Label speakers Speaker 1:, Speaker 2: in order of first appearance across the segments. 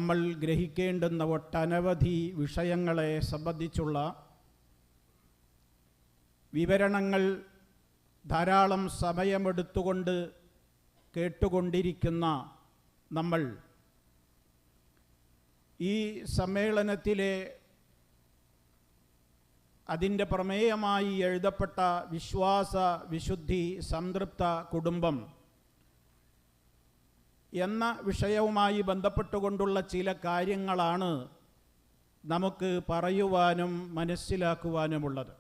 Speaker 1: നമ്മൾ ഗ്രഹിക്കേണ്ടുന്ന ഒട്ടനവധി വിഷയങ്ങളെ സംബന്ധിച്ചുള്ള വിവരണങ്ങൾ ധാരാളം സമയമെടുത്തുകൊണ്ട് കേട്ടുകൊണ്ടിരിക്കുന്ന നമ്മൾ ഈ സമ്മേളനത്തിലെ അതിൻ്റെ പ്രമേയമായി എഴുതപ്പെട്ട വിശ്വാസ വിശുദ്ധി സംതൃപ്ത കുടുംബം എന്ന വിഷയവുമായി ബന്ധപ്പെട്ടുകൊണ്ടുള്ള ചില കാര്യങ്ങളാണ് നമുക്ക് പറയുവാനും മനസ്സിലാക്കുവാനുമുള്ളത്.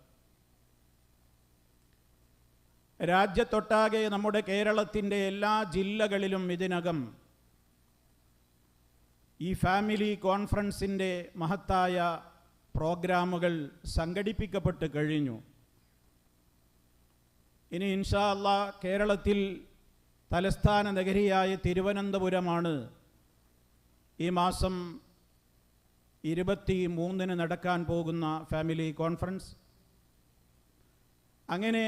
Speaker 1: രാജ്യത്തൊട്ടാകെ നമ്മുടെ കേരളത്തിൻ്റെ എല്ലാ ജില്ലകളിലും ഇതിനകം ഈ ഫാമിലി കോൺഫറൻസിൻ്റെ മഹത്തായ പ്രോഗ്രാമുകൾ സംഘടിപ്പിക്കപ്പെട്ട് കഴിഞ്ഞു. ഇനി ഇൻഷാ അല്ലാഹ് കേരളത്തിൽ തലസ്ഥാന നഗരിയായ തിരുവനന്തപുരമാണ് ഈ മാസം 23-ന് നടക്കാൻ പോകുന്ന ഫാമിലി കോൺഫറൻസ്. അങ്ങനെ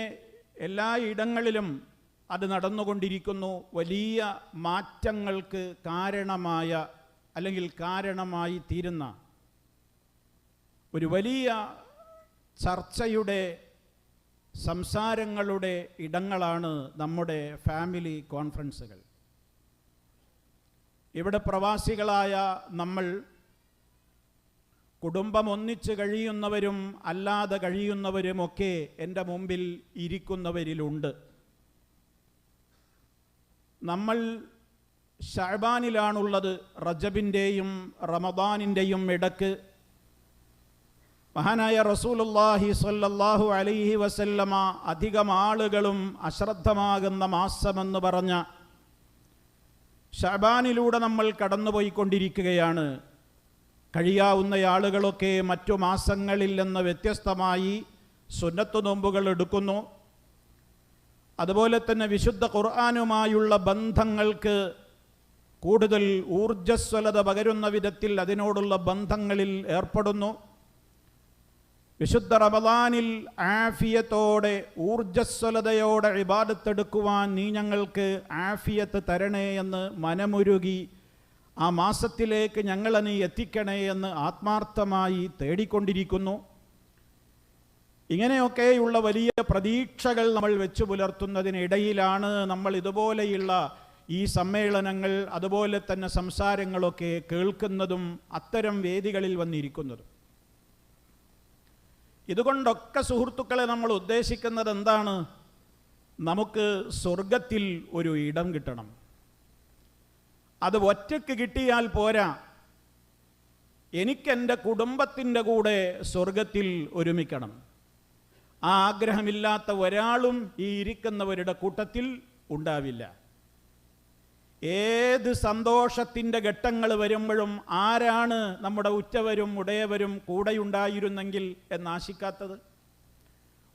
Speaker 1: എല്ലാ ഇടങ്ങളിലും അത് നടന്നുകൊണ്ടിരിക്കുന്നു. വലിയ മാറ്റങ്ങൾക്ക് കാരണമായി തീരുന്ന ഒരു വലിയ ചർച്ചയുടെ സംസാരങ്ങളുടെ ഇടങ്ങളാണ് നമ്മുടെ ഫാമിലി കോൺഫറൻസുകൾ. ഇവിടെ പ്രവാസികളായ നമ്മൾ കുടുംബം ഒന്നിച്ച് കഴിയുന്നവരും അല്ലാതെ കഴിയുന്നവരുമൊക്കെ എൻ്റെ മുമ്പിൽ ഇരിക്കുന്നവരിലുണ്ട്. നമ്മൾ ശഅബാനിലാണുള്ളത്. റജബിൻ്റെയും റമദാനിൻ്റെയും ഇടക്ക് മഹാനായ റസൂലുള്ളാഹി സ്വല്ലല്ലാഹു അലൈഹി വസല്ലമ അധികം ആളുകളും അശ്രദ്ധമാകുന്ന മാസമെന്ന് പറഞ്ഞ ശഅബാനിലൂടെ നമ്മൾ കടന്നുപോയിക്കൊണ്ടിരിക്കുകയാണ്. കഴിയാവുന്ന ആളുകളൊക്കെ മറ്റു മാസങ്ങളിൽ നിന്ന് വ്യത്യസ്തമായി സുന്നത്ത് നോമ്പുകൾ എടുക്കുന്നു. അതുപോലെ തന്നെ വിശുദ്ധ ഖുർആനുമായുള്ള ബന്ധങ്ങൾക്ക് കൂടുതൽ ഊർജ്ജസ്വലത പകരുന്ന വിധത്തിൽ അതിനോടുള്ള ബന്ധങ്ങളിൽ ഏർപ്പെടുന്നു. വിശുദ്ധ റമദാനിൽ ആഫിയത്തോടെ ഊർജ്ജസ്വലതയോടെ ഇബാദത്തെടുക്കുവാൻ നീ ഞങ്ങൾക്ക് ആഫിയത്ത് തരണേ എന്ന് മനമുരുകി ആ മാസത്തിലേക്ക് ഞങ്ങളെ നീ എത്തിക്കണേ എന്ന് ആത്മാർത്ഥമായി തേടിക്കൊണ്ടിരിക്കുന്നു. ഇങ്ങനെയൊക്കെയുള്ള വലിയ പ്രതീക്ഷകൾ നമ്മൾ വെച്ചു പുലർത്തുന്നതിനിടയിലാണ് നമ്മൾ ഇതുപോലെയുള്ള ഈ സമ്മേളനങ്ങൾ അതുപോലെ തന്നെ സംസാരങ്ങളൊക്കെ കേൾക്കുന്നതും അത്തരം വേദികളിൽ വന്നിരിക്കുന്നതും. ഇതുകൊണ്ടൊക്കെ സുഹൃത്തുക്കളെ നമ്മൾ ഉദ്ദേശിക്കുന്നത് എന്താണ്? നമുക്ക് സ്വർഗത്തിൽ ഒരു ഇടം കിട്ടണം. അത് ഒറ്റയ്ക്ക് കിട്ടിയാൽ പോരാ, എനിക്കെൻ്റെ കുടുംബത്തിൻ്റെ കൂടെ സ്വർഗത്തിൽ ഒരുമിക്കണം. ആ ആഗ്രഹമില്ലാത്ത ഒരാളും ഈ ഇരിക്കുന്നവരുടെ കൂട്ടത്തിൽ ഉണ്ടാവില്ല. ഏത് സന്തോഷത്തിൻ്റെ ഘട്ടങ്ങൾ വരുമ്പോഴും ആരാണ് നമ്മുടെ ഉറ്റവരും ഉടയവരും കൂടെയുണ്ടായിരുന്നെങ്കിൽ എന്നാശിക്കാത്തത്?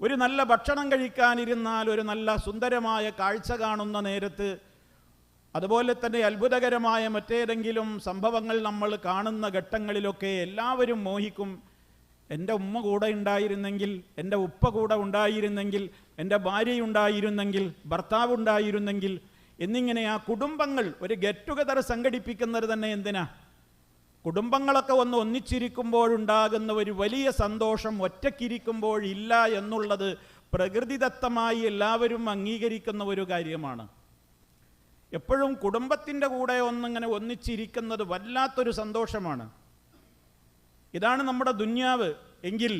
Speaker 1: ഒരു നല്ല ഭക്ഷണം കഴിക്കാനിരുന്നാൽ, ഒരു നല്ല സുന്ദരമായ കാഴ്ച കാണുന്ന നേരത്ത്, അതുപോലെ തന്നെ അത്ഭുതകരമായ മറ്റേതെങ്കിലും സംഭവങ്ങൾ നമ്മൾ കാണുന്ന ഘട്ടങ്ങളിലൊക്കെ എല്ലാവരും മോഹിക്കും, എൻ്റെ ഉമ്മ കൂടെ ഉണ്ടായിരുന്നെങ്കിൽ, എൻ്റെ ഉപ്പ കൂടെ ഉണ്ടായിരുന്നെങ്കിൽ, എൻ്റെ ഭാര്യയുണ്ടായിരുന്നെങ്കിൽ, ഭർത്താവ് ഉണ്ടായിരുന്നെങ്കിൽ എന്നിങ്ങനെ ആ കുടുംബങ്ങൾ ഒരു ഗെറ്റ് ടുഗദർ സംഘടിപ്പിക്കുന്നത് തന്നെ എന്തിനാ? കുടുംബങ്ങളൊക്കെ ഒന്നിച്ചിരിക്കുമ്പോഴുണ്ടാകുന്ന ഒരു വലിയ സന്തോഷം ഒറ്റയ്ക്കിരിക്കുമ്പോഴില്ല എന്നുള്ളത് പ്രകൃതിദത്തമായി എല്ലാവരും അംഗീകരിക്കുന്ന ഒരു കാര്യമാണ്. എപ്പോഴും കുടുംബത്തിൻ്റെ കൂടെ ഒന്നിച്ചിരിക്കുന്നത് വല്ലാത്തൊരു സന്തോഷമാണ്. ഇതാണ് നമ്മുടെ ദുന്യാവ്. എങ്കിൽ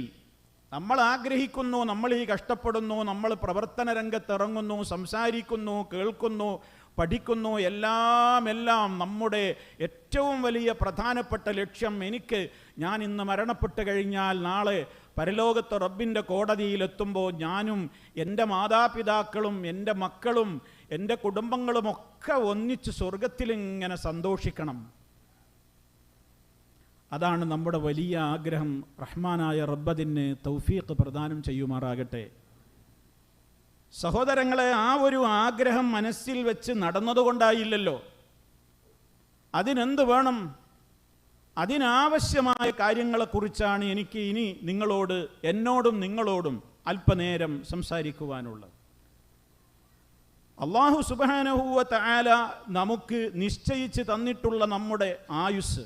Speaker 1: നമ്മൾ ആഗ്രഹിക്കുന്നു, നമ്മൾ ഈ കഷ്ടപ്പെടുന്നു, നമ്മൾ പ്രവർത്തന രംഗത്തിറങ്ങുന്നു, സംസാരിക്കുന്നു, കേൾക്കുന്നു, പഠിക്കുന്നു, എല്ലാം നമ്മുടെ ഏറ്റവും വലിയ പ്രധാനപ്പെട്ട ലക്ഷ്യം, ഞാൻ ഇന്ന് മരണപ്പെട്ട് കഴിഞ്ഞാൽ നാളെ പരലോകത്ത് റബ്ബിൻ്റെ കോടതിയിലെത്തുമ്പോൾ ഞാനും എൻ്റെ മാതാപിതാക്കളും എൻ്റെ മക്കളും എൻ്റെ കുടുംബങ്ങളുമൊക്കെ ഒന്നിച്ച് സ്വർഗത്തിലിങ്ങനെ സന്തോഷിക്കണം. അതാണ് നമ്മുടെ വലിയ ആഗ്രഹം. റഹ്മാനായ റബ്ബതിന് തൗഫീഖ് പ്രദാനം ചെയ്യുമാറാകട്ടെ. സഹോദരങ്ങളെ, ആ ഒരു ആഗ്രഹം മനസ്സിൽ വെച്ച് നടന്നതുകൊണ്ടായില്ലല്ലോ. അതിനെന്ത് വേണം? അതിനാവശ്യമായ കാര്യങ്ങളെക്കുറിച്ചാണ് എനിക്ക് ഇനി എന്നോടും നിങ്ങളോടും അല്പനേരം സംസാരിക്കുവാനുള്ളത്. അല്ലാഹു സുബ്ഹാനഹു വ തആല നമുക്ക് നിശ്ചയിച്ച് തന്നിട്ടുള്ള നമ്മുടെ ആയുസ്,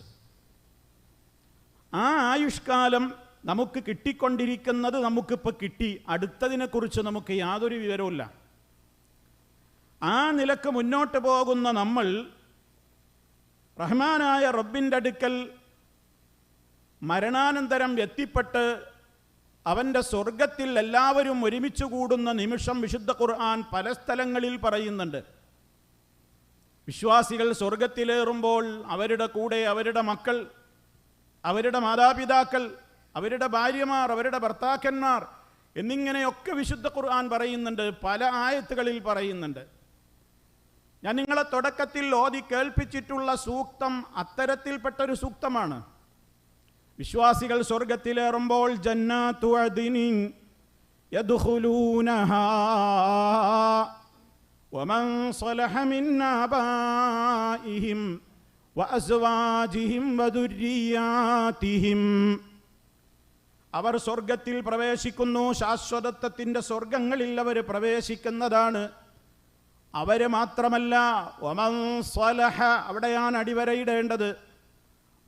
Speaker 1: ആ ആയുഷ്കാലം നമുക്ക് കിട്ടിക്കൊണ്ടിരിക്കുന്നത് നമുക്കിപ്പോൾ കിട്ടി, അടുത്തതിനെക്കുറിച്ച് നമുക്ക് യാതൊരു വിവരവുമില്ല. ആ നിലക്ക് മുന്നോട്ട് പോകുന്ന നമ്മൾ റഹ്മാനായ റബ്ബിൻ്റെ അടുക്കൽ മരണാനന്തരം എത്തിപ്പെട്ട് അവൻ്റെ സ്വർഗത്തിൽ എല്ലാവരും ഒരുമിച്ച് കൂടുന്ന നിമിഷം വിശുദ്ധ ഖുർആൻ പല സ്ഥലങ്ങളിൽ പറയുന്നുണ്ട്. വിശ്വാസികൾ സ്വർഗത്തിലേറുമ്പോൾ അവരുടെ കൂടെ അവരുടെ മക്കൾ, അവരുടെ മാതാപിതാക്കൾ, അവരുടെ ഭാര്യമാർ, അവരുടെ ഭർത്താക്കന്മാർ എന്നിങ്ങനെയൊക്കെ വിശുദ്ധ ഖുർആൻ പറയുന്നുണ്ട്, പല ആയത്തുകളിൽ പറയുന്നുണ്ട്. ഞാൻ നിങ്ങളെ തുടക്കത്തിൽ ഓതി കേൾപ്പിച്ചിട്ടുള്ള സൂക്തം അത്തരത്തിൽപ്പെട്ടൊരു സൂക്തമാണ്. വിശ്വാസികൾ സ്വർഗത്തിലേറുമ്പോൾ ജന്നാത്തു അദ്നിൻ യദ്ഖുലൂനഹാ വമൻ സ്വലഹ മിൻ ആബാഇഹിം വഅസ്വാജിഹിം വദുർരിയാതിഹിം. അവർ സ്വർഗത്തിൽ പ്രവേശിക്കുന്നു, ശാശ്വതത്വത്തിൻ്റെ സ്വർഗങ്ങളിൽ അവർ പ്രവേശിക്കുന്നതാണ്. അവർ മാത്രമല്ല, വമൻ സ്വലഹ, അവിടെയാണ് അടിവരയിടേണ്ടത്.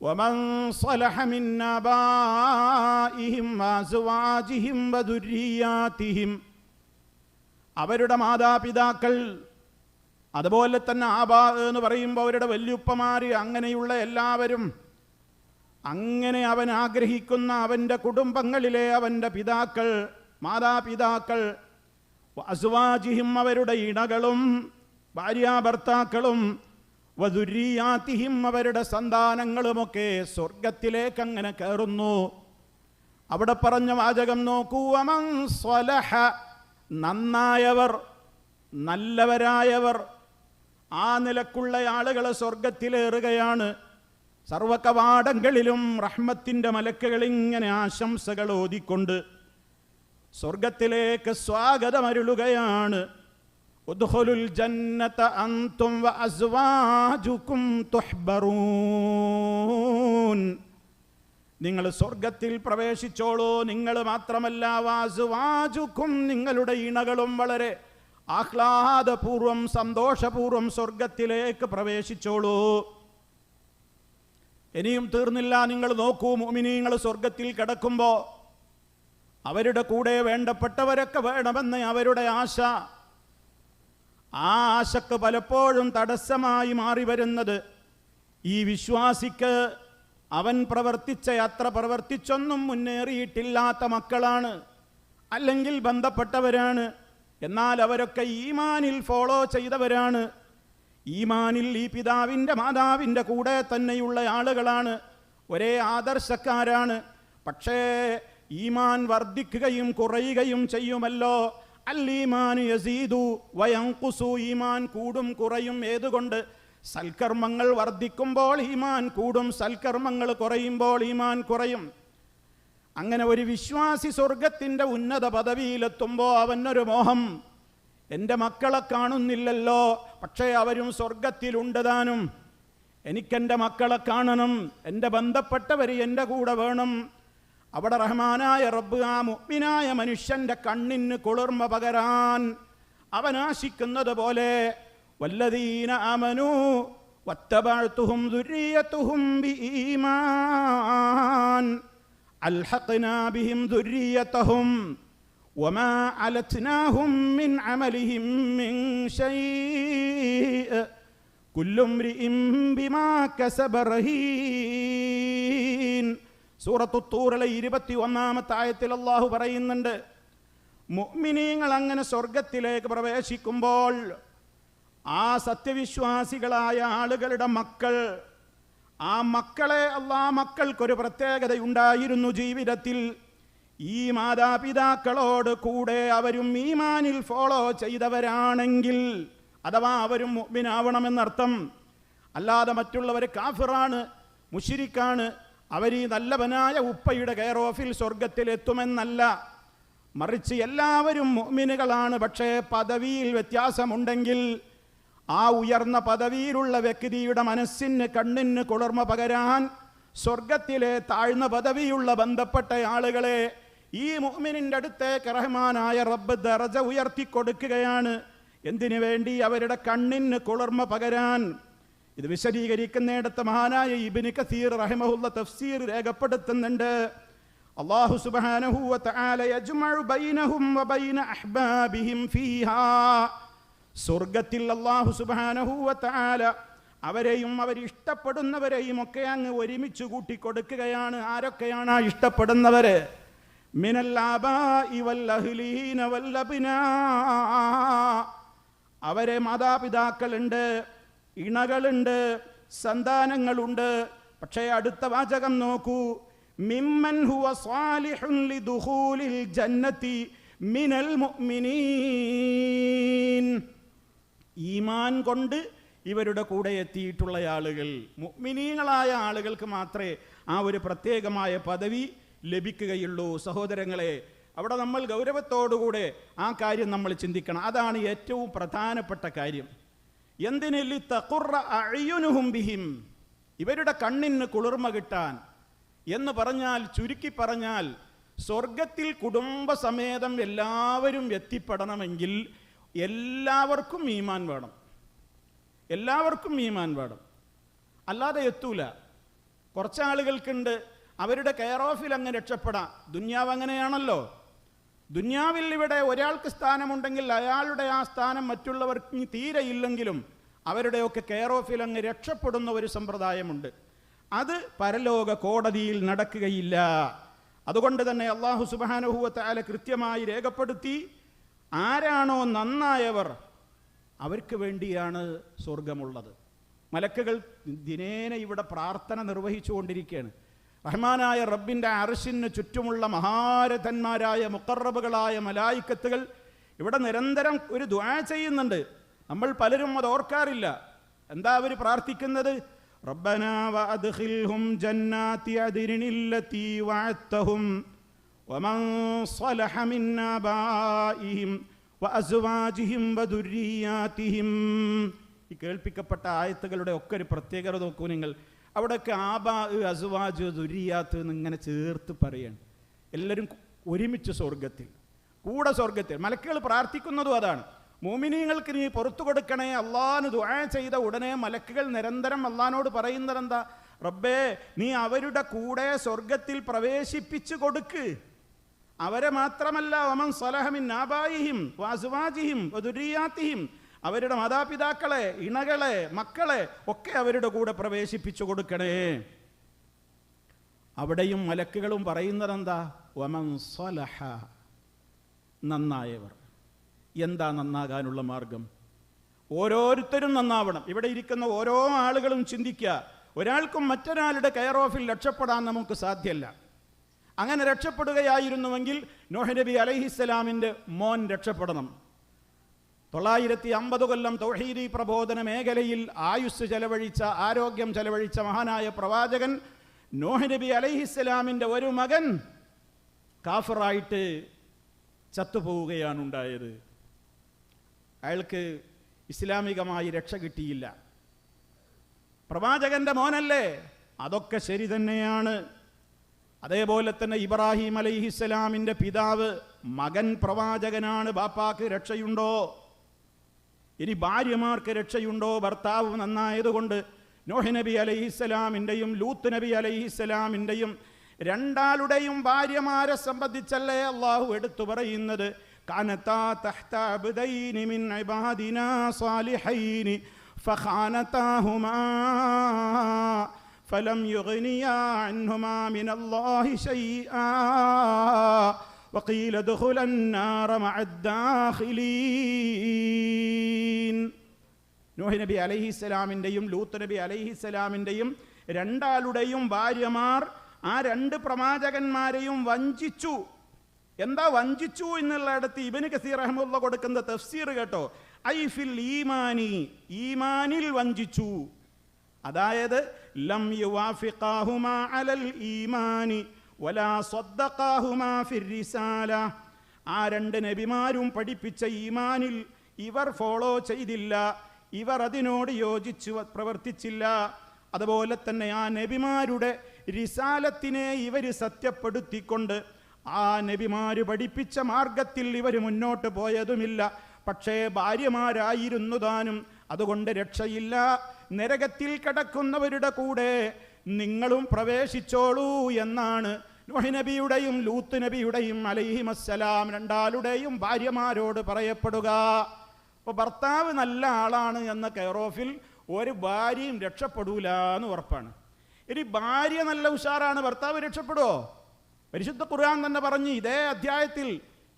Speaker 1: വമൻ സ്വലഹ മിൻ ആബാഇഹിം വഅസ്വാജിഹിം വദുർരിയാതിഹിം, അവരുടെ മാതാപിതാക്കൾ, അതുപോലെ തന്നെ ആബാ എന്ന് പറയുമ്പോൾ അവരുടെ വല്യുപ്പമാർ, അങ്ങനെയുള്ള എല്ലാവരും, അങ്ങനെ അവൻ ആഗ്രഹിക്കുന്ന അവൻ്റെ കുടുംബങ്ങളിലെ അവൻ്റെ പിതാക്കൾ, മാതാപിതാക്കൾ, അസ്വാജിഹിം, അവരുടെ ഇണകളും ഭാര്യാഭർത്താക്കളും, വദുർരിയാതിഹിം, അവരുടെ സന്താനങ്ങളുമൊക്കെ സ്വർഗത്തിലേക്ക് അങ്ങനെ കയറുന്നു. അവിടെ പറഞ്ഞ വാചകം നോക്കൂ, വമൻ സ്വലഹ, നന്നായവർ, നല്ലവരായവർ, ആ നിലക്കുള്ള ആളുകൾ സ്വർഗത്തിലേറുകയാണ്. സർവകവാടങ്ങളിലും റഹ്മത്തിൻ്റെ മലക്കുകൾ ഇങ്ങനെ ആശംസകൾ ഓതിക്കൊണ്ട് സ്വർഗത്തിലേക്ക് സ്വാഗതമരുളുകയാണ്. ഉദ്ഖുലുൽ ജന്നത അൻതും വഅസ്വാജുകും തുഹ്ബറൂൻ, നിങ്ങൾ സ്വർഗത്തിൽ പ്രവേശിച്ചോളൂ, നിങ്ങൾ മാത്രമല്ല വഅസ്വാജുകും, നിങ്ങളുടെ ഇണകളും വളരെ ആഹ്ലാദപൂർവം സന്തോഷപൂർവം സ്വർഗത്തിലേക്ക് പ്രവേശിച്ചോളൂ. ഇനിയും തീർന്നില്ല, നിങ്ങൾ നോക്കൂ, മുഅ്മിനീങ്ങൾ സ്വർഗത്തിൽ കിടക്കുമ്പോൾ അവരുടെ കൂടെ വേണ്ടപ്പെട്ടവരൊക്കെ വേണമെന്ന് അവരുടെ ആശ, ആ ആശക്ക് പലപ്പോഴും തടസ്സമായി മാറി വരുന്നത് ഈ വിശ്വാസിക്ക് അവൻ പ്രവർത്തിച്ച അത്ര പ്രവർത്തിച്ചൊന്നും മുന്നേറിയിട്ടില്ലാത്ത മക്കളാണ്, അല്ലെങ്കിൽ ബന്ധപ്പെട്ടവരാണ്. എന്നാൽ അവരൊക്കെ ഈമാനിൽ ഫോളോ ചെയ്തവരാണ്, ഈമാനിൽ ഈ പിതാവിൻ്റെ മാതാവിൻ്റെ കൂടെ തന്നെയുള്ള ആളുകളാണ്, ഒരേ ആദർശക്കാരാണ്. പക്ഷേ ഈമാൻ വർദ്ധിക്കുകയും കുറയുകയും ചെയ്യുമല്ലോ. അൽ ഈമാനു യസീദു വയൻഖുസു, ഈമാൻ കൂടും കുറയും. ഏതുകൊണ്ട്? സൽക്കർമ്മങ്ങൾ വർദ്ധിക്കുമ്പോൾ ഈമാൻ കൂടും, സൽക്കർമ്മങ്ങൾ കുറയുമ്പോൾ ഈമാൻ കുറയും. അങ്ങനെ ഒരു വിശ്വാസി സ്വർഗത്തിൻ്റെ ഉന്നത പദവിയിലെത്തുമ്പോൾ അവനൊരു മോഹം, എൻ്റെ മക്കളെ കാണുന്നില്ലല്ലോ, പക്ഷേ അവരും സ്വർഗത്തിലുണ്ട് താനും, എനിക്കെൻ്റെ മക്കളെ കാണണം, എൻ്റെ ബന്ധപ്പെട്ടവർ എൻ്റെ കൂടെ വേണം. അവിടെ റഹ്മാനായ റബ്ബ് ആ മുഅ്മിനായ മനുഷ്യൻ്റെ കണ്ണിന് കുളിർമ പകരാൻ അവനാശിക്കുന്നത് പോലെ വല്ലദീന ആമനൂ വത്തബഅതുഹും ദുർരിയതുഹും ബിഈമാൻ അൽഹഖ്നാ ബിഹിം ദുർരിയതഹും വമാ അലത്നാഹും മിൻ അമലിഹിം മിൻ ശൈഅ കുല്ലു ഇംറിഇൻ ബിമാ കസബ റഹീൻ. സൂറത്തു തൂറിലെ 21-ാമത്തെ ആയത്തിൽ അല്ലാഹു പറയുന്നുണ്ട്, മുഅ്മിനീങ്ങൾ അങ്ങനെ സ്വർഗത്തിലേക്ക് പ്രവേശിക്കുമ്പോൾ ആ സത്യവിശ്വാസികളായ ആളുകളുടെ മക്കൾ, ആ മക്കളെ മക്കൾക്കൊരു പ്രത്യേകതയുണ്ടായിരുന്നു ജീവിതത്തിൽ. ഈ മാതാപിതാക്കളോട് കൂടെ അവരും ഈമാനിൽ ഫോളോ ചെയ്തവരാണെങ്കിൽ, അഥവാ അവരും മുഅ്മിനാവണമെന്നർത്ഥം. അല്ലാതെ മറ്റുള്ളവർ കാഫിറാണ്, മുശ്രിക്കാണ്, അവർ ഈ നല്ലവനായ ഉപ്പയുടെ കെയർ ഓഫിൽ സ്വർഗത്തിലെത്തുമെന്നല്ല. മറിച്ച് എല്ലാവരും മുഅ്മിനുകളാണ്. പക്ഷേ പദവിയിൽ വ്യത്യാസമുണ്ടെങ്കിൽ ആ ഉയർന്ന പദവിയിലുള്ള വ്യക്തിയുടെ മനസ്സിന് കണ്ണിന് കുളിർമ പകരാൻ സ്വർഗത്തിലെ താഴ്ന്ന പദവിയുള്ള ബന്ധപ്പെട്ട ആളുകളെ ഈ മുഅ്മിനിൻ്റെ അടുത്തേക്ക് റഹ്മാനായ റബ്ബ് ദറജ ഉയർത്തിക്കൊടുക്കുകയാണ്. എന്തിനു വേണ്ടി? അവരുടെ കണ്ണിന് കുളിർമ പകരാൻ. ഇത് വിശദീകരിക്കുന്നിടത്ത് മഹാനായ ഇബ്നു കസീർ റഹിമഹുള്ള തഫ്സീർ രേഖപ്പെടുത്തുന്നുണ്ട്. അല്ലാഹു സുബ്ഹാനഹു വ തആല യജ്മഉ ബൈനഹും വ ബൈന അഹ്ബാബിഹിം ഫീഹാ. സ്വർഗ്ഗത്തിൽ അല്ലാഹു സുബ്ഹാനഹു വ തആല അവരെയും അവരിഷ്ടപ്പെടുന്നവരെയും ഒക്കെ അങ്ങ് ഒരുമിച്ച് കൂട്ടിക്കൊടുക്കുകയാണ്. ആരൊക്കെയാണ് ആ ഇഷ്ടപ്പെടുന്നവര്? മിനൽ ആബാഇ വൽ അഹ്ലീന വൽ അബ്നാ. അവരെ മാതാപിതാക്കളുണ്ട്, ഇണകളുണ്ട്, സന്താനങ്ങളുണ്ട്. പക്ഷേ അടുത്ത വാചകം നോക്കൂ, മിമ്മൻ ഹുവ സ്വാലിഹുൻ ലിദുഖൂലിൽ ജന്നതി മിനൽ മുഅ്മിനീൻ. ഈമാൻ കൊണ്ട് ഇവരുടെ കൂടെ എത്തിയിട്ടുള്ള ആളുകൾ, മുഅ്മിനീങ്ങളായ ആളുകൾക്ക് മാത്രമേ ആ ഒരു പ്രത്യേകമായ പദവി ലഭിക്കുകയുള്ളൂ. സഹോദരങ്ങളെ, അവിടെ നമ്മൾ ഗൗരവത്തോടുകൂടെ ആ കാര്യം നമ്മൾ ചിന്തിക്കണം. അതാണ് ഏറ്റവും പ്രധാനപ്പെട്ട കാര്യം. എന്തിന്? തഖുറ അഅ്യുനുഹും ബിഹിം, ഇവരുടെ കണ്ണിന് കുളിർമ കിട്ടാൻ എന്ന് പറഞ്ഞാൽ, ചുരുക്കി പറഞ്ഞാൽ, സ്വർഗത്തിൽ കുടുംബസമേതം എല്ലാവരും എത്തിപ്പെടണമെങ്കിൽ എല്ലാവർക്കും ഈമാൻ വേണം. എല്ലാവർക്കും ഈമാൻ വേണം, അല്ലാതെ എത്തൂല. കുറച്ചാളുകൾക്കുണ്ട്, അവരുടെ കെയർ ഓഫിൽ അങ്ങ് രക്ഷപ്പെടാം. ദുന്യാവ് അങ്ങനെയാണല്ലോ. ദുന്യാവിൽ ഇവിടെ ഒരാൾക്ക് സ്ഥാനമുണ്ടെങ്കിൽ അയാളുടെ ആ സ്ഥാനം മറ്റുള്ളവർക്ക് തീരെ ഇല്ലെങ്കിലും അവരുടെയൊക്കെ കെയർ ഓഫിൽ അങ്ങ് രക്ഷപ്പെടുന്ന ഒരു സമ്പ്രദായമുണ്ട്. അത് പരലോക കോടതിയിൽ നടക്കുകയില്ല. അതുകൊണ്ട് തന്നെ അല്ലാഹു സുബ്ഹാനഹു വ തആല കൃത്യമായി രേഖപ്പെടുത്തി, ആരാണോ നന്നായവർ അവർക്ക് വേണ്ടിയാണ് സ്വർഗമുള്ളത്. മലക്കുകൾ ദിനേന ഇവിടെ പ്രാർത്ഥന നിർവഹിച്ചുകൊണ്ടിരിക്കുകയാണ്. റഹ്മാനായ റബ്ബിൻ്റെ അർശിന് ചുറ്റുമുള്ള മഹാരഥന്മാരായ മുഖറബുകളായ മലായിക്കത്തുകൾ ഇവിടെ നിരന്തരം ഒരു ദുആ ചെയ്യുന്നുണ്ട്. നമ്മൾ പലരും അത് ഓർക്കാറില്ല. എന്താ അവർ പ്രാർത്ഥിക്കുന്നത്? റബ്ബനാ വഅദ്ഖിൽഹും ജന്നാതി അദ്നില്ലതി വഅദ്തഹും വമൻ സ്വലഹ മിൻ ആബാഇഹിം വഅസ്വാജിഹിം വദുർരിയാതിഹിം. ഈ കേൾപ്പിക്കപ്പെട്ട ആയത്തുകളുടെ ഒക്കെ ഒരു പ്രത്യേകത നോക്കൂ നിങ്ങൾ. അവിടെയൊക്കെ ആബാ, അസ്വാജ്, ദുരിയാത്ത് എന്നിങ്ങനെ ചേർത്ത് പറയാണ്. എല്ലാവരും ഒരുമിച്ച് സ്വർഗത്തിൽ, കൂടെ സ്വർഗത്തിൽ. മലക്കുകൾ പ്രാർത്ഥിക്കുന്നതും അതാണ്. മുഅ്മിനീങ്ങൾക്ക് നീ പുറത്തു കൊടുക്കണേ അള്ളാഹ്ന് ദുആ ചെയ്ത ഉടനെ മലക്കുകൾ നിരന്തരം അള്ളാഹിനോട് പറയുന്നത് എന്താ? റബ്ബേ, നീ അവരുടെ കൂടെ സ്വർഗത്തിൽ പ്രവേശിപ്പിച്ചു കൊടുക്ക്. അവരെ മാത്രമല്ല, വമൻ സ്വലഹ മിൻ ആബായിഹിം വഅസ്വാജിഹിം വദുരിയാതിഹിം, അവരുടെ മാതാപിതാക്കളെ, ഇണകളെ, മക്കളെ ഒക്കെ അവരുടെ കൂടെ പ്രവേശിപ്പിച്ചു കൊടുക്കണേ. അവിടെയും മലക്കുകളും പറയുന്നത് എന്താ? വമൻ സ്വലഹ, നന്നായവർ. എന്താ നന്നാകാനുള്ള മാർഗം? ഓരോരുത്തരും നന്നാവണം. ഇവിടെ ഇരിക്കുന്ന ഓരോ ആളുകളും ചിന്തിക്കുക, ഒരാൾക്കും മറ്റൊരാളുടെ കെയർ ഓഫിൽ രക്ഷപ്പെടാൻ നമുക്ക് സാധ്യമല്ല. അങ്ങനെ രക്ഷപ്പെടുകയായിരുന്നുവെങ്കിൽ നൂഹ് നബി അലൈഹിസ്സലാമിൻ്റെ മോൻ രക്ഷപ്പെടണം. 950 കൊല്ലം തൗഹീദി പ്രബോധന മേഖലയിൽ ആയുസ് ചെലവഴിച്ച, ആരോഗ്യം ചെലവഴിച്ച മഹാനായ പ്രവാചകൻ നൂഹ് നബി അലൈഹിസ്സലാമിൻ്റെ ഒരു മകൻ കാഫിറായിട്ട് ചത്തുപോവുകയാണ് ഉണ്ടായത്. അയാൾക്ക് ഇസ്ലാമികമായി രക്ഷ കിട്ടിയില്ല. പ്രവാചകന്റെ മോനല്ലേ? അതൊക്കെ ശരി തന്നെയാണ്. അതേപോലെ തന്നെ ഇബ്രാഹിം അലൈഹിസ്സലാമിൻ്റെ പിതാവ്, മകൻ പ്രവാചകനാണ്. ബാപ്പാക്ക് രക്ഷയുണ്ടോ? ഇനി ഭാര്യമാർക്ക് രക്ഷയുണ്ടോ? ഭർത്താവ് നന്നായതുകൊണ്ട് നൂഹ് നബി അലൈഹിസ്സലാമിൻ്റെയും ലൂത്ത് നബി അലൈഹിസ്സലാമിൻ്റെയും രണ്ടാളുടെയും ഭാര്യമാരെ സംബന്ധിച്ചല്ലേ അള്ളാഹു എടുത്തു പറയുന്നത്? കാനതാ തഹ്ത അബ്ദൈനി മിൻ ഇബാദിനാ സാലിഹൈനി ഫഖാനതാഹുമാ ഫലം യുഗ്നിയാ അൻഹുമാ മിനല്ലാഹി ശൈആ വഖീല ദഖുലൻ നാറ മഅദ്ദാഖിലീൻ. നൂഹ് നബി അലൈഹിസ്സലാമിൻ്റെയും ലൂത്ത് നബി അലൈഹിസ്സലാമിൻ്റെയും രണ്ടാളുടെയും ഭാര്യമാർ ആ രണ്ട് പ്രവാചകന്മാരെയും വഞ്ചിച്ചു. എന്താ വഞ്ചിച്ചു എന്നുള്ളിടത്ത് ഇബ്നു കസീർ റഹ്മത്തുള്ളാഹി കൊടുക്കുന്ന തഫ്സീർ കേട്ടോ. ഐ ഫിൽ ഈമാനി, ഈമാനിൽ വഞ്ചിച്ചു. അതായത് ലം യുവാഫിഖാഹുമാ അലൽ ഈമാനി വലാ സ്വദ്ദഖാഹുമാ ഫിർ റിസാല. ആ രണ്ട് നബിമാരും പഠിപ്പിച്ച ഈമാനിൽ ഇവർ ഫോളോ ചെയ്തില്ല, ഇവർ അതിനോട് യോജിച്ച് പ്രവർത്തിച്ചില്ല. അതുപോലെ തന്നെ ആ നബിമാരുടെ റിസാലത്തിനെ ഇവർ സത്യപ്പെടുത്തിക്കൊണ്ട് ആ നബിമാര് പഠിപ്പിച്ച മാർഗത്തിൽ ഇവർ മുന്നോട്ട് പോയതുമില്ല. പക്ഷേ ഭാര്യമാരായിരുന്നു താനും, അതുകൊണ്ട് രക്ഷയില്ല. നരകത്തിൽ കിടക്കുന്നവരുടെ കൂടെ നിങ്ങളും പ്രവേശിച്ചോളൂ എന്നാണ് നൂഹ് നബിയുടെയും ലൂത്ത് നബിയുടെയും അലൈഹിമസ്സലാം രണ്ടാളുടെയും ഭാര്യമാരോട് പറയപ്പെടുക. അപ്പോൾ ഭർത്താവ് നല്ല ആളാണ് എന്ന കെയർ ഓഫിൽ ഒരു ഭാര്യയും രക്ഷപ്പെടൂല എന്ന് ഉറപ്പാണ്. ഇനി ഭാര്യ നല്ല ഉഷാറാണ്, ഭർത്താവ് രക്ഷപ്പെടുമോ? പരിശുദ്ധ ഖുർആൻ തന്നെ പറഞ്ഞു, ഇതേ അധ്യായത്തിൽ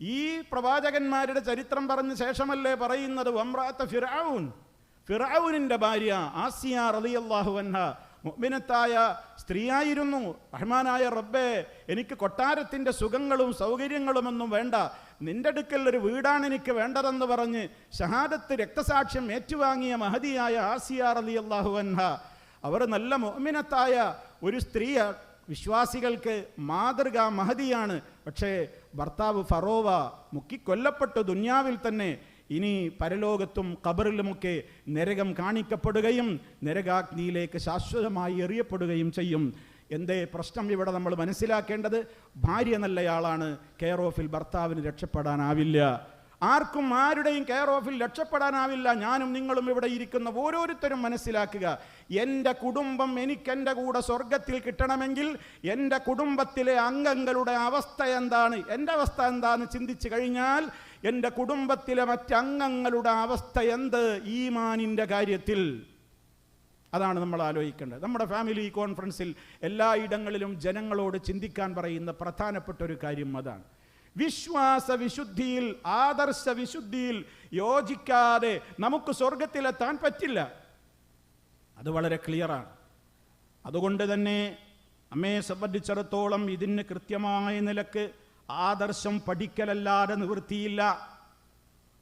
Speaker 1: ഈ പ്രവാചകന്മാരുടെ ചരിത്രം പറഞ്ഞ ശേഷമല്ലേ പറയുന്നത്, വംറഅത ഫിർഔൻ, ഫിർഔനിന്റെ ഭാര്യ ആസിയ റളിയല്ലാഹു അൻഹ മുഅ്മിനത്തായ സ്ത്രീയായിരുന്നു. റഹ്മാനായ റബ്ബേ, എനിക്ക് കൊട്ടാരത്തിൻ്റെ സുഖങ്ങളും സൗകര്യങ്ങളുമൊന്നും വേണ്ട, നിന്റെ അടുക്കൽ ഒരു വീടാണ് എനിക്ക് വേണ്ടതെന്ന് പറഞ്ഞ് ഷഹാദത്ത് രക്തസാക്ഷ്യം ഏറ്റുവാങ്ങിയ മഹദിയായ ആസിയ റളിയല്ലാഹു അൻഹ, അവർ നല്ല മുഅ്മിനത്തായ ഒരു സ്ത്രീ, വിശ്വാസികൾക്ക് മാതൃകാ മഹദിയാണ്. പക്ഷേ ഭർത്താവ് ഫറോവ മുക്കിക്കൊല്ലപ്പെട്ടു ദുന്യാവിൽ തന്നെ. ഇനി പരലോകത്തും ഖബറിലുമൊക്കെ നരകം കാണിക്കപ്പെടുകയും നരകാഗ്നിയിലേക്ക് ശാശ്വതമായി എറിയപ്പെടുകയും ചെയ്യും. എന്തേ പ്രശ്നം ഇവിടെ നമ്മൾ മനസ്സിലാക്കേണ്ടത്? ഭാര്യ നല്ലയാളാണ്, കെയർ ഓഫിൽ ഭർത്താവിന് രക്ഷപ്പെടാനാവില്ല. ആർക്കും ആരുടെയും കെയർ ഓഫിൽ രക്ഷപ്പെടാനാവില്ല. ഞാനും നിങ്ങളും ഇവിടെ ഇരിക്കുന്ന ഓരോരുത്തരും മനസ്സിലാക്കുക, എൻ്റെ കുടുംബം എനിക്കെൻ്റെ കൂടെ സ്വർഗത്തിൽ കിട്ടണമെങ്കിൽ എൻ്റെ കുടുംബത്തിലെ അംഗങ്ങളുടെ അവസ്ഥ എന്താണ്, എൻ്റെ അവസ്ഥ എന്താണെന്ന് ചിന്തിച്ചു കഴിഞ്ഞാൽ എൻ്റെ കുടുംബത്തിലെ മറ്റംഗങ്ങളുടെ അവസ്ഥ എന്ത് ഈമാനിൻ്റെ കാര്യത്തിൽ, അതാണ് നമ്മൾ ആലോചിക്കേണ്ടത്. നമ്മുടെ ഫാമിലി കോൺഫറൻസിൽ എല്ലായിടങ്ങളിലും ജനങ്ങളോട് ചിന്തിക്കാൻ പറയുന്ന പ്രധാനപ്പെട്ട ഒരു കാര്യം അതാണ്. വിശ്വാസ വിശുദ്ധിയിൽ, ആദർശ വിശുദ്ധിയിൽ യോജിക്കാതെ നമുക്ക് സ്വർഗത്തിലെത്താൻ പറ്റില്ല. അത് വളരെ ക്ലിയറാണ്. അതുകൊണ്ട് തന്നെ നമ്മെ സംബന്ധിച്ചിടത്തോളം ഇതിന് കൃത്യമായ നിലക്ക് ആദർശം പഠിക്കലല്ലാതെ നിവൃത്തിയില്ല.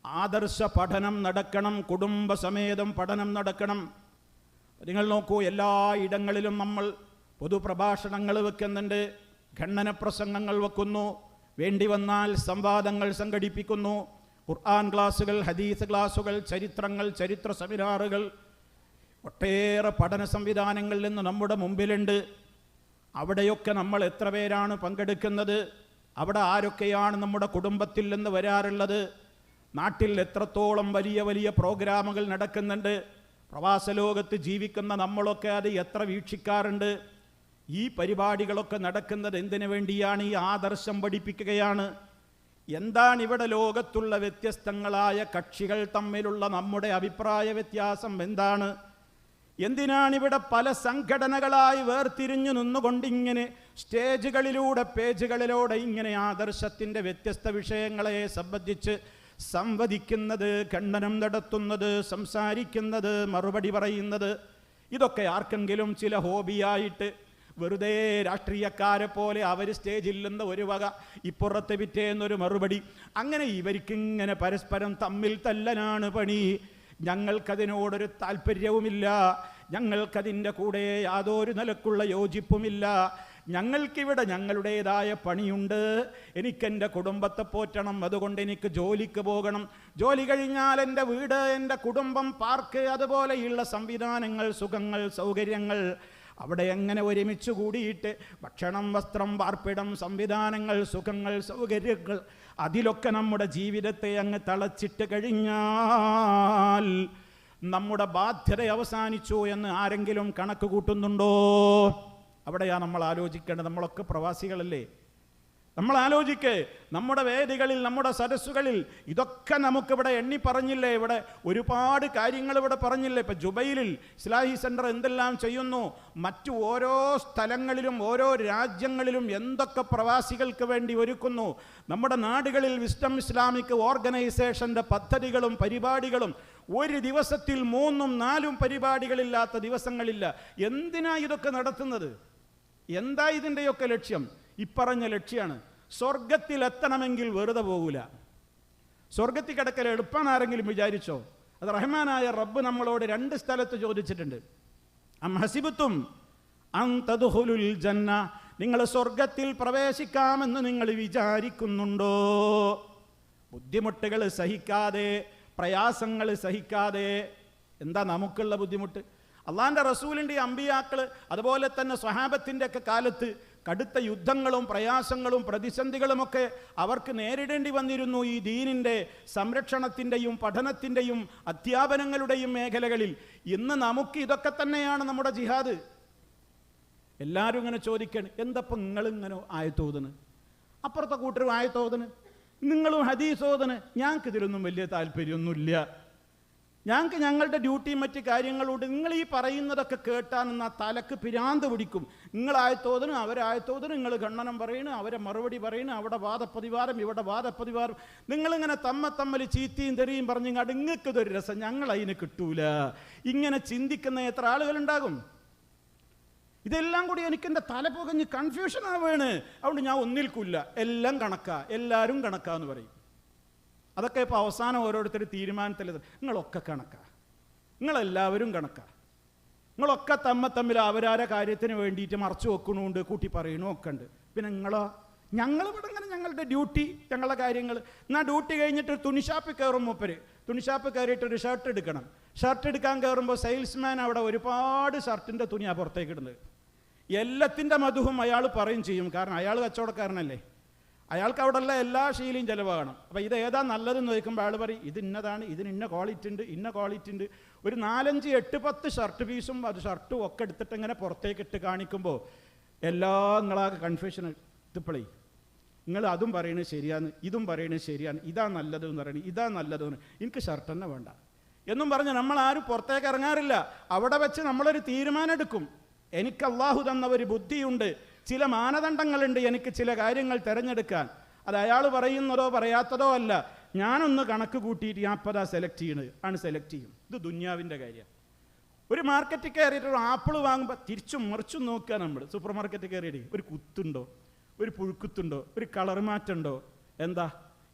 Speaker 1: ആദർശ പഠനം നടക്കണം, കുടുംബസമേതം പഠനം നടക്കണം. നിങ്ങൾ നോക്കൂ, എല്ലാ ഇടങ്ങളിലും നമ്മൾ പൊതുപ്രഭാഷണങ്ങൾ വെക്കുന്നുണ്ട്, ഖണ്ഡന പ്രസംഗങ്ങൾ വെക്കുന്നു, വേണ്ടി വന്നാൽ സംവാദങ്ങൾ സംഘടിപ്പിക്കുന്നു, ഖുർആൻ ക്ലാസുകൾ, ഹദീസ് ക്ലാസുകൾ, ചരിത്രങ്ങൾ, ചരിത്ര സെമിനാറുകൾ, ഒട്ടേറെ പഠന സംവിധാനങ്ങളിൽ നിന്ന് നമ്മുടെ മുമ്പിലുണ്ട്. അവിടെയൊക്കെ നമ്മൾ എത്ര പേരാണ് പങ്കെടുക്കുന്നത്? അവിടെ ആരൊക്കെയാണ് നമ്മുടെ കുടുംബത്തിൽ നിന്ന് വരാറുള്ളത്? നാട്ടിൽ എത്രത്തോളം വലിയ വലിയ പ്രോഗ്രാമുകൾ നടക്കുന്നുണ്ട്? പ്രവാസ ലോകത്ത് ജീവിക്കുന്ന നമ്മളൊക്കെ അത് എത്ര വീക്ഷിക്കാറുണ്ട്? ഈ പരിപാടികളൊക്കെ നടക്കുന്നത് എന്തിനു വേണ്ടിയാണ്? ഈ ആദർശം പഠിപ്പിക്കുകയാണ്. എന്താണ് ഇവിടെ ലോകത്തുള്ള വ്യത്യസ്തങ്ങളായ കക്ഷികൾ തമ്മിലുള്ള നമ്മുടെ അഭിപ്രായ വ്യത്യാസം എന്താണ്? എന്തിനാണിവിടെ പല സംഘടനകളായി വേർതിരിഞ്ഞു നിന്നുകൊണ്ടിങ്ങനെ സ്റ്റേജുകളിലൂടെ, പേജുകളിലൂടെ ഇങ്ങനെ ആദർശത്തിൻ്റെ വ്യത്യസ്ത വിഷയങ്ങളെ സംബന്ധിച്ച് സംവദിക്കുന്നത്, ഖണ്ഡനം നടത്തുന്നത്, സംസാരിക്കുന്നത്, മറുപടി പറയുന്നത്? ഇതൊക്കെ ആർക്കെങ്കിലും ചില ഹോബിയായിട്ട് വെറുതെ രാഷ്ട്രീയക്കാരെ പോലെ അവർ സ്റ്റേജിൽ നിന്ന് ഒരു വക, ഇപ്പുറത്ത് പിറ്റേന്നൊരു മറുപടി, അങ്ങനെ ഇവർക്കിങ്ങനെ പരസ്പരം തമ്മിൽ തല്ലനാണ് പണി. ഞങ്ങൾക്കതിനോടൊരു താല്പര്യവുമില്ല, ഞങ്ങൾക്കതിൻ്റെ കൂടെ യാതൊരു നിലക്കുള്ള യോജിപ്പുമില്ല. ഞങ്ങൾക്കിവിടെ ഞങ്ങളുടേതായ പണിയുണ്ട്. എനിക്കെൻ്റെ കുടുംബത്തെ പോറ്റണം, അതുകൊണ്ട് എനിക്ക് ജോലിക്ക് പോകണം. ജോലി കഴിഞ്ഞാൽ എൻ്റെ വീട്, എൻ്റെ കുടുംബം, പാർക്ക്, അതുപോലെയുള്ള സംവിധാനങ്ങൾ, സുഖങ്ങൾ, സൗകര്യങ്ങൾ, അവിടെ എങ്ങനെ ഒരുമിച്ച് കൂടിയിട്ട് ഭക്ഷണം, വസ്ത്രം, പാർപ്പിടം, സംവിധാനങ്ങൾ, സുഖങ്ങൾ, സൗകര്യങ്ങൾ, അതിലൊക്കെ നമ്മുടെ ജീവിതത്തെ അങ്ങ് തളച്ചിട്ട് കഴിഞ്ഞാൽ നമ്മുടെ ബാധ്യത അവസാനിച്ചു എന്ന് ആരെങ്കിലും കണക്ക് കൂട്ടുന്നുണ്ടോ? അവിടെയാണ് നമ്മൾ ആലോചിക്കേണ്ടത്. നമ്മളൊക്കെ പ്രവാസികളല്ലേ? നമ്മൾ ആലോചിക്ക്, നമ്മുടെ വേദികളിൽ, നമ്മുടെ സദസ്സുകളിൽ ഇതൊക്കെ നമുക്കിവിടെ എണ്ണി പറഞ്ഞില്ലേ? ഇവിടെ ഒരുപാട് കാര്യങ്ങൾ ഇവിടെ പറഞ്ഞില്ലേ? ഇപ്പം ജുബൈലിൽ ഇസ്ലാഹി സെൻറ്റർ എന്തെല്ലാം ചെയ്യുന്നു, മറ്റു ഓരോ സ്ഥലങ്ങളിലും ഓരോ രാജ്യങ്ങളിലും എന്തൊക്കെ പ്രവാസികൾക്ക് വേണ്ടി ഒരുക്കുന്നു. നമ്മുടെ നാടുകളിൽ വിസ്ഡം ഇസ്ലാമിക് ഓർഗനൈസേഷൻ്റെ പദ്ധതികളും പരിപാടികളും, ഒരു ദിവസത്തിൽ 3-4 പരിപാടികളില്ലാത്ത ദിവസങ്ങളില്ല. എന്തിനാ ഇതൊക്കെ നടത്തുന്നത്? എന്താ ഇതിൻ്റെയൊക്കെ ലക്ഷ്യം? ഇപ്പറഞ്ഞ ലക്ഷ്യമാണ്. സ്വർഗത്തിലെത്തണമെങ്കിൽ വെറുതെ പോകൂല. സ്വർഗത്തിൽ കിടക്കൽ എളുപ്പമെന്ന് ആരെങ്കിലും വിചാരിച്ചോ? അത് റഹ്മാനായ റബ്ബ് നമ്മളോട് 2 സ്ഥലത്ത് ചോദിച്ചിട്ടുണ്ട്. അം ഹസിബത്തും അൻ തദ്ഖുലുൽ ജന്ന, നിങ്ങൾ സ്വർഗത്തിൽ പ്രവേശിക്കാമെന്ന് നിങ്ങൾ വിചാരിക്കുന്നുണ്ടോ? ബുദ്ധിമുട്ടുകൾ സഹിക്കാതെ, പ്രയാസങ്ങൾ സഹിക്കാതെ. എന്താ നമുക്കുള്ള ബുദ്ധിമുട്ട്? അള്ളാഹിൻ്റെ റസൂലിൻ്റെ അമ്പിയാക്കൾ അതുപോലെ തന്നെ സ്വഹാബത്തിൻ്റെ ഒക്കെ കാലത്ത് കടുത്ത യുദ്ധങ്ങളും പ്രയാസങ്ങളും പ്രതിസന്ധികളുമൊക്കെ അവർക്ക് നേരിടേണ്ടി വന്നിരുന്നു ഈ ദീനിൻ്റെ സംരക്ഷണത്തിൻ്റെയും പഠനത്തിൻ്റെയും അധ്യാപനങ്ങളുടെയും മേഖലകളിൽ. ഇന്ന് നമുക്ക് ഇതൊക്കെ തന്നെയാണ് നമ്മുടെ ജിഹാദ്. എല്ലാവരും ഇങ്ങനെ ചോദിക്കണം, എന്തപ്പം നിങ്ങളിങ്ങനെ ആയത്തോതിന്, അപ്പുറത്തെ കൂട്ടരും ആയത്തോതിന്, നിങ്ങളും ഹദീസോതിന്. ഞങ്ങൾക്ക് ഇതിലൊന്നും വലിയ താല്പര്യമൊന്നുമില്ല, ഞങ്ങൾക്ക് ഞങ്ങളുടെ ഡ്യൂട്ടിയും മറ്റ് കാര്യങ്ങളുണ്ട്. നിങ്ങൾ ഈ പറയുന്നതൊക്കെ കേട്ടാൽ ആ തലക്ക് പിരാന്ത് പിടിക്കും. നിങ്ങളായത്തോതിനും അവരായത്തോതിനും നിങ്ങൾ ഖണ്ഡനം പറയണം, അവരെ മറുപടി പറയണം, അവിടെ വാദപ്രതിവാദം ഇവിടെ വാദപ്രതിവാദം. നിങ്ങളിങ്ങനെ തമ്മിൽ ചീത്തയും തെറിയും പറഞ്ഞിങ്ങാട് നിങ്ങൾക്കിതൊരു രസം, ഞങ്ങളതിന് കിട്ടൂല. ഇങ്ങനെ ചിന്തിക്കുന്ന എത്ര ആളുകളുണ്ടാകും? ഇതെല്ലാം കൂടി എനിക്കെൻ്റെ തല പുകഞ്ഞ് കൺഫ്യൂഷൻ ആവുകയാണ്. അതുകൊണ്ട് ഞാൻ ഒന്നിൽക്കില്ല, എല്ലാം കണക്കാ, എല്ലാവരും കണക്കാന്ന് പറയും. അതൊക്കെ ഇപ്പോൾ അവസാനം ഓരോരുത്തർ തീരുമാനത്തിൽ നിങ്ങളൊക്കെ കണക്കാ, നിങ്ങളെല്ലാവരും കണക്കാ, നിങ്ങളൊക്കെ തമ്മിൽ അവരാരെ കാര്യത്തിന് വേണ്ടിയിട്ട് മറച്ചു വെക്കണമുണ്ട്, കൂട്ടി പറയണു ഒക്കെ ഉണ്ട്. പിന്നെ നിങ്ങളോ? ഞങ്ങളിവിടെ ഇങ്ങനെ ഞങ്ങളുടെ ഡ്യൂട്ടി, ഞങ്ങളുടെ കാര്യങ്ങൾ. എന്നാൽ ഡ്യൂട്ടി കഴിഞ്ഞിട്ട് തുണിഷാപ്പിൽ കയറും മൂപ്പര്, തുണിഷാപ്പ് കയറിയിട്ട് ഒരു ഷർട്ട് എടുക്കണം. ഷർട്ട് എടുക്കാൻ കയറുമ്പോൾ സെയിൽസ്മാൻ അവിടെ ഒരുപാട് ഷർട്ടിൻ്റെ തുണിയാണ് പുറത്തേക്ക് ഇടുന്നത്. എല്ലാത്തിൻ്റെ മധുവും അയാൾ പറയും ചെയ്യും, കാരണം അയാൾ കച്ചവടക്കാരനല്ലേ, അയാൾക്ക് അവിടെയുള്ള എല്ലാ ശീലയും ചിലവാകണം. അപ്പോൾ ഇത് ഏതാ നല്ലതെന്ന് ചോദിക്കുമ്പോൾ അയാൾ പറയും ഇത് ഇന്നതാണ്, ഇതിന് ഇന്ന ക്വാളിറ്റി ഉണ്ട്, ഇന്ന ക്വാളിറ്റി ഉണ്ട്. ഒരു 4, 5, 8, 10 ഷർട്ട് പീസും അത് ഷർട്ടും ഒക്കെ എടുത്തിട്ട് ഇങ്ങനെ പുറത്തേക്ക് ഇട്ട് കാണിക്കുമ്പോൾ നിങ്ങളാകെ കൺഫ്യൂഷൻ. ഇതിപ്പോഴേ നിങ്ങൾ അതും പറയണത് ശരിയാണ്, ഇതും പറയണത് ശരിയാണ്, ഇതാ നല്ലതെന്ന് പറയണത്, ഇതാ നല്ലതെന്ന്, എനിക്ക് ഷർട്ട് തന്നെ വേണ്ട എന്നും പറഞ്ഞ് നമ്മൾ ആരും പുറത്തേക്ക് ഇറങ്ങാറില്ല. അവിടെ വെച്ച് നമ്മളൊരു തീരുമാനം എടുക്കും. എനിക്ക് അള്ളാഹു തന്ന ഒരു ബുദ്ധിയുണ്ട്, ചില മാനദണ്ഡങ്ങളുണ്ട് എനിക്ക് ചില കാര്യങ്ങൾ തിരഞ്ഞെടുക്കാൻ. അത് അയാൾ പറയുന്നതോ പറയാത്തതോ അല്ല, ഞാനൊന്ന് കണക്ക് കൂട്ടിയിട്ട് ഞാൻ അപ്പോൾ സെലക്ട് സെലക്ട് ചെയ്യും. ഇത് ദുന്യാവിൻ്റെ കാര്യമാണ്. ഒരു മാർക്കറ്റിൽ കയറിയിട്ട് ഒരു ആപ്പിൾ വാങ്ങുമ്പോൾ തിരിച്ചും മറിച്ചും നോക്കുക. നമ്മൾ സൂപ്പർ മാർക്കറ്റിൽ കയറിയിട്ട് ഒരു കുത്തുണ്ടോ, ഒരു പുഴുക്കുത്തുണ്ടോ, ഒരു കളർ മാറ്റുണ്ടോ,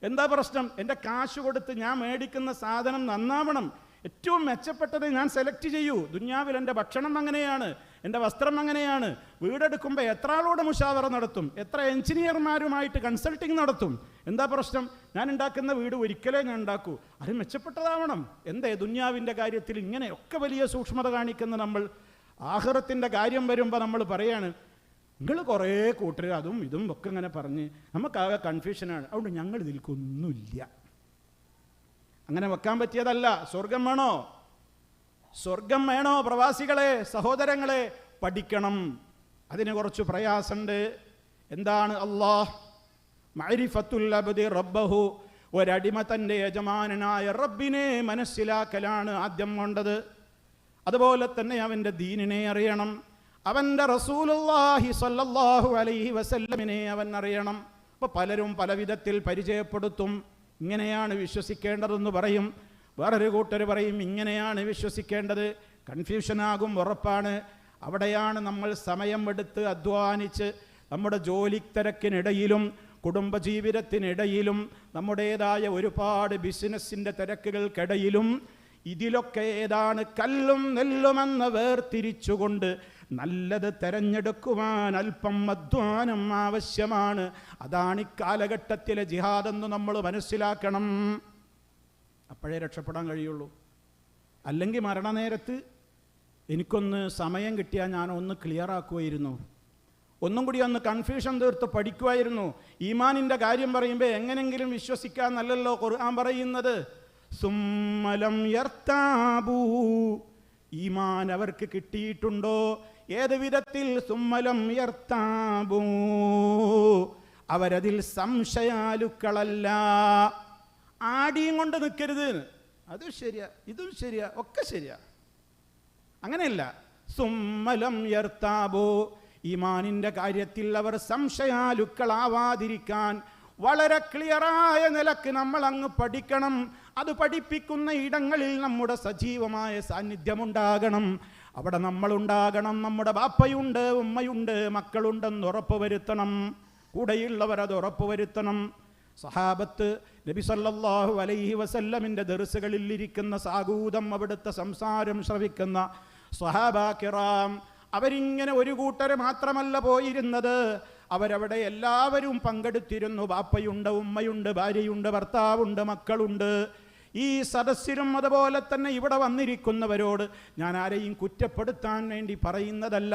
Speaker 1: എന്താ പ്രശ്നം? എൻ്റെ കാശ് കൊടുത്ത് ഞാൻ മേടിക്കുന്ന സാധനം നന്നാവണം, ഏറ്റവും മെച്ചപ്പെട്ടത് ഞാൻ സെലക്ട് ചെയ്യൂ. ദുന്യാവിൽ എൻ്റെ ഭക്ഷണം അങ്ങനെയാണ്, എൻ്റെ വസ്ത്രം അങ്ങനെയാണ്. വീടെടുക്കുമ്പോൾ എത്ര ആളോട് മുഷാവറ നടത്തും, എത്ര എഞ്ചിനീയർമാരുമായിട്ട് കൺസൾട്ടിങ് നടത്തും. എന്താ പ്രശ്നം? ഞാൻ ഉണ്ടാക്കുന്ന വീട് ഒരിക്കലേ ഞാൻ ഉണ്ടാക്കൂ, അത് മെച്ചപ്പെട്ടതാവണം. ദുന്യാവിൻ്റെ കാര്യത്തിൽ ഇങ്ങനെയൊക്കെ വലിയ സൂക്ഷ്മത കാണിക്കുന്ന നമ്മൾ ആഖിറത്തിൻ്റെ കാര്യം വരുമ്പോൾ നമ്മൾ പറയാണ് നിങ്ങൾ കുറേ കൂട്ടർ അതും ഇതും ഒക്കെ ഇങ്ങനെ പറഞ്ഞ് നമുക്കാകെ കൺഫ്യൂഷനാണ്, അതുകൊണ്ട് ഞങ്ങൾ ഇതിൽക്കൊന്നുമില്ല. അങ്ങനെ വെക്കാൻ പറ്റിയതല്ല. സ്വർഗം വേണോ? സ്വർഗം വേണോ? പ്രവാസികളെ, സഹോദരങ്ങളെ, പഠിക്കണം. അതിന് കുറച്ച് പ്രയാസമുണ്ട്. എന്താണ്? അല്ലാഹ് മഅരിഫത്തുൽ അബ്ദി റബ്ബഹു, ഒരടിമ തൻ്റെ യജമാനനായ റബ്ബിനെ മനസ്സിലാക്കലാണ് ആദ്യം വേണ്ടത്. അതുപോലെ തന്നെ അവൻ്റെ ദീനിനെ അറിയണം, അവൻ്റെ റസൂലുള്ളാഹി സ്വല്ലല്ലാഹു അലൈഹി വസല്ലമിനെ അവൻ അറിയണം. അപ്പോൾ പലരും പല വിധത്തിൽ പരിചയപ്പെടുത്തും. ഇങ്ങനെയാണ് വിശ്വസിക്കേണ്ടതെന്ന് പറയും, വേറൊരു കൂട്ടർ പറയും ഇങ്ങനെയാണ് വിശ്വസിക്കേണ്ടത്. കൺഫ്യൂഷനാകും, ഉറപ്പാണ്. അവിടെയാണ് നമ്മൾ സമയമെടുത്ത് അധ്വാനിച്ച് നമ്മുടെ ജോലി തിരക്കിനിടയിലും കുടുംബജീവിതത്തിനിടയിലും നമ്മുടേതായ ഒരുപാട് ബിസിനസ്സിൻ്റെ തിരക്കുകൾക്കിടയിലും ഇതിലൊക്കെ ഏതാണ് കല്ലും നെല്ലുമെന്ന് വേർതിരിച്ചുകൊണ്ട് നല്ലത് തിരഞ്ഞെടുക്കുവാൻ അല്പം അധ്വാനം ആവശ്യമാണ്. അതാണ് ഇക്കാലഘട്ടത്തിലെ ജിഹാദെന്ന് നമ്മൾ മനസ്സിലാക്കണം. അപ്പോഴേ രക്ഷപ്പെടാൻ കഴിയുള്ളൂ. അല്ലെങ്കിൽ മരണനേരത്ത് എനിക്കൊന്ന് സമയം കിട്ടിയാൽ ഞാൻ ഒന്ന് ക്ലിയർ ആക്കുമായിരുന്നു, ഒന്നും കൂടി ഒന്ന് കൺഫ്യൂഷൻ തീർത്ത് പഠിക്കുമായിരുന്നു. ഈമാനിൻ്റെ കാര്യം പറയുമ്പോൾ എങ്ങനെങ്കിലും വിശ്വസിക്കാൻ നല്ലല്ലോ ഖുർആൻ പറയുന്നത്. സുമ്മലം യർതാബൂ, ഈമാൻ അവർക്ക് കിട്ടിയിട്ടുണ്ടോ? ഏത് വിധത്തിൽ? സുമ്മലം യർതാബൂ, അവരതിൽ സംശയാലുക്കളല്ല. ആടിയും കൊണ്ട് നിൽക്കരുത്. അതും ശരിയാ, ഇതും ശരിയാ, ഒക്കെ ശരിയാ, അങ്ങനെയല്ല. സുമ്മലം യർതാബൂ, ഈമാനിൻ്റെ കാര്യത്തിൽ അവർ സംശയാലുക്കളാവാതിരിക്കാൻ വളരെ ക്ലിയറായ നിലക്ക് നമ്മൾ അങ്ങ് പഠിക്കണം. അത് പഠിപ്പിക്കുന്ന ഇടങ്ങളിൽ നമ്മുടെ സജീവമായ സാന്നിധ്യമുണ്ടാകണം. അവിടെ നമ്മളുണ്ടാകണം. നമ്മുടെ ബാപ്പയുണ്ട്, ഉമ്മയുണ്ട്, മക്കളുണ്ടെന്ന് ഉറപ്പുവരുത്തണം. കൂടെയുള്ളവർ അത് ഉറപ്പുവരുത്തണം. സഹാബത്ത് നബി സല്ലല്ലാഹു അലൈഹി വസല്ലമിൻ്റെ ദർസുകളിൽ ഇരിക്കുന്ന സാഗൂതം അവിടുത്തെ സംസാരം ശ്രവിക്കുന്ന സ്വഹാബാ കിറാം, അവരിങ്ങനെ ഒരു കൂട്ടർ മാത്രമല്ല പോയിരുന്നത്, അവരവിടെ എല്ലാവരും പങ്കെടുത്തിരുന്നു. ബാപ്പയുണ്ട്, ഉമ്മയുണ്ട്, ഭാര്യയുണ്ട്, ഭർത്താവുണ്ട്, മക്കളുണ്ട്. ഈ സദസ്സിലും അതുപോലെ തന്നെ ഇവിടെ വന്നിരിക്കുന്നവരോട് ഞാൻ ആരെയും കുറ്റപ്പെടുത്താൻ വേണ്ടി പറയുന്നതല്ല.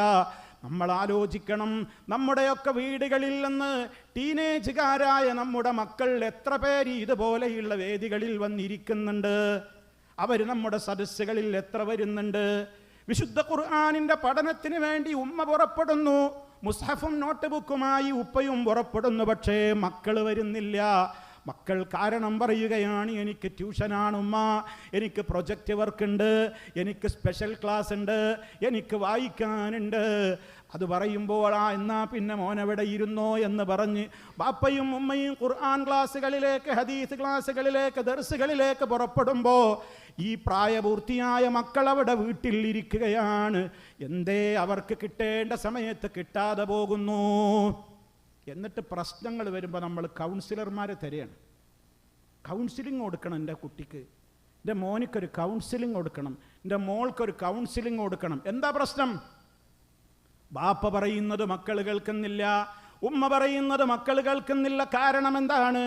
Speaker 1: നമ്മൾ ആലോചിക്കണം, നമ്മുടെയൊക്കെ വീടുകളിൽ നിന്ന് ടീനേജുകാരായ നമ്മുടെ മക്കൾ എത്ര പേര് ഇതുപോലെയുള്ള വേദികളിൽ വന്നിരിക്കുന്നുണ്ട്? അവർ നമ്മുടെ സദസ്സുകളിൽ എത്ര വരുന്നുണ്ട്? വിശുദ്ധ ഖുർആനിൻ്റെ പഠനത്തിന് വേണ്ടി ഉമ്മ പുറപ്പെടുന്നു, മുസ്ഹഫും നോട്ട് ബുക്കുമായി ഉപ്പയും പുറപ്പെടുന്നു. പക്ഷേ മക്കൾ വരുന്നില്ല. മക്കൾ കാരണം പറയുകയാണ്, എനിക്ക് ട്യൂഷനാണ് ഉമ്മ, എനിക്ക് പ്രൊജക്റ്റ് വർക്ക് ഉണ്ട്, എനിക്ക് സ്പെഷ്യൽ ക്ലാസ് ഉണ്ട്, എനിക്ക് വായിക്കാനുണ്ട്. അത് പറയുമ്പോൾ എന്നാ പിന്നെ മോനെവിടെ ഇരുന്നോ എന്ന് പറഞ്ഞ് ബാപ്പയും ഉമ്മയും ഖുർആൻ ക്ലാസ്സുകളിലേക്ക്, ഹദീസ് ക്ലാസ്സുകളിലേക്ക്, ദർസുകളിലേക്ക് പുറപ്പെടുമ്പോൾ ഈ പ്രായപൂർത്തിയായ മക്കൾ അവിടെ വീട്ടിൽ ഇരിക്കുകയാണ്. എന്തേ? അവർക്ക് കിട്ടേണ്ട സമയത്ത് കിട്ടാതെ പോകുന്നു. എന്നിട്ട് പ്രശ്നങ്ങൾ വരുമ്പോൾ നമ്മൾ കൗൺസിലർമാരെ തരികയാണ്. കൗൺസിലിംഗ് കൊടുക്കണം, എൻ്റെ കുട്ടിക്ക്, എൻ്റെ മോനിക്കൊരു കൗൺസിലിംഗ് കൊടുക്കണം, എൻ്റെ മോൾക്കൊരു കൗൺസിലിംഗ് കൊടുക്കണം. എന്താ പ്രശ്നം? ബാപ്പ പറയുന്നത് മക്കൾ കേൾക്കുന്നില്ല, ഉമ്മ പറയുന്നത് മക്കൾ കേൾക്കുന്നില്ല. കാരണം എന്താണ്?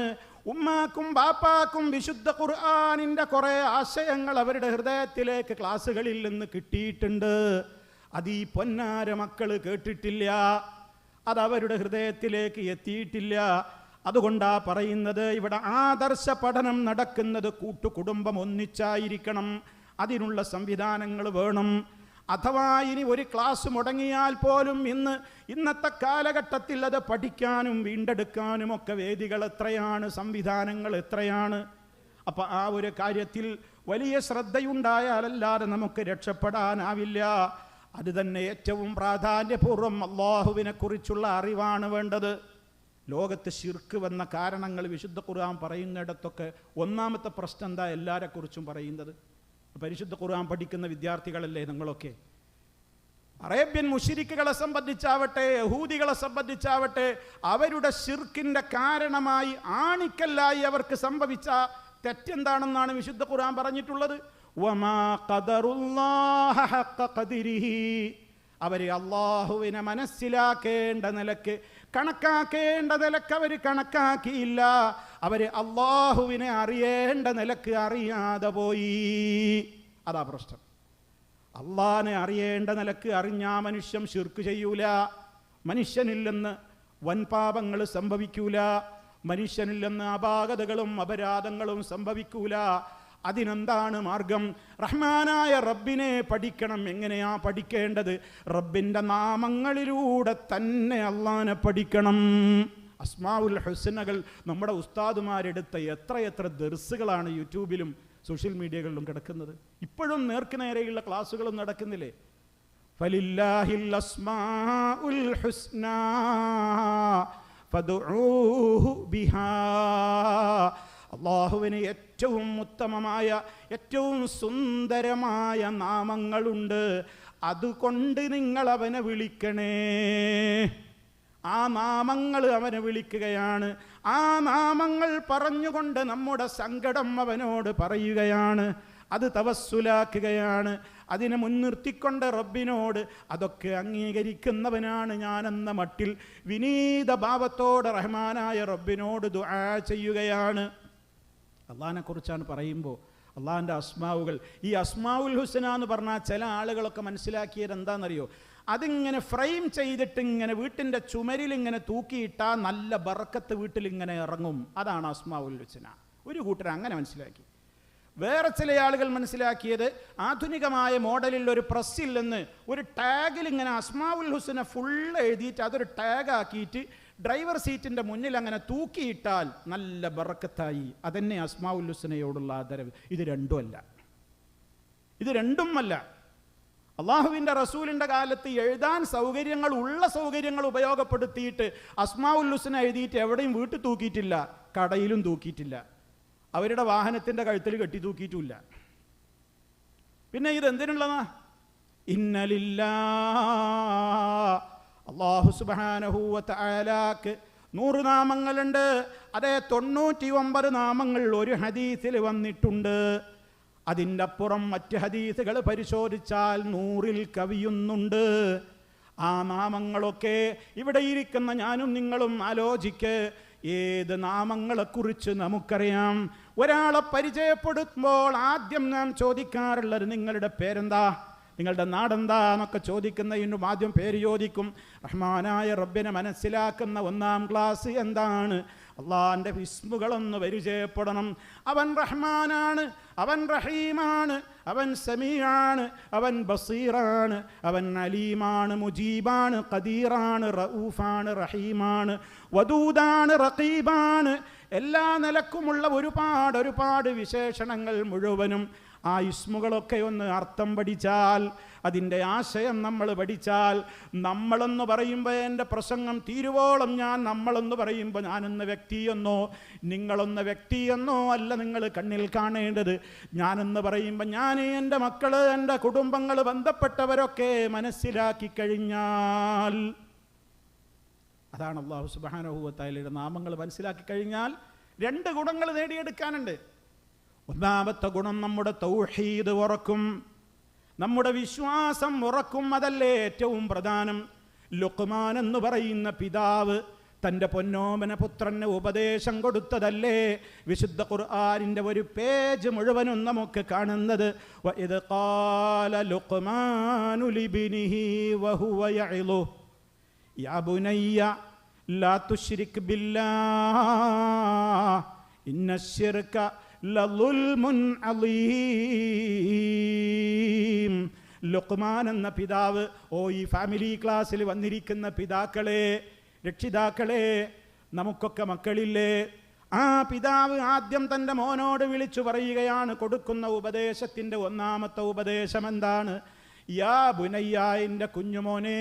Speaker 1: ഉമ്മാക്കും ബാപ്പാക്കും വിശുദ്ധ ഖുർആനിൻ്റെ കുറേ ആശയങ്ങൾ അവരുടെ ഹൃദയത്തിലേക്ക് ക്ലാസ്സുകളിൽ നിന്ന് കിട്ടിയിട്ടുണ്ട്. അത് ഈ പൊന്നാര മക്കൾ കേട്ടിട്ടില്ല, അതവരുടെ ഹൃദയത്തിലേക്ക് എത്തിയിട്ടില്ല. അതുകൊണ്ടാ പറയുന്നത്, ഇവിടെ ആദർശ പഠനം നടക്കുന്നത് കൂട്ടുകുടുംബം ഒന്നിച്ചായിരിക്കണം, അതിനുള്ള സംവിധാനങ്ങൾ വേണം. അഥവാ ഇനി ഒരു ക്ലാസ് മുടങ്ങിയാൽ പോലും ഇന്നത്തെ കാലഘട്ടത്തിൽ അത് പഠിക്കാനും വീണ്ടെടുക്കാനും ഒക്കെ വേദികൾ എത്രയാണ്, സംവിധാനങ്ങൾ എത്രയാണ്. അപ്പം ആ ഒരു കാര്യത്തിൽ വലിയ ശ്രദ്ധയുണ്ടായാലല്ലാതെ നമുക്ക് രക്ഷപ്പെടാനാവില്ല. അത് തന്നെ ഏറ്റവും പ്രാധാന്യപൂർവ്വം അള്ളാഹുവിനെ കുറിച്ചുള്ള അറിവാണ് വേണ്ടത്. ലോകത്ത് ശിർക്ക് വന്ന കാരണങ്ങൾ വിശുദ്ധ ഖുർആൻ പറയുന്നിടത്തൊക്കെ ഒന്നാമത്തെ പ്രശ്നം എന്താ? എല്ലാവരെക്കുറിച്ചും പറയുന്നത്. പരിശുദ്ധ ഖുർആൻ പഠിക്കുന്ന വിദ്യാർത്ഥികളല്ലേ നിങ്ങളൊക്കെ? അറേബ്യൻ മുശ്രിക്കുകളെ സംബന്ധിച്ചാവട്ടെ, യഹൂദികളെ സംബന്ധിച്ചാവട്ടെ, അവരുടെ ശിർക്കിൻ്റെ കാരണമായി ആണിക്കല്ലായി അവർക്ക് സംഭവിച്ച തെറ്റെന്താണെന്നാണ് വിശുദ്ധ ഖുർആൻ പറഞ്ഞിട്ടുള്ളത്. വമാ ഖദറുല്ലാഹ ഹഖ ഖദരിഹി, അവരെ അള്ളാഹുവിനെ മനസ്സിലാക്കേണ്ട നിലക്ക്, കണക്കാക്കേണ്ട നിലക്ക് അവർ കണക്കാക്കിയില്ല. അവര് അള്ളാഹുവിനെ അറിയേണ്ട നിലക്ക് അറിയാതെ പോയി. അതാ പ്രശ്നം. അള്ളാഹിനെ അറിയേണ്ട നിലക്ക് അറിഞ്ഞാ മനുഷ്യൻ ശിർക്ക് ചെയ്യൂല, മനുഷ്യനിൽ നിന്ന് വൻപാപങ്ങൾ സംഭവിക്കൂല, മനുഷ്യനിൽ നിന്ന് അപാകതകളും അപരാധങ്ങളും സംഭവിക്കൂല. അതിനെന്താണ് മാർഗം? റഹ്മാനായ റബ്ബിനെ പഠിക്കണം. എങ്ങനെയാ പഠിക്കേണ്ടത്? റബ്ബിൻ്റെ നാമങ്ങളിലൂടെ തന്നെ അള്ളാഹിനെ പഠിക്കണം. അസ്മാഉൽ ഹുസ്നകൾ നമ്മുടെ ഉസ്താദുമാരെടുത്ത എത്ര ദർസുകളാണ് യൂട്യൂബിലും സോഷ്യൽ മീഡിയകളിലും കിടക്കുന്നത്. ഇപ്പോഴും നേർക്കുനേരെയുള്ള ക്ലാസ്സുകളും നടക്കുന്നില്ലേ? ഫലില്ലാഹിൽ അസ്മാഉൽ ഹുസ്നാ ഫദ്ഉഹു ബിഹാ. അള്ളാഹുവിന് ഏറ്റവും ഉത്തമമായ, ഏറ്റവും സുന്ദരമായ നാമങ്ങളുണ്ട്. അതുകൊണ്ട് നിങ്ങൾ അവനെ വിളിക്കണേ. ആ നാമങ്ങൾ അവനെ വിളിക്കുകയാണ്. ആ നാമങ്ങൾ പറഞ്ഞുകൊണ്ട് നമ്മുടെ സങ്കടം അവനോട് പറയുകയാണ്. അത് തവസ്സുലാക്കുകയാണ്. അതിനെ മുൻനിർത്തിക്കൊണ്ട് റബ്ബിനോട് അതൊക്കെ അംഗീകരിക്കുന്നവനാണ് ഞാനെന്ന മട്ടിൽ വിനീത ഭാവത്തോടെ റഹ്മാനായ റബ്ബിനോട് ദുആ ചെയ്യുകയാണ്. അള്ളാഹിനെ കുറിച്ചാണ് പറയുമ്പോൾ അള്ളാഹിൻ്റെ അസ്മാവുകൾ, ഈ അസ്മാഉൽ ഹുസ്ന എന്ന് പറഞ്ഞാൽ ചില ആളുകളൊക്കെ മനസ്സിലാക്കിയത് എന്താണെന്നറിയോ? അതിങ്ങനെ ഫ്രെയിം ചെയ്തിട്ട് ഇങ്ങനെ വീട്ടിൻ്റെ ചുമരിൽ ഇങ്ങനെ തൂക്കിയിട്ടാൽ നല്ല ബറക്കത്ത് വീട്ടിൽ ഇങ്ങനെ ഇറങ്ങും. അതാണ് അസ്മാഉൽ ഹുസ്ന. ഒരു കൂട്ടർ അങ്ങനെ മനസ്സിലാക്കി. വേറെ ചില ആളുകൾ മനസ്സിലാക്കിയത് ആധുനികമായ മോഡലിൽ ഒരു പ്രസ്സിൽ നിന്ന് ഒരു ടാഗിൽ ഇങ്ങനെ അസ്മാഉൽ ഹുസ്ന ഫുള്ള് എഴുതിയിട്ട് അതൊരു ടാഗാക്കിയിട്ട് ഡ്രൈവർ സീറ്റിൻ്റെ മുന്നിൽ അങ്ങനെ തൂക്കിയിട്ടാൽ നല്ല ബറക്കത്തായി. അതന്നെ അസ്മാഉൽ ഹുസ്നയോടുള്ള ആദരവ്. ഇത് രണ്ടുമല്ല. അള്ളാഹുവിൻ്റെ റസൂലിൻ്റെ കാലത്ത് എഴുതാൻ ഉള്ള സൗകര്യങ്ങൾ ഉപയോഗപ്പെടുത്തിയിട്ട് അസ്മാഉൽ ഹുസ്ന എഴുതിയിട്ട് എവിടെയും വീട്ടിൽ തൂക്കിയിട്ടില്ല, കടയിലും തൂക്കിയിട്ടില്ല, അവരുടെ വാഹനത്തിൻ്റെ കഴുത്തിൽ കെട്ടി തൂക്കിയിട്ടുമില്ല. പിന്നെ ഇതെന്തിനുള്ളതാ? ഇന്നലില്ലാഹ്, അല്ലാഹു സുബ്ഹാനഹു വ തആലാക്ക് 100 നാമങ്ങളുണ്ട്. അതേ 99 നാമങ്ങൾ ഒരു ഹദീസിൽ വന്നിട്ടുണ്ട്. അതിൻ്റെ അപ്പുറം മറ്റ് ഹദീസുകൾ പരിശോധിച്ചാൽ 100-ൽ കവിയുന്നുണ്ട്. ആ നാമങ്ങളൊക്കെ ഇവിടെ ഇരിക്കുന്ന ഞാനും നിങ്ങളും ആലോചിക്ക്. ഏത് നാമങ്ങളെക്കുറിച്ച് നമുക്കറിയാം. ഒരാളെ പരിചയപ്പെടുത്തുമ്പോൾ ആദ്യം നാം ചോദിക്കാറുള്ളത് നിങ്ങളുടെ പേരെന്താ, നിങ്ങളുടെ നാടെന്താ എന്നൊക്കെ ചോദിക്കുന്നതിനും ആദ്യം പേര് ചോദിക്കും. റഹ്മാനായ റബ്ബിനെ മനസ്സിലാക്കുന്ന 1-ാം ക്ലാസ് എന്താണ്? അള്ളാഹിൻ്റെ ഇസ്മുകളൊന്ന് പരിചയപ്പെടണം. അവൻ റഹ്മാനാണ്, അവൻ റഹീമാണ്, അവൻ സമീആണ്, അവൻ ബസീറാണ്, അവൻ അലീമാണ്, മുജീബാണ്, ഖദീറാണ്, റഊഫാണ്, റഹീമാണ്, വദൂദാണ്, റഖീബാണ്. എല്ലാ നിലക്കുമുള്ള ഒരുപാട് വിശേഷണങ്ങൾ മുഴുവനും ആ ഇസ്മുകളൊക്കെ ഒന്ന് അർത്ഥം പഠിച്ചാൽ, അതിൻ്റെ ആശയം നമ്മൾ പഠിച്ചാൽ, നമ്മളെന്ന് പറയുമ്പോൾ എൻ്റെ പ്രസംഗം തീരുവോളം ഞാൻ നമ്മളെന്ന് പറയുമ്പോൾ ഞാനെന്ന വ്യക്തിയെന്നോ നിങ്ങളൊന്ന വ്യക്തിയെന്നോ അല്ല നിങ്ങൾ കണ്ണിൽ കാണേണ്ടത്. ഞാനെന്ന് പറയുമ്പോൾ ഞാൻ എൻ്റെ മക്കൾ, എൻ്റെ കുടുംബങ്ങൾ, ബന്ധപ്പെട്ടവരൊക്കെ മനസ്സിലാക്കി കഴിഞ്ഞാൽ, അതാണ് അല്ലാഹു സുബ്ഹാനഹു വ തആലയുടെ നാമങ്ങൾ മനസ്സിലാക്കി കഴിഞ്ഞാൽ 2 ഗുണങ്ങൾ നേടിയെടുക്കാനുണ്ട്. ഒന്നാമത്തെ ഗുണം നമ്മുടെ തൗഹീദ് ഉറക്കും, നമ്മുടെ വിശ്വാസം ഉറക്കും. അതല്ലേ ഏറ്റവും പ്രധാനം. ലുഖ്മാൻ എന്ന് പറയുന്ന പിതാവ് തൻ്റെ പൊന്നോമന പുത്രന് ഉപദേശം കൊടുത്തതല്ലേ വിശുദ്ധ ഖുർആനിൻ്റെ ഒരു പേജ് മുഴുവനും നമുക്ക് കാണുന്നത്. വഇദ് ഖാല ലുഖ്മാനു ലിബ്നിഹി വഹുവ യഇളു യാ ബുനയ്യ ലാ തുശ്രിക് ബില്ലാഹ് ഇന്നശ്ശിർക ലളുൽമുൻ അളീം. ലുഖ്മാൻ എന്ന പിതാവ്, ഓ ഈ ഫാമിലി ക്ലാസ്സിൽ വന്നിരിക്കുന്ന പിതാക്കളെ, രക്ഷിതാക്കളെ, നമുക്കൊക്കെ മക്കളില്ലേ? ആ പിതാവ് ആദ്യം തൻ്റെ മോനോട് വിളിച്ചു പറയുകയാണ്. കൊടുക്കുന്ന ഉപദേശത്തിൻ്റെ 1-ാമത്തെ ഉപദേശം എന്താണ്? യാ ബുനയ്യ, എൻ്റെ കുഞ്ഞുമോനെ,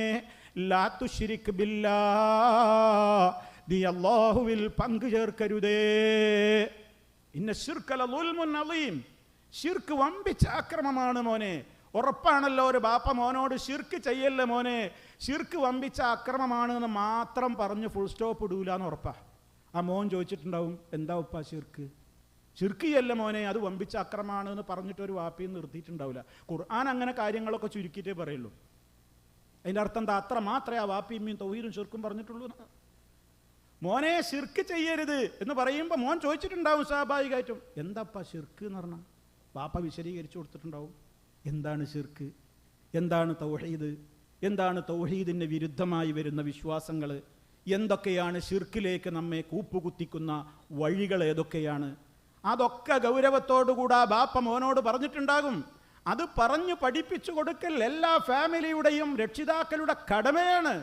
Speaker 1: ലാ തുശ്രിക് ബില്ലാഹ്, നീ അല്ലാഹുവിൽ പങ്കു ചേർക്കരുതേ. ഇന്ന ശിർക ലളുൽമുൻ അളീം, ശിർക്ക് വമ്പിച്ച അക്രമമാണ് മോനെ. ഉറപ്പാണല്ലോ ഒരു ബാപ്പ മോനോട് ശിർക്ക് ചെയ്യല്ലേ മോനെ, ശിർക്ക് വമ്പിച്ച അക്രമമാണ് എന്ന് മാത്രം പറഞ്ഞ് ഫുൾ സ്റ്റോപ്പ് ഇടൂല എന്ന് ഉറപ്പാ. ആ മോൻ ചോദിച്ചിട്ടുണ്ടാവും, എന്താ ഉപ്പ ശിർക്ക്? ശിർക്ക് ചെയ്യല്ല മോനെ, അത് വമ്പിച്ച അക്രമമാണ് എന്ന് പറഞ്ഞിട്ട് ഒരു വാപ്പിയും നിർത്തിയിട്ടുണ്ടാവില്ല. ഖുർആൻ അങ്ങനെ കാര്യങ്ങളൊക്കെ ചുരുക്കിയിട്ടേ പറയുള്ളൂ. അതിൻ്റെ അർത്ഥം എന്താ? അത്ര മാത്രമേ ആ വാപ്പിയും തൗഹീദും ശിർക്കും പറഞ്ഞിട്ടുള്ളൂ. മോനെ ശിർക്ക് ചെയ്യരുത് എന്ന് പറയുമ്പോൾ മോൻ ചോദിച്ചിട്ടുണ്ടാവും സ്വാഭാവികമായിട്ടും, എന്താപ്പാ ശിർക്ക് എന്ന് പറഞ്ഞാൽ? ബാപ്പ വിശദീകരിച്ചു കൊടുത്തിട്ടുണ്ടാവും. എന്താണ് ശിർക്ക്, എന്താണ് തൗഹീദ്, എന്താണ് തൗഹീദിന് വിരുദ്ധമായി വരുന്ന വിശ്വാസങ്ങൾ, എന്തൊക്കെയാണ് ശിർക്കിലേക്ക് നമ്മെ കൂപ്പുകുത്തിക്കുന്ന വഴികൾ ഏതൊക്കെയാണ്, അതൊക്കെ ഗൗരവത്തോടുകൂടാ ബാപ്പ മോനോട് പറഞ്ഞിട്ടുണ്ടാകും. അത് പറഞ്ഞു പഠിപ്പിച്ചു കൊടുക്കൽ എല്ലാ ഫാമിലിയുടെയും രക്ഷിതാക്കളുടെ കടമയാണ്.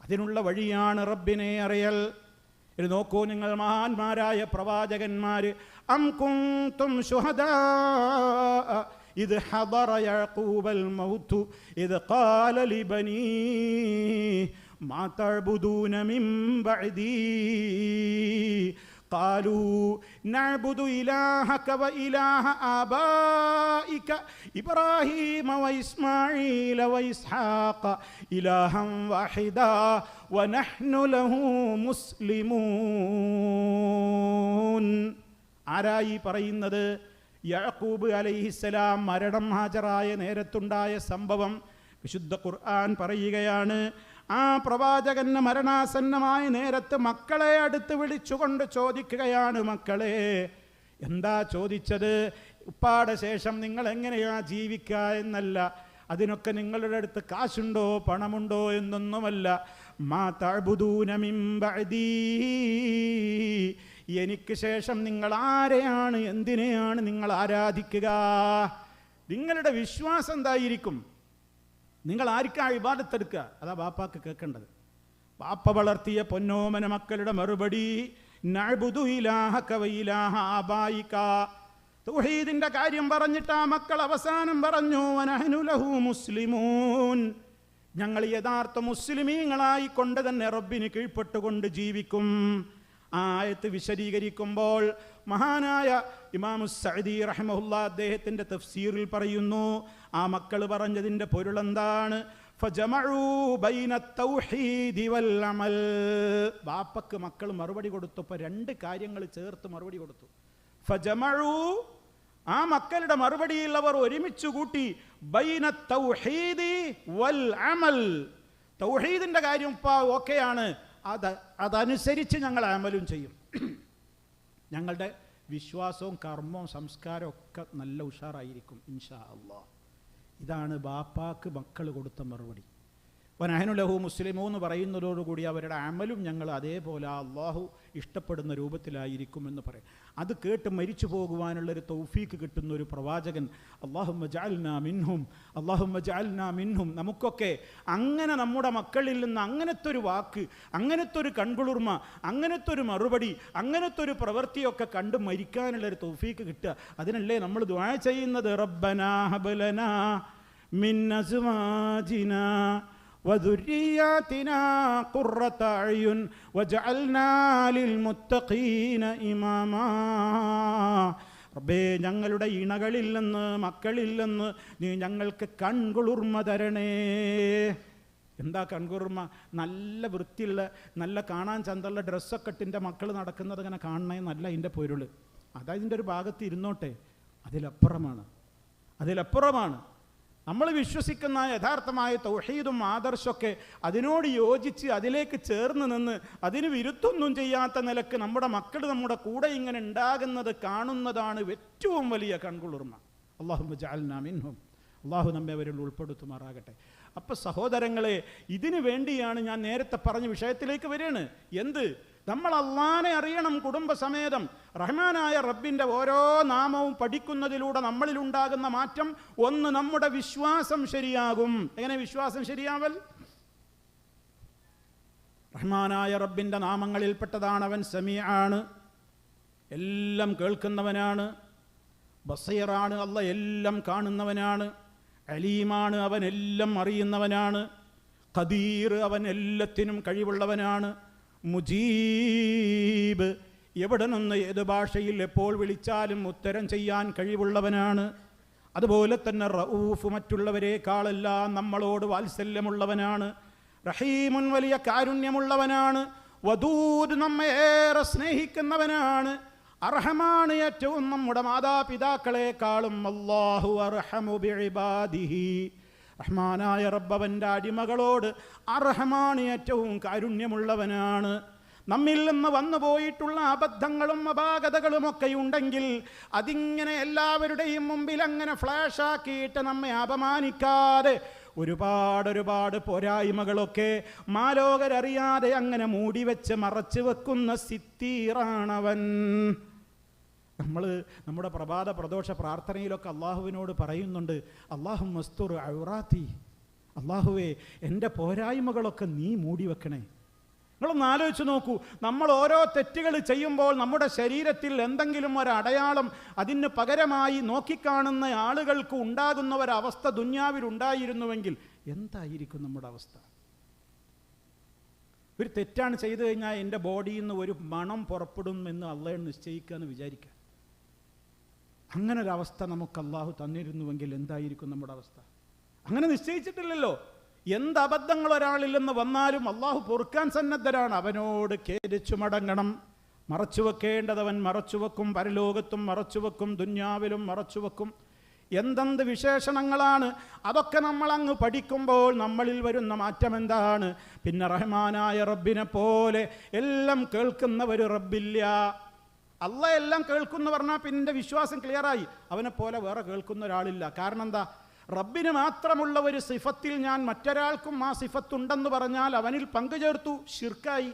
Speaker 1: അതിനുള്ള വഴിയാണ് റബ്ബിനെ അറിയൽ. ഇത് നോക്കൂ നിങ്ങൾ, മഹാന്മാരായ പ്രവാചകന്മാർ. അം കുന്തും ശുഹദാ ഇദ് ഹദറ യഅഖൂബൽ മൗതു ഇദ് ഖാല ലിബനീ മാ തഅബുദൂന മിൻ ബഅദീ قالوا نعبد إلهك وإله آبائك إبراهيم وإسماعيل وإسحاق إلها واحدا ونحن له مسلمون. ആരായി പറയുന്നത്? യാക്കൂബ് അലൈഹിസ്സലാം മരണം ഹാജരായ നേരത്തുണ്ടായ സംഭവം വിശുദ്ധ ഖുർആൻ പറയുകയാണ്. ആ പ്രവാചകന് മരണാസന്നമായ നേരത്ത് മക്കളെ അടുത്ത് വിളിച്ചുകൊണ്ട് ചോദിക്കുകയാണ്, മക്കളെ എന്താ ചോദിച്ചത്? ഉപ്പാടെ ശേഷം നിങ്ങൾ എങ്ങനെയാ ജീവിക്കുക എന്നല്ല, അതിനൊക്കെ നിങ്ങളുടെ അടുത്ത് കാശുണ്ടോ പണമുണ്ടോ എന്നൊന്നുമല്ല. മാ തഅബുദൂന മിൻ ബഅദീ, എനിക്ക് ശേഷം നിങ്ങൾ ആരെയാണ്, എന്തിനെയാണ് നിങ്ങൾ ആരാധിക്കുക? നിങ്ങളുടെ വിശ്വാസം എന്തായിരിക്കും? നിങ്ങൾ ആർക്കാ ഇബാദത്തെടുക്കുക? അതാ ബാപ്പാക്ക് കേൾക്കേണ്ടത്. ബാപ്പ വളർത്തിയ പൊന്നോമന മക്കളുടെ മറുപടി നഅ്ബുദു ഇലാഹക വ ഇലാഹ ആബായിക. തൗഹീദിന്റെ കാര്യം പറഞ്ഞിട്ട് ആ മക്കൾ അവസാനം പറഞ്ഞു വനഹ്നു ലഹു മുസ്ലിമൂൻ, ഞങ്ങൾ യഥാർത്ഥ മുസ്ലിമീങ്ങളായി കൊണ്ട് തന്നെ റബ്ബിന് കീഴ്പ്പെട്ടുകൊണ്ട് ജീവിക്കും. ആ ആയത്ത് വിശദീകരിക്കുമ്പോൾ മഹാനായ ഇമാമു സഅദി റഹിമഹുല്ലാഹ് അദ്ദേഹത്തിൻ്റെ തഫ്സീറിൽ പറയുന്നു, ആ മക്കൾ പറഞ്ഞതിൻ്റെ പൊരുളെന്താണ്? ഫജമഉ ബൈന തൗഹീദി വൽ അമൽ. ബാപ്പക്ക് മക്കൾ മറുപടി കൊടുത്തപ്പോൾ രണ്ട് കാര്യങ്ങൾ ചേർത്ത് മറുപടി കൊടുത്തു. ഫജമഉ, ആ മക്കളുടെ മറുപടിയിൽ അവർ ഒരുമിച്ച് കൂട്ടി ബൈന തൗഹീദി വൽ അമൽ. തൗഹീദിന്റെ കാര്യം ഓക്കെയാണ്, അതനുസരിച്ച് ഞങ്ങൾ അമലും ചെയ്യും. ഞങ്ങളുടെ വിശ്വാസവും കർമ്മവും സംസ്കാരവും ഒക്കെ നല്ല ഉഷാറായിരിക്കും ഇൻഷാ അല്ലാഹ്. ഇതാണ് ബാപ്പാക്ക് മക്കൾ കൊടുത്ത മറുപടി. വനഹനു ലഹു മുസ്ലിമോ എന്ന് പറയുന്നതോടുകൂടി അവരുടെ അമലും ഞങ്ങൾ അതേപോലെ അള്ളാഹു ഇഷ്ടപ്പെടുന്ന രൂപത്തിലായിരിക്കുമെന്ന് പറയും. അത് കേട്ട് മരിച്ചു പോകുവാനുള്ളൊരു തൗഫീക്ക് കിട്ടുന്ന ഒരു പ്രവാചകൻ അല്ലാഹുമ്മ ജഅൽനാ മിൻഹും, അല്ലാഹുമ്മ ജഅൽനാ മിൻഹും. നമുക്കൊക്കെ അങ്ങനെ നമ്മുടെ മക്കളിൽ നിന്ന് അങ്ങനത്തെ ഒരു വാക്ക്, അങ്ങനത്തെ ഒരു കൺകുളിർമ, അങ്ങനത്തെ ഒരു മറുപടി, അങ്ങനത്തെ ഒരു പ്രവൃത്തിയൊക്കെ കണ്ട് മരിക്കാനുള്ളൊരു തൗഫീക്ക് കിട്ടുക. അതിനല്ലേ നമ്മൾ ദുആ ചെയ്യുന്നത്, റബ്ബനാ ഹബ് ലനാ മിൻ അസ്വാജിനാ വദുരിയാതിനാ ഖുർറത അയുൻ വജഅൽനാ ലിൽമുത്തഖീന ഇമാമാ. റബ്ബേ, ഞങ്ങളുടെ ഇണകളിൽ നിന്ന് മക്കളിൽ നിന്ന് നീ ഞങ്ങൾക്ക് കൺകുളിർമ തരണേ. എന്താ കൺകുളിർമ? നല്ല വൃത്തിയുള്ള, നല്ല കാണാൻ ചന്തമുള്ള ഡ്രസ്സൊക്കെ ഇട്ടിൻ്റെ മക്കൾ നടക്കുന്നത് ഇങ്ങനെ കാണണേ എന്നല്ല അതിൻ്റെ പൊരുൾ. അതതിൻ്റെ ഒരു ഭാഗത്ത് ഇരുന്നോട്ടെ, അതിലപ്പുറമാണ് നമ്മൾ വിശ്വസിക്കുന്ന യഥാർത്ഥമായ തൗഹീദും ആദർശമൊക്കെ അതിനോട് യോജിച്ച് അതിലേക്ക് ചേർന്ന് നിന്ന് അതിന് വിരുദ്ധമൊന്നും ചെയ്യാത്ത നിലക്ക് നമ്മുടെ മക്കൾ നമ്മുടെ കൂടെ ഇങ്ങനെ ഉണ്ടാകുന്നത് കാണുന്നതാണ് ഏറ്റവും വലിയ കൺകുളിർമ. അല്ലാഹുമ്മ ജഅൽനാ മിൻഹും. അള്ളാഹു നമ്മെ അവരിൽ ഉൾപ്പെടുത്തുമാറാകട്ടെ. അപ്പോൾ സഹോദരങ്ങളെ, ഇതിനു വേണ്ടിയാണ് ഞാൻ നേരത്തെ പറഞ്ഞ വിഷയത്തിലേക്ക് വരികയാണ്. എന്ത്? നമ്മൾ അള്ളാനെ അറിയണം കുടുംബസമേതം. റഹ്മാനായ റബ്ബിൻ്റെ ഓരോ നാമവും പഠിക്കുന്നതിലൂടെ നമ്മളിലുണ്ടാകുന്ന മാറ്റം, ഒന്ന് നമ്മുടെ വിശ്വാസം ശരിയാകും. എങ്ങനെ വിശ്വാസം ശരിയാവൽ? റഹ്മാനായ റബ്ബിൻ്റെ നാമങ്ങളിൽപ്പെട്ടതാണ് അവൻ സമീആണ്, എല്ലാം കേൾക്കുന്നവനാണ്. ബസീറാണ്, അല്ല എല്ലാം കാണുന്നവനാണ്. അലീമാണ്, അവൻ എല്ലാം അറിയുന്നവനാണ്. ഖദീർ, അവൻ എല്ലാത്തിനും കഴിവുള്ളവനാണ്. മുജീബ്, എവിടെ നിന്ന് ഏത് ഭാഷയിൽ എപ്പോൾ വിളിച്ചാലും ഉത്തരം ചെയ്യാൻ കഴിവുള്ളവനാണ്. അതുപോലെ തന്നെ റഊഫ്, മറ്റുള്ളവരെക്കാളെല്ലാം നമ്മളോട് വാത്സല്യമുള്ളവനാണ്. റഹീമുൻ, വലിയ കാരുണ്യമുള്ളവനാണ്. വദൂദ്, നമ്മെ ഏറെ സ്നേഹിക്കുന്നവനാണ്. അർഹമാണ്, ഏറ്റവും നമ്മുടെ മാതാപിതാക്കളെക്കാളും. അല്ലാഹു അർഹമു ബിഇബാദിഹി, റഹ്മാനായ റബ്ബവൻ്റെ അടിമകളോട് അർഹമാണ്, ഏറ്റവും കാരുണ്യമുള്ളവനാണ്. നമ്മിൽ നിന്ന് വന്നു പോയിട്ടുള്ള അബദ്ധങ്ങളും അപാകതകളുമൊക്കെ ഉണ്ടെങ്കിൽ അതിങ്ങനെ എല്ലാവരുടെയും മുമ്പിൽ അങ്ങനെ ഫ്ലാഷാക്കിയിട്ട് നമ്മെ അപമാനിക്കാതെ ഒരുപാട് പോരായ്മകളൊക്കെ മാലോകരറിയാതെ അങ്ങനെ മൂടിവെച്ച് മറച്ചു വെക്കുന്ന സിത്തീറാണവൻ. നമ്മൾ നമ്മുടെ പ്രഭാത പ്രദോഷ പ്രാർത്ഥനയിലൊക്കെ അള്ളാഹുവിനോട് പറയുന്നുണ്ട്, അല്ലാഹുമ്മ അസ്തുർ ഔറാത്തി, അള്ളാഹുവേ എൻ്റെ പോരായ്മകളൊക്കെ നീ മൂടി വെക്കണേ. നിങ്ങളൊന്ന് ആലോചിച്ച് നോക്കൂ, നമ്മൾ ഓരോ തെറ്റുകൾ ചെയ്യുമ്പോൾ നമ്മുടെ ശരീരത്തിൽ എന്തെങ്കിലും ഒരു അടയാളം അതിന് പകരമായി നോക്കിക്കാണുന്ന ആളുകൾക്ക് ഉണ്ടാകുന്ന ഒരവസ്ഥ ദുന്യാവിൽ ഉണ്ടായിരുന്നുവെങ്കിൽ എന്തായിരിക്കും നമ്മുടെ അവസ്ഥ? ഒരു തെറ്റാണ് ചെയ്തു കഴിഞ്ഞാൽ എൻ്റെ ബോഡിയിൽ നിന്ന് ഒരു മണം പുറപ്പെടും എന്ന് അള്ളാഹു നിശ്ചയിക്കുക എന്ന് വിചാരിക്കുക. അങ്ങനൊരവസ്ഥ നമുക്ക് അള്ളാഹു തന്നിരുന്നുവെങ്കിൽ എന്തായിരിക്കും നമ്മുടെ അവസ്ഥ? അങ്ങനെ നിശ്ചയിച്ചിട്ടില്ലല്ലോ. എന്ത് അബദ്ധങ്ങൾ ഒരാളിൽ നിന്ന് വന്നാലും അള്ളാഹു പൊറുക്കാൻ സന്നദ്ധരാണ്. അവനോട് ഖേദിച്ചു മടങ്ങണം. മറച്ചുവെക്കേണ്ടതവൻ മറച്ചുവെക്കും, പരലോകത്തും മറച്ചുവെക്കും, ദുന്യാവിലും മറച്ചുവെക്കും. എന്തെന്ത് വിശേഷണങ്ങളാണ് അതൊക്കെ നമ്മൾ അങ്ങ് പഠിക്കുമ്പോൾ നമ്മളിൽ വരുന്ന മാറ്റം എന്താണ്? പിന്നെ റഹ്മാനായ റബ്ബിനെ പോലെ എല്ലാം കേൾക്കുന്ന ഒരു റബ്ബില്ല. അള്ള എല്ലാം കേൾക്കുന്നു പറഞ്ഞാൽ പിന്നെ വിശ്വാസം ക്ലിയറായി. അവനെ പോലെ വേറെ കേൾക്കുന്ന ഒരാളില്ല. കാരണം എന്താ? റബ്ബിന് മാത്രമുള്ള ഒരു സിഫത്തിൽ ഞാൻ മറ്റൊരാൾക്കും ആ സിഫത്തുണ്ടെന്ന് പറഞ്ഞാൽ അവനിൽ പങ്കുചേർത്തു, ശിർക്കായി.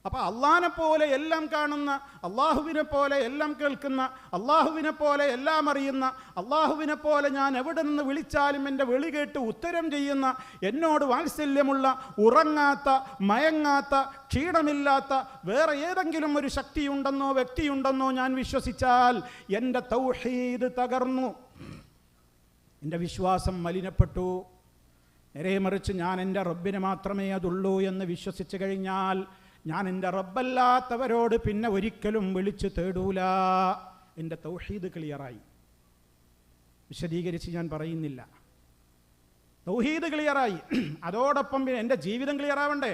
Speaker 1: അപ്പം അള്ളാഹിനെ പോലെ എല്ലാം കാണുന്ന, അള്ളാഹുവിനെ പോലെ എല്ലാം കേൾക്കുന്ന, അള്ളാഹുവിനെ പോലെ എല്ലാം അറിയുന്ന, അള്ളാഹുവിനെ പോലെ ഞാൻ എവിടെ നിന്ന് വിളിച്ചാലും എൻ്റെ വിളി കേട്ട് ഉത്തരം ചെയ്യുന്ന, എന്നോട് വാത്സല്യമുള്ള, ഉറങ്ങാത്ത, മയങ്ങാത്ത, ക്ഷീണമില്ലാത്ത വേറെ ഏതെങ്കിലും ഒരു ശക്തിയുണ്ടെന്നോ വ്യക്തിയുണ്ടെന്നോ ഞാൻ വിശ്വസിച്ചാൽ എൻ്റെ തൗഹീദ് തകർന്നു, എൻ്റെ വിശ്വാസം മലിനപ്പെട്ടു. നേരെ മറിച്ച് ഞാൻ എൻ്റെ റബ്ബിനെ മാത്രമേ അതുള്ളൂ എന്ന് വിശ്വസിച്ച് കഴിഞ്ഞാൽ ഞാൻ എൻ്റെ റബ്ബല്ലാത്തവരോട് പിന്നെ ഒരിക്കലും വിളിച്ചു തേടൂല. എൻ്റെ തൗഹീദ് ക്ലിയറായി. വിശദീകരിച്ച് ഞാൻ പറയുന്നില്ല. തൗഹീദ് ക്ലിയറായി. അതോടൊപ്പം എൻ്റെ ജീവിതം ക്ലിയറാവണ്ടേ?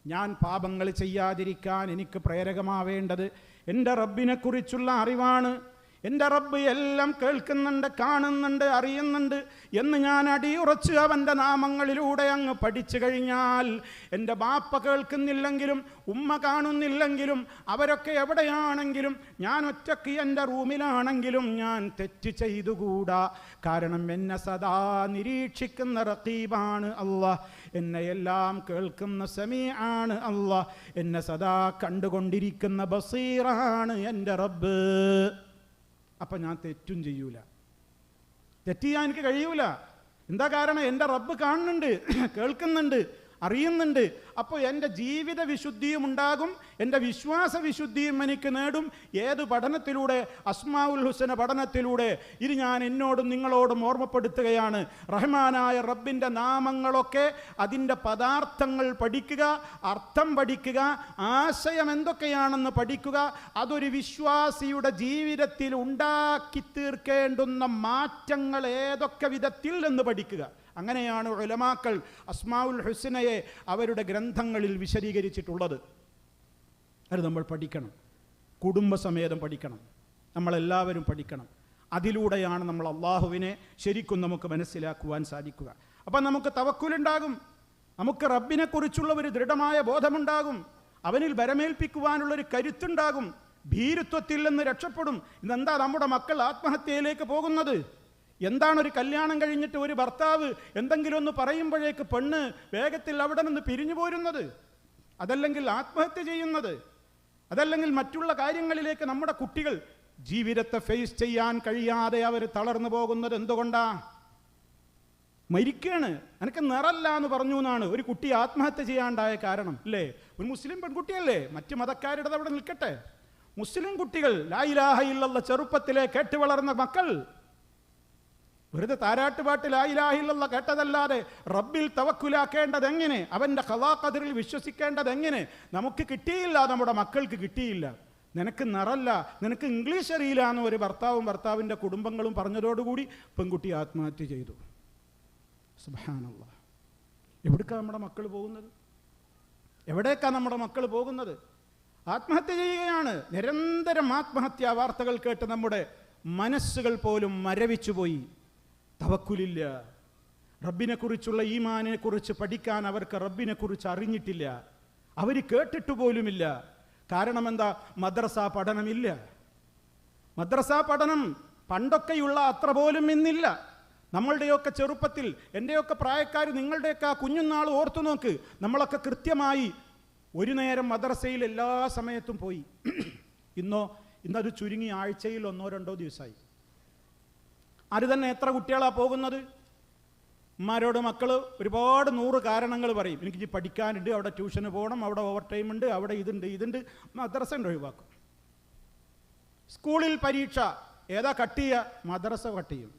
Speaker 1: ഞാൻ പാപങ്ങൾ ചെയ്യാതിരിക്കാൻ എനിക്ക് പ്രേരകമാവേണ്ടത് എൻ്റെ റബ്ബിനെക്കുറിച്ചുള്ള അറിവാണ്. എൻ്റെ റബ്ബ് എല്ലാം കേൾക്കുന്നുണ്ട്, കാണുന്നുണ്ട്, അറിയുന്നുണ്ട് എന്ന് ഞാൻ അടിയുറച്ച് അവൻ്റെ നാമങ്ങളിലൂടെ അങ്ങ് പഠിച്ചു കഴിഞ്ഞാൽ, എൻ്റെ ബാപ്പ കേൾക്കുന്നില്ലെങ്കിലും ഉമ്മ കാണുന്നില്ലെങ്കിലും അവരൊക്കെ എവിടെയാണെങ്കിലും ഞാൻ ഒറ്റയ്ക്ക് എൻ്റെ റൂമിലാണെങ്കിലും ഞാൻ തെറ്റ് ചെയ്തുകൂടാ. കാരണം എന്നെ സദാ നിരീക്ഷിക്കുന്ന റഖീബാണ് അല്ലാഹ്, എന്നെ എല്ലാം കേൾക്കുന്ന സമീആണ് അല്ലാഹ്, എന്നെ സദാ കണ്ടുകൊണ്ടിരിക്കുന്ന ബസീറാണ് എൻ്റെ റബ്ബ്. അപ്പം ഞാൻ തെറ്റും ചെയ്യൂല, തെറ്റ് ചെയ്യാൻ എനിക്ക് കഴിയൂല. എന്താ കാരണം? എൻ്റെ റബ്ബ് കാണുന്നുണ്ട്, കേൾക്കുന്നുണ്ട്, അറിയുന്നുണ്ട്. അപ്പോൾ എൻ്റെ ജീവിത വിശുദ്ധിയും ഉണ്ടാകും, എൻ്റെ വിശ്വാസ വിശുദ്ധിയും എനിക്ക് നേടും. ഏത് പഠനത്തിലൂടെ? അസ്മാഉൽ ഹുസ്ന പഠനത്തിലൂടെ. ഇത് ഞാൻ എന്നോടും നിങ്ങളോടും ഓർമ്മപ്പെടുത്തുകയാണ്. റഹ്മാനായ റബ്ബിൻ്റെ നാമങ്ങളൊക്കെ അതിൻ്റെ പദാർത്ഥങ്ങൾ പഠിക്കുക, അർത്ഥം പഠിക്കുക, ആശയം എന്തൊക്കെയാണെന്ന് പഠിക്കുക. അതൊരു വിശ്വാസിയുടെ ജീവിതത്തിൽ ഉണ്ടാക്കി തീർക്കേണ്ടുന്ന മാറ്റങ്ങൾ ഏതൊക്കെ വിധത്തിൽ എന്ന് പഠിക്കുക. അങ്ങനെയാണ് ഉലമാക്കൾ അസ്മാഉൽ ഹുസ്നയെ അവരുടെ ഗ്രന്ഥങ്ങളിൽ വിശദീകരിച്ചിട്ടുള്ളത്. അത് നമ്മൾ പഠിക്കണം, കുടുംബസമേതം പഠിക്കണം, നമ്മളെല്ലാവരും പഠിക്കണം. അതിലൂടെയാണ് നമ്മൾ അള്ളാഹുവിനെ ശരിക്കും നമുക്ക് മനസ്സിലാക്കുവാൻ സാധിക്കുക. അപ്പം നമുക്ക് തവക്കുലുണ്ടാകും, നമുക്ക് റബ്ബിനെക്കുറിച്ചുള്ള ഒരു ദൃഢമായ ബോധമുണ്ടാകും, അവനിൽ ബരമേൽപ്പിക്കുവാനുള്ളൊരു കരുത്തുണ്ടാകും, ഭീരുത്വത്തിൽ നിന്ന് രക്ഷപ്പെടും. ഇന്നെന്താ നമ്മുടെ മക്കൾ ആത്മഹത്യയിലേക്ക് പോകുന്നത്? എന്താണ് ഒരു കല്യാണം കഴിഞ്ഞിട്ട് ഒരു ഭർത്താവ് എന്തെങ്കിലും ഒന്ന് പറയുമ്പോഴേക്ക് പെണ്ണ് വേഗത്തിൽ അവിടെ നിന്ന് പിരിഞ്ഞു പോരുന്നത്? അതല്ലെങ്കിൽ ആത്മഹത്യ ചെയ്യുന്നത്? അതല്ലെങ്കിൽ മറ്റുള്ള കാര്യങ്ങളിലേക്ക് നമ്മുടെ കുട്ടികൾ ജീവിതത്തെ ഫേസ് ചെയ്യാൻ കഴിയാതെ അവർ തളർന്നു പോകുന്നത് എന്തുകൊണ്ടാ? മരിക്കാണ്. എനിക്ക് നിറല്ല എന്ന് പറഞ്ഞു എന്നാണ് ഒരു കുട്ടി ആത്മഹത്യ ചെയ്യാണ്ടായ കാരണം, അല്ലേ? ഒരു മുസ്ലിം പെൺകുട്ടിയല്ലേ, മറ്റു മതക്കാരുടെ അവിടെ നിൽക്കട്ടെ. മുസ്ലിം കുട്ടികൾ ലാ ഇലാഹ ഇല്ലല്ലാഹ് ചെറുപ്പത്തിലെ കേട്ട് വളർന്ന മക്കൾ വെറുതെ താരാട്ടുപാട്ട് ലാ ഇലാഹ ഇല്ലല്ലാഹ് കേട്ടതല്ലാതെ റബ്ബിൽ തവക്കുലാക്കേണ്ടത് എങ്ങനെ, അവൻ്റെ ഖദാ ഖദറിൽ വിശ്വസിക്കേണ്ടത് എങ്ങനെ നമുക്ക് കിട്ടിയില്ല, നമ്മുടെ മക്കൾക്ക് കിട്ടിയില്ല. നിനക്ക് നിറല്ല, നിനക്ക് ഇംഗ്ലീഷ് അറിയില്ല എന്ന് ഒരു ഭർത്താവും ഭർത്താവിൻ്റെ കുടുംബങ്ങളും പറഞ്ഞതോടുകൂടി പെൺകുട്ടി ആത്മഹത്യ ചെയ്തു. സുബ്ഹാനല്ലാഹ്. എവിടേക്കാണ് നമ്മുടെ മക്കൾ പോകുന്നത്? എവിടേക്കാണ് നമ്മുടെ മക്കൾ പോകുന്നത്? ആത്മഹത്യ ചെയ്യുകയാണ്. നിരന്തരം ആത്മഹത്യാ വാർത്തകൾ കേട്ട് നമ്മുടെ മനസ്സുകൾ പോലും മരവിച്ചുപോയി. തവക്കുലില്ല. റബ്ബിനെക്കുറിച്ചുള്ള ഈമാനിനെക്കുറിച്ച് പഠിക്കാൻ അവർക്ക് റബ്ബിനെക്കുറിച്ച് അറിഞ്ഞിട്ടില്ല, അവർ കേട്ടിട്ട് പോലുമില്ല. കാരണം എന്താ? മദ്രസ പഠനമില്ല. മദ്രസ പഠനം പണ്ടൊക്കെയുള്ള അത്ര പോലും ഇന്നില്ല. നമ്മളുടെയൊക്കെ ചെറുപ്പത്തിൽ, എൻ്റെയൊക്കെ പ്രായക്കാർ, നിങ്ങളുടെയൊക്കെ കുഞ്ഞുനാൾ ഓർത്തു നോക്ക്. നമ്മളൊക്കെ കൃത്യമായി ഒരു നേരം മദ്രസയിൽ എല്ലാ സമയത്തും പോയി. ഇന്നത് ചുരുങ്ങി ആഴ്ചയിൽ 1-2 ദിവസമായി. അത് തന്നെ എത്ര കുട്ടികളാണ് പോകുന്നത്? ഉമ്മാരോട് മക്കൾ ഒരുപാട് 100 കാരണങ്ങൾ പറയും. എനിക്ക് പഠിക്കാനുണ്ട്, അവിടെ ട്യൂഷന് പോകണം, അവിടെ ഓവർ ടൈം ഉണ്ട്, അവിടെ ഇതുണ്ട്. മദ്രസ ഒഴിവാക്കും. സ്കൂളിൽ പരീക്ഷ ഏതാ കട്ട് ചെയ്യുക? മദ്രസ കട്ട് ചെയ്യും.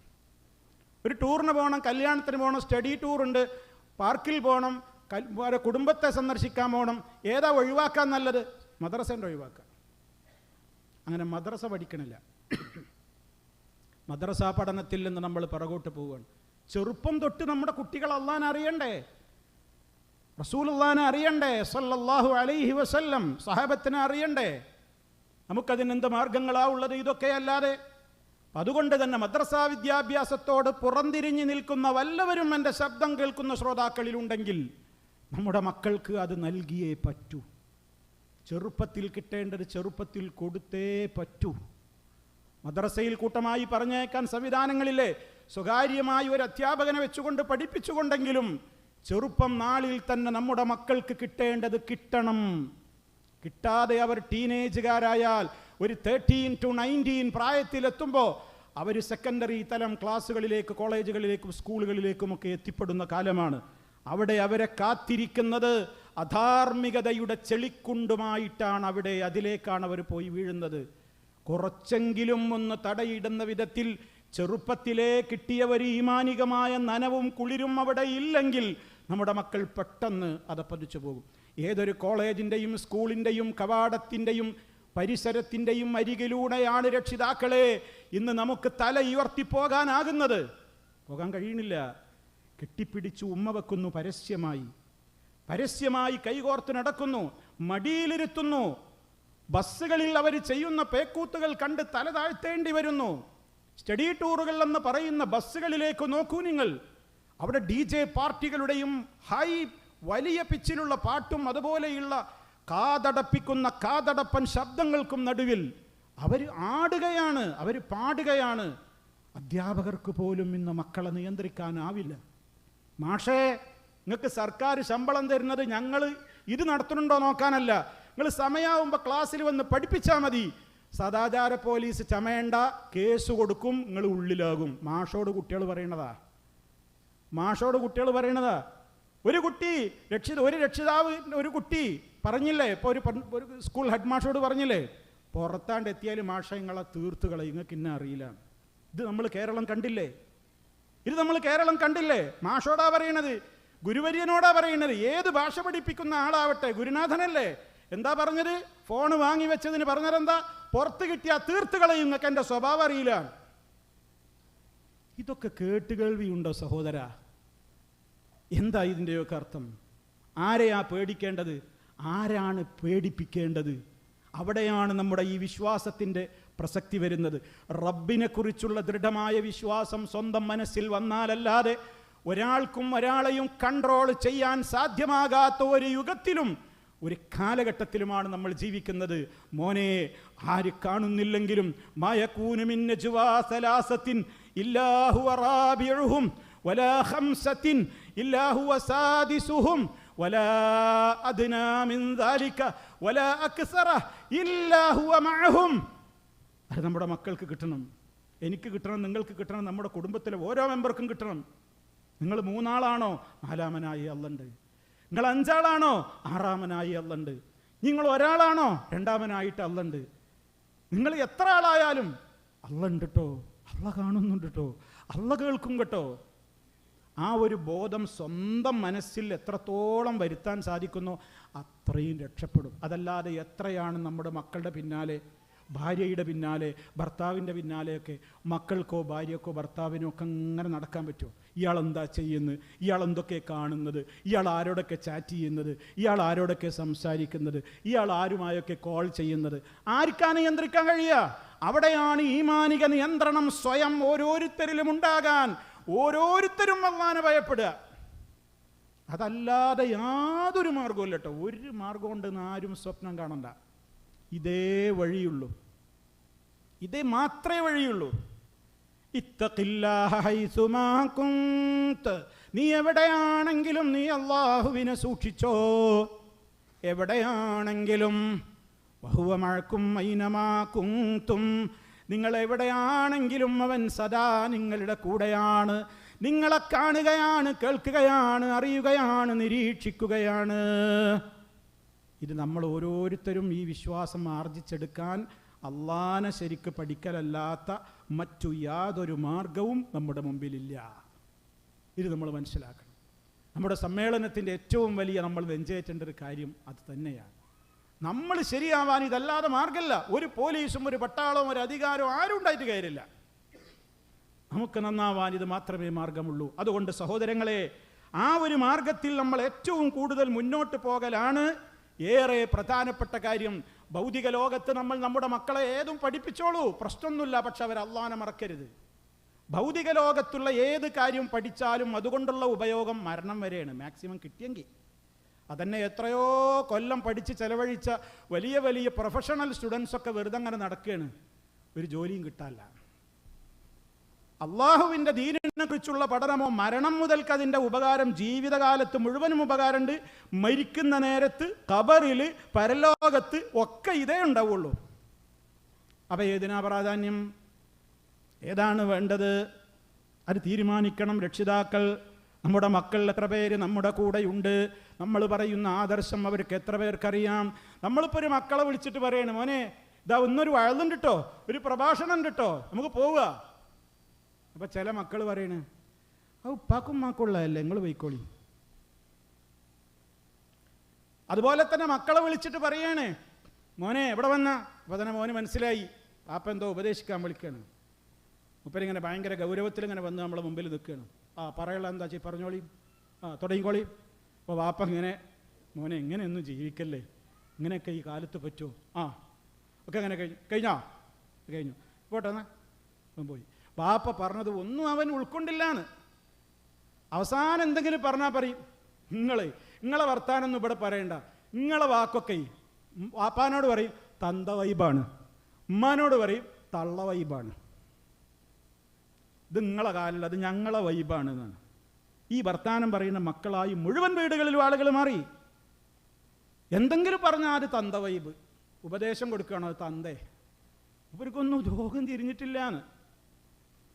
Speaker 1: ഒരു ടൂറിന് പോകണം, കല്യാണത്തിന് പോകണം, സ്റ്റഡി ടൂറുണ്ട്, പാർക്കിൽ പോകണം, കുടുംബത്തെ സന്ദർശിക്കാൻ പോകണം. ഏതാ ഒഴിവാക്കാൻ നല്ലത്? മദ്രസ ഒഴിവാക്കുക. അങ്ങനെ മദ്രസ പഠിക്കണില്ല. മദ്രസ പഠനത്തിൽ നിന്ന് നമ്മൾ പിറകോട്ട് പോവുകയാണ്. ചെറുപ്പം തൊട്ട് നമ്മുടെ കുട്ടികൾ അള്ളാഹനെ അറിയണ്ടേ, റസൂലുള്ളാഹിനെ അറിയണ്ടേ, സല്ലല്ലാഹു അലൈഹി വസല്ലം, സഹാബത്തിനെ അറിയണ്ടേ? നമുക്കതിനെന്ത് മാർഗങ്ങളാ ഉള്ളത്? ഇതൊക്കെ അല്ലാതെ. അതുകൊണ്ട് തന്നെ മദ്രസാ വിദ്യാഭ്യാസത്തോട് പുറംതിരിഞ്ഞു നിൽക്കുന്ന വല്ലവരും എൻ്റെ ശബ്ദം കേൾക്കുന്ന ശ്രോതാക്കളിലുണ്ടെങ്കിൽ നമ്മുടെ മക്കൾക്ക് അത് നൽകിയേ പറ്റൂ. ചെറുപ്പത്തിൽ കിട്ടേണ്ടത് ചെറുപ്പത്തിൽ കൊടുത്തേ പറ്റൂ. മദ്രസയിൽ കൂട്ടമായി പറഞ്ഞേക്കാൻ സംവിധാനങ്ങളില്ലേ? സ്വകാര്യമായി ഒരു അധ്യാപകനെ വെച്ചുകൊണ്ട് പഠിപ്പിച്ചുകൊണ്ടെങ്കിലും ചെറുപ്പം നാളിൽ തന്നെ നമ്മുടെ മക്കൾക്ക് കിട്ടേണ്ടത് കിട്ടണം. കിട്ടാതെ അവർ ടീനേജുകാരായാൽ ഒരു 13 to 19 പ്രായത്തിലെത്തുമ്പോൾ അവർ സെക്കൻഡറി തലം ക്ലാസ്സുകളിലേക്ക്, കോളേജുകളിലേക്കും സ്കൂളുകളിലേക്കുമൊക്കെ എത്തിപ്പെടുന്ന കാലമാണ്. അവിടെ അവരെ കാത്തിരിക്കുന്നത് അധാർമികതയുടെ ചെളിക്കുണ്ടുമായിട്ടാണ്. അതിലേക്കാണ് അവർ പോയി വീഴുന്നത്. കുറച്ചെങ്കിലും ഒന്ന് തടയിടുന്ന വിധത്തിൽ ചെറുപ്പത്തിലേ കിട്ടിയ ഒരു ഈമാനികമായ നനവും കുളിരും അവിടെ ഇല്ലെങ്കിൽ നമ്മുടെ മക്കൾ പെട്ടെന്ന് അതപ്പതിച്ചു പോകും. ഏതൊരു കോളേജിൻ്റെയും സ്കൂളിൻ്റെയും കവാടത്തിൻ്റെയും പരിസരത്തിൻ്റെയും അരികിലൂടെയാണ് രക്ഷിതാക്കളെ ഇന്ന് നമുക്ക് തല ഉയർത്തിപ്പോകാനാകുന്നത്? പോകാൻ കഴിയണില്ല. കെട്ടിപ്പിടിച്ച് ഉമ്മ വെക്കുന്നു, പരസ്യമായി കൈകോർത്ത് നടക്കുന്നു, മടിയിലിരുത്തുന്നു, ബസ്സുകളിൽ അവർ ചെയ്യുന്ന പേക്കൂത്തുകൾ കണ്ട് തല താഴ്ത്തേണ്ടി വരുന്നു. സ്റ്റഡി ടൂറുകൾ എന്ന് പറയുന്ന ബസ്സുകളിലേക്ക് നോക്കൂ നിങ്ങൾ. അവിടെ DJ പാർട്ടികളുടെയും വലിയ പിച്ചിലുള്ള പാട്ടും അതുപോലെയുള്ള കാതടപ്പൻ ശബ്ദങ്ങൾക്കും നടുവിൽ അവർ ആടുകയാണ്, അവർ പാടുകയാണ്. അധ്യാപകർക്ക് പോലും ഇന്ന് മക്കളെ നിയന്ത്രിക്കാനാവില്ല. മാഷേ, നിങ്ങൾക്ക് സർക്കാർ ശമ്പളം തരുന്നത് ഞങ്ങൾ ഇത് നടത്തുന്നുണ്ടോ നോക്കാനല്ല, നിങ്ങൾ സമയമാകുമ്പോൾ ക്ലാസ്സിൽ വന്ന് പഠിപ്പിച്ചാൽ മതി. സദാചാര പോലീസ് ചമയേണ്ട, കേസ് കൊടുക്കും, നിങ്ങൾ ഉള്ളിലാകും. മാഷോട് കുട്ടികൾ പറയണതാ. ഒരു രക്ഷിതാവ് ഒരു കുട്ടി പറഞ്ഞില്ലേ, ഇപ്പോൾ ഒരു സ്കൂൾ ഹെഡ് മാഷോട് പറഞ്ഞില്ലേ, പുറത്താണ്ട് എത്തിയാലും മാഷ നിങ്ങളെ തീർത്ത് കളയും, നിങ്ങൾക്ക് ഇന്ന അറിയില്ല. ഇത് നമ്മൾ കേരളം കണ്ടില്ലേ? മാഷോടാ പറയണത്, ഗുരുവര്യനോടാ പറയണത്. ഏത് ഭാഷ പഠിപ്പിക്കുന്ന ആളാവട്ടെ, ഗുരുനാഥനല്ലേ. എന്താ പറഞ്ഞത്? ഫോൺ വാങ്ങി വെച്ചതിന് പറഞ്ഞതെന്താ? പുറത്ത് കിട്ടിയാ തീർത്ത് കളയും, നിങ്ങൾക്ക് എൻ്റെ സ്വഭാവം അറിയില്ല. ഇതൊക്കെ കേട്ടുകേൾവിയുണ്ടോ സഹോദര? എന്താ ഇതിൻ്റെയൊക്കെ അർത്ഥം? ആരെയാ പേടിക്കേണ്ടത്? ആരാണ് പേടിപ്പിക്കേണ്ടത്? അവിടെയാണ് നമ്മുടെ ഈ വിശ്വാസത്തിൻ്റെ പ്രസക്തി വരുന്നത്. റബ്ബിനെ കുറിച്ചുള്ള ദൃഢമായ വിശ്വാസം സ്വന്തം മനസ്സിൽ വന്നാലല്ലാതെ ഒരാൾക്കും ഒരാളെയും കൺട്രോൾ ചെയ്യാൻ സാധ്യമാകാത്ത ഒരു യുഗത്തിലും ഒരു കാലഘട്ടത്തിലുമാണ് നമ്മൾ ജീവിക്കുന്നത്. മോനെ, ആര് കാണുന്നില്ലെങ്കിലും മായകൂനു മിൻ നജ്വാ സലാസത്തിൻ ഇല്ലാ ഹുവ റാബിഉഹും വലാ ഖംസത്തിൻ ഇല്ലാ ഹുവ സാദിസുഹും വലാ അദ്നാ മിൻ ദാലിക വലാ അക്സറ ഇല്ലാ ഹുവ മഅഹും. അത് നമ്മുടെ മക്കൾക്ക് കിട്ടണം, എനിക്ക് കിട്ടണം, നിങ്ങൾക്ക് കിട്ടണം, നമ്മുടെ കുടുംബത്തിലെ ഓരോ മെമ്പർക്കും കിട്ടണം. നിങ്ങൾ 3 ആളാണോ? 4-മനായി അള്ളണ്ട്. നിങ്ങൾ 5 ആളാണോ? 6-മനായി അള്ളണ്ട്. നിങ്ങൾ 1 ആളാണോ? 2-മനായിട്ട് അള്ളണ്ട്. നിങ്ങൾ എത്ര ആളായാലും അള്ളുണ്ട് കേട്ടോ, അള്ള കാണുന്നുണ്ട് കേട്ടോ, അള്ള കേൾക്കും കേട്ടോ. ആ ഒരു ബോധം സ്വന്തം മനസ്സിൽ എത്രത്തോളം വരുത്താൻ സാധിക്കുന്നോ അത്രയും രക്ഷപ്പെടും. അതല്ലാതെ എത്രയാണ് നമ്മുടെ മക്കളുടെ പിന്നാലെ, ഭാര്യയുടെ പിന്നാലെ, ഭർത്താവിൻ്റെ പിന്നാലെയൊക്കെ മക്കൾക്കോ ഭാര്യക്കോ ഭർത്താവിനോ ഒക്കെ അങ്ങനെ നടക്കാൻ പറ്റുമോ? ഇയാൾ എന്താ ചെയ്യുന്നത്, ഇയാൾ എന്തൊക്കെ കാണുന്നത്, ഇയാൾ ആരോടൊക്കെ ചാറ്റ് ചെയ്യുന്നത്, ഇയാൾ ആരോടൊക്കെ സംസാരിക്കുന്നത്, ഇയാൾ ആരുമായൊക്കെ കോൾ ചെയ്യുന്നത്, ആർക്കാണ് നിയന്ത്രിക്കാൻ കഴിയുക? അവിടെയാണ് ഈമാനിക നിയന്ത്രണം സ്വയം ഓരോരുത്തരിലും ഉണ്ടാകാൻ. ഓരോരുത്തരും അല്ലാഹുവിനെ ഭയപ്പെടുക. അതല്ലാതെ യാതൊരു മാർഗവും കേട്ടോ. ഒരു മാർഗം ഉണ്ടെന്ന് ആരും സ്വപ്നം കാണണ്ട. ഇതേ വഴിയുള്ളൂ, ഇതേ മാത്രമേ വഴിയുള്ളൂ. ഇത്തഖില്ലാഹ ഹൈസുമാ കുന്ത, നീ എവിടെയാണെങ്കിലും നീ അല്ലാഹുവിനെ സൂക്ഷിച്ചോ, എവിടെയാണെങ്കിലും. വഹുവ മഅക്കും ഐനമാ കുന്തും, നിങ്ങൾ എവിടെയാണെങ്കിലും അവൻ സദാ നിങ്ങളുടെ കൂടെയാണ്. നിങ്ങളെ കാണുകയാണ്, കേൾക്കുകയാണ്, അറിയുകയാണ്, നിരീക്ഷിക്കുകയാണ്. ഇത് നമ്മൾ ഓരോരുത്തരും ഈ വിശ്വാസം ആർജിച്ചെടുക്കാൻ അള്ളാനെ ശരിക്ക് പഠിക്കലല്ലാത്ത മറ്റു യാതൊരു മാർഗവും നമ്മുടെ മുമ്പിലില്ല. ഇത് നമ്മൾ മനസ്സിലാക്കണം. നമ്മുടെ സമ്മേളനത്തിൻ്റെ ഏറ്റവും വലിയ നമ്മൾ നെഞ്ചേറ്റേണ്ട ഒരു കാര്യം അത് തന്നെയാണ്. നമ്മൾ ശരിയാവാൻ ഇതല്ലാതെ മാർഗമില്ല. ഒരു പോലീസും ഒരു പട്ടാളവും ഒരു അധികാരവും ആരും ഉണ്ടായിട്ട് കാര്യമില്ല. നമുക്ക് നന്നാവാൻ ഇത് മാത്രമേ മാർഗമുള്ളൂ. അതുകൊണ്ട് സഹോദരങ്ങളെ, ആ ഒരു മാർഗത്തിൽ നമ്മൾ ഏറ്റവും കൂടുതൽ മുന്നോട്ട് പോകലാണ് ഏറെ പ്രധാനപ്പെട്ട കാര്യം. ഭൗതിക ലോകത്ത് നമ്മൾ നമ്മുടെ മക്കളെ ഏതും പഠിപ്പിച്ചോളൂ, പ്രശ്നമൊന്നുമില്ല. പക്ഷെ അവർ അള്ളാഹനെ മറക്കരുത്. ഭൗതിക ലോകത്തുള്ള ഏത് കാര്യം പഠിച്ചാലും അതുകൊണ്ടുള്ള ഉപയോഗം മരണം വരെയാണ്, മാക്സിമം കിട്ടിയെങ്കിൽ. അതന്നെ എത്രയോ കൊല്ലം പഠിച്ച് ചെലവഴിച്ച വലിയ വലിയ പ്രൊഫഷണൽ സ്റ്റുഡൻസൊക്കെ വെറുതെ അങ്ങനെ നടക്കുകയാണ്, ഒരു ജോലിയും കിട്ടാനില്ല. അള്ളാഹുവിൻ്റെ ദീനിനെ കുറിച്ചുള്ള പഠനമോ, മരണം മുതൽക്ക് അതിൻ്റെ ഉപകാരം ജീവിതകാലത്ത് മുഴുവനും ഉപകാരമുണ്ട്. മരിക്കുന്ന നേരത്ത്, ഖബറിൽ, പരലോകത്ത് ഒക്കെ ഇതേ ഉണ്ടാവുള്ളൂ. അപ്പം ഏതിനാ പ്രാധാന്യം? ഏതാണ് വേണ്ടത്? അത് തീരുമാനിക്കണം രക്ഷിതാക്കൾ. നമ്മുടെ മക്കൾ എത്ര പേര് നമ്മുടെ കൂടെയുണ്ട്? നമ്മൾ പറയുന്ന ആദർശം അവർക്ക് എത്ര പേർക്കറിയാം? നമ്മളിപ്പോൾ ഒരു മക്കളെ വിളിച്ചിട്ട് പറയണം, മോനെ ഇതാ ഒന്നൊരു വഴുതുണ്ട് കേട്ടോ, ഒരു പ്രഭാഷണം ഉണ്ട് കേട്ടോ, നമുക്ക് പോവുക. അപ്പം ചില മക്കൾ പറയണേ, അത് ഉപ്പാക്കും മാക്കുള്ളതല്ലേ, നിങ്ങൾ പോയിക്കോളി. അതുപോലെ തന്നെ മക്കളെ വിളിച്ചിട്ട് പറയാണ്, മോനെ എവിടെ വന്ന? അപ്പോൾ തന്നെ മോന് മനസ്സിലായി പാപ്പ എന്തോ ഉപദേശിക്കാൻ വിളിക്കുകയാണ്. മുപ്പരിങ്ങനെ ഭയങ്കര ഗൗരവത്തിൽ ഇങ്ങനെ വന്ന് നമ്മളെ മുമ്പിൽ നിൽക്കുകയാണ്. പറയുള്ള എന്താ ചെയ്യും, പറഞ്ഞോളി, തുടങ്ങിക്കോളി. അപ്പോൾ വാപ്പ ഇങ്ങനെ, മോനെ എങ്ങനെയൊന്നും ജീവിക്കല്ലേ, ഇങ്ങനെയൊക്കെ ഈ കാലത്ത് പറ്റുമോ? ഒക്കെ അങ്ങനെ കഴിഞ്ഞു പോട്ടെന്നാ അവൻ പോയി. ബാപ്പ പറഞ്ഞത് ഒന്നും അവൻ ഉൾക്കൊണ്ടില്ലാന്ന്. അവസാനം എന്തെങ്കിലും പറഞ്ഞാൽ പറയും, നിങ്ങളെ വർത്താനൊന്നും ഇവിടെ പറയണ്ട, നിങ്ങളെ വാക്കൊക്കെ വാപ്പാനോട് പറയും തന്ത വൈബാണ്, ഉമ്മാനോട് പറയും തള്ള വൈബാണ്. ഇത് നിങ്ങളെ കാലിൽ, അത് ഞങ്ങളെ വൈബാണ് എന്നാണ്. ഈ വർത്താനം പറയുന്ന മക്കളായി മുഴുവൻ വീടുകളിലും ആളുകൾ മാറി. എന്തെങ്കിലും പറഞ്ഞാൽ അത് തന്ത വൈബ്, ഉപദേശം കൊടുക്കുകയാണോ അത് തന്തേ. ഇവർക്കൊന്നും രോഗം തിരിഞ്ഞിട്ടില്ലാന്ന്.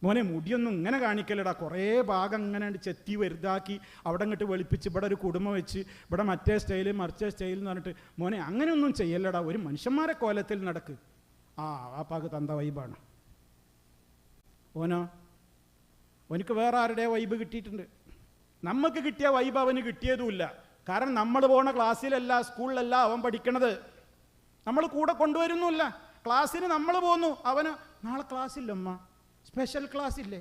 Speaker 1: മോനെ മുടിയൊന്നും ഇങ്ങനെ കാണിക്കലടാ, കുറേ ഭാഗം ഇങ്ങനെ ചെത്തി വലുതാക്കി അവിടെ അങ്ങോട്ട് വെളുപ്പിച്ച് ഇവിടെ ഒരു കുടുംബം വെച്ച് ഇവിടെ മറ്റേ സ്റ്റൈല് മറിച്ചേ സ്റ്റൈൽ എന്ന് പറഞ്ഞിട്ട് മോനെ അങ്ങനെയൊന്നും ചെയ്യല്ലടാ, ഒരു മനുഷ്യന്മാരെ കോലത്തിൽ നടക്ക്. വാപ്പാക്ക് തന്ത വൈബാണ്. ഓനക്ക് വേറെ ആരുടെ വൈബ് കിട്ടിയിട്ടുണ്ട്. നമുക്ക് കിട്ടിയ വൈബ് അവന് കിട്ടിയതുമില്ല. കാരണം നമ്മൾ പോണ ക്ലാസ്സിലല്ല, സ്കൂളിലല്ല അവൻ പഠിക്കണത്. നമ്മൾ കൂടെ കൊണ്ടുവരുന്നുമില്ല. ക്ലാസ്സിന് നമ്മൾ പോന്നു, അവന് നാളെ ക്ലാസ്സില്ലമ്മ, സ്പെഷ്യൽ ക്ലാസ് ഇല്ലേ,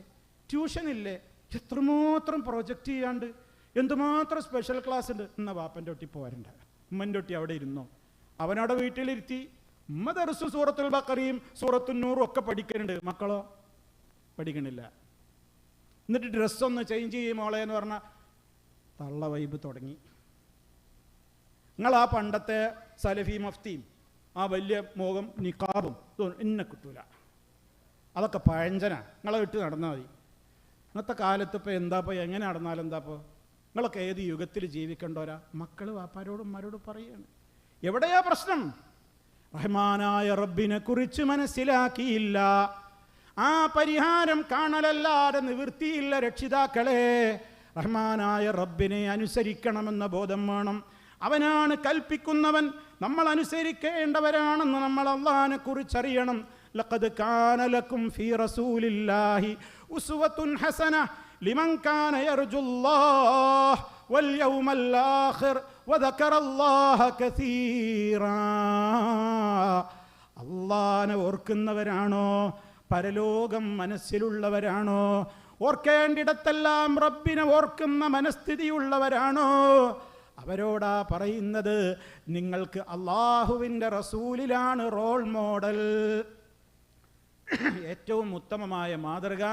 Speaker 1: ട്യൂഷൻ ഇല്ലേ, എത്രമാത്രം പ്രൊജക്റ്റ് ചെയ്യാണ്ട്, എന്തുമാത്രം സ്പെഷ്യൽ ക്ലാസ് ഉണ്ട്. എന്നാൽ വാപ്പൻ്റെ ഒട്ടി പോരണ്ട, ഉമ്മൻ്റെ ഒട്ടി അവിടെ ഇരുന്നോ. അവനവിടെ വീട്ടിലിരുത്തി ഉമ്മ ദർസും സൂറത്തുൽ ബഖറയും സൂറത്തുൻ നൂറും ഒക്കെ പഠിക്കുന്നുണ്ട്, മക്കളോ പഠിക്കണില്ല. എന്നിട്ട് ഡ്രസ്സൊന്ന് ചേഞ്ച് ചെയ്യും മോളെ എന്ന് പറഞ്ഞാൽ തള്ള വൈബ് തുടങ്ങി. നിങ്ങൾ ആ പണ്ടത്തെ സലഫി മഫ്തിയും ആ വലിയ മോഹം നിക്കാബും എന്നെ കിട്ടൂല, അതൊക്കെ പഴഞ്ചനാ, നിങ്ങളെ വിട്ട് നടന്നാൽ മതി. ഇന്നത്തെ കാലത്ത് ഇപ്പോൾ എന്താപ്പോൾ എങ്ങനെ നടന്നാലും എന്താപ്പോൾ, നിങ്ങളൊക്കെ ഏത് യുഗത്തിൽ ജീവിക്കേണ്ടവരാ? മക്കൾ വാപ്പാരോടും ഉമ്മാരോടും പറയുകയാണ്. എവിടെയാ പ്രശ്നം? റഹ്മാനായ റബ്ബിനെ കുറിച്ച് മനസ്സിലാക്കിയില്ല. ആ പരിഹാരം കാണലല്ലാതെ നിവൃത്തിയില്ല രക്ഷിതാക്കളെ. റഹ്മാനായ റബ്ബിനെ അനുസരിക്കണമെന്ന ബോധം വേണം. അവനാണ് കൽപ്പിക്കുന്നവൻ, നമ്മൾ അനുസരിക്കേണ്ടവരാണെന്ന് നമ്മൾ അല്ലാഹുവിനെ കുറിച്ചറിയണം. ലഖദ് കാന ലക്കും ഫീ റസൂലില്ലാഹി ഉസ്വത്തുൻ ഹസന ലിമൻ കാന യർജുല്ലാഹ് വൽ യൗമൽ ആഖിർ വദക്കറല്ലാഹ കസീറാ. അല്ലാഹുവിനെ ഓർക്കുന്നവരാണോ, പരലോകം മനസ്സിലുള്ളവരാണോ, ഓർക്കേണ്ടിടത്തെല്ലാം റബ്ബിനെ ഓർക്കുന്ന മനസ്ഥിതിയുള്ളവരാണോ, അവരോടാ പറയുന്നത് നിങ്ങൾക്ക് അള്ളാഹുവിൻ്റെ റസൂലിലാണ് റോൾ മോഡൽ. ഏറ്റവും ഉത്തമമായ മാതൃക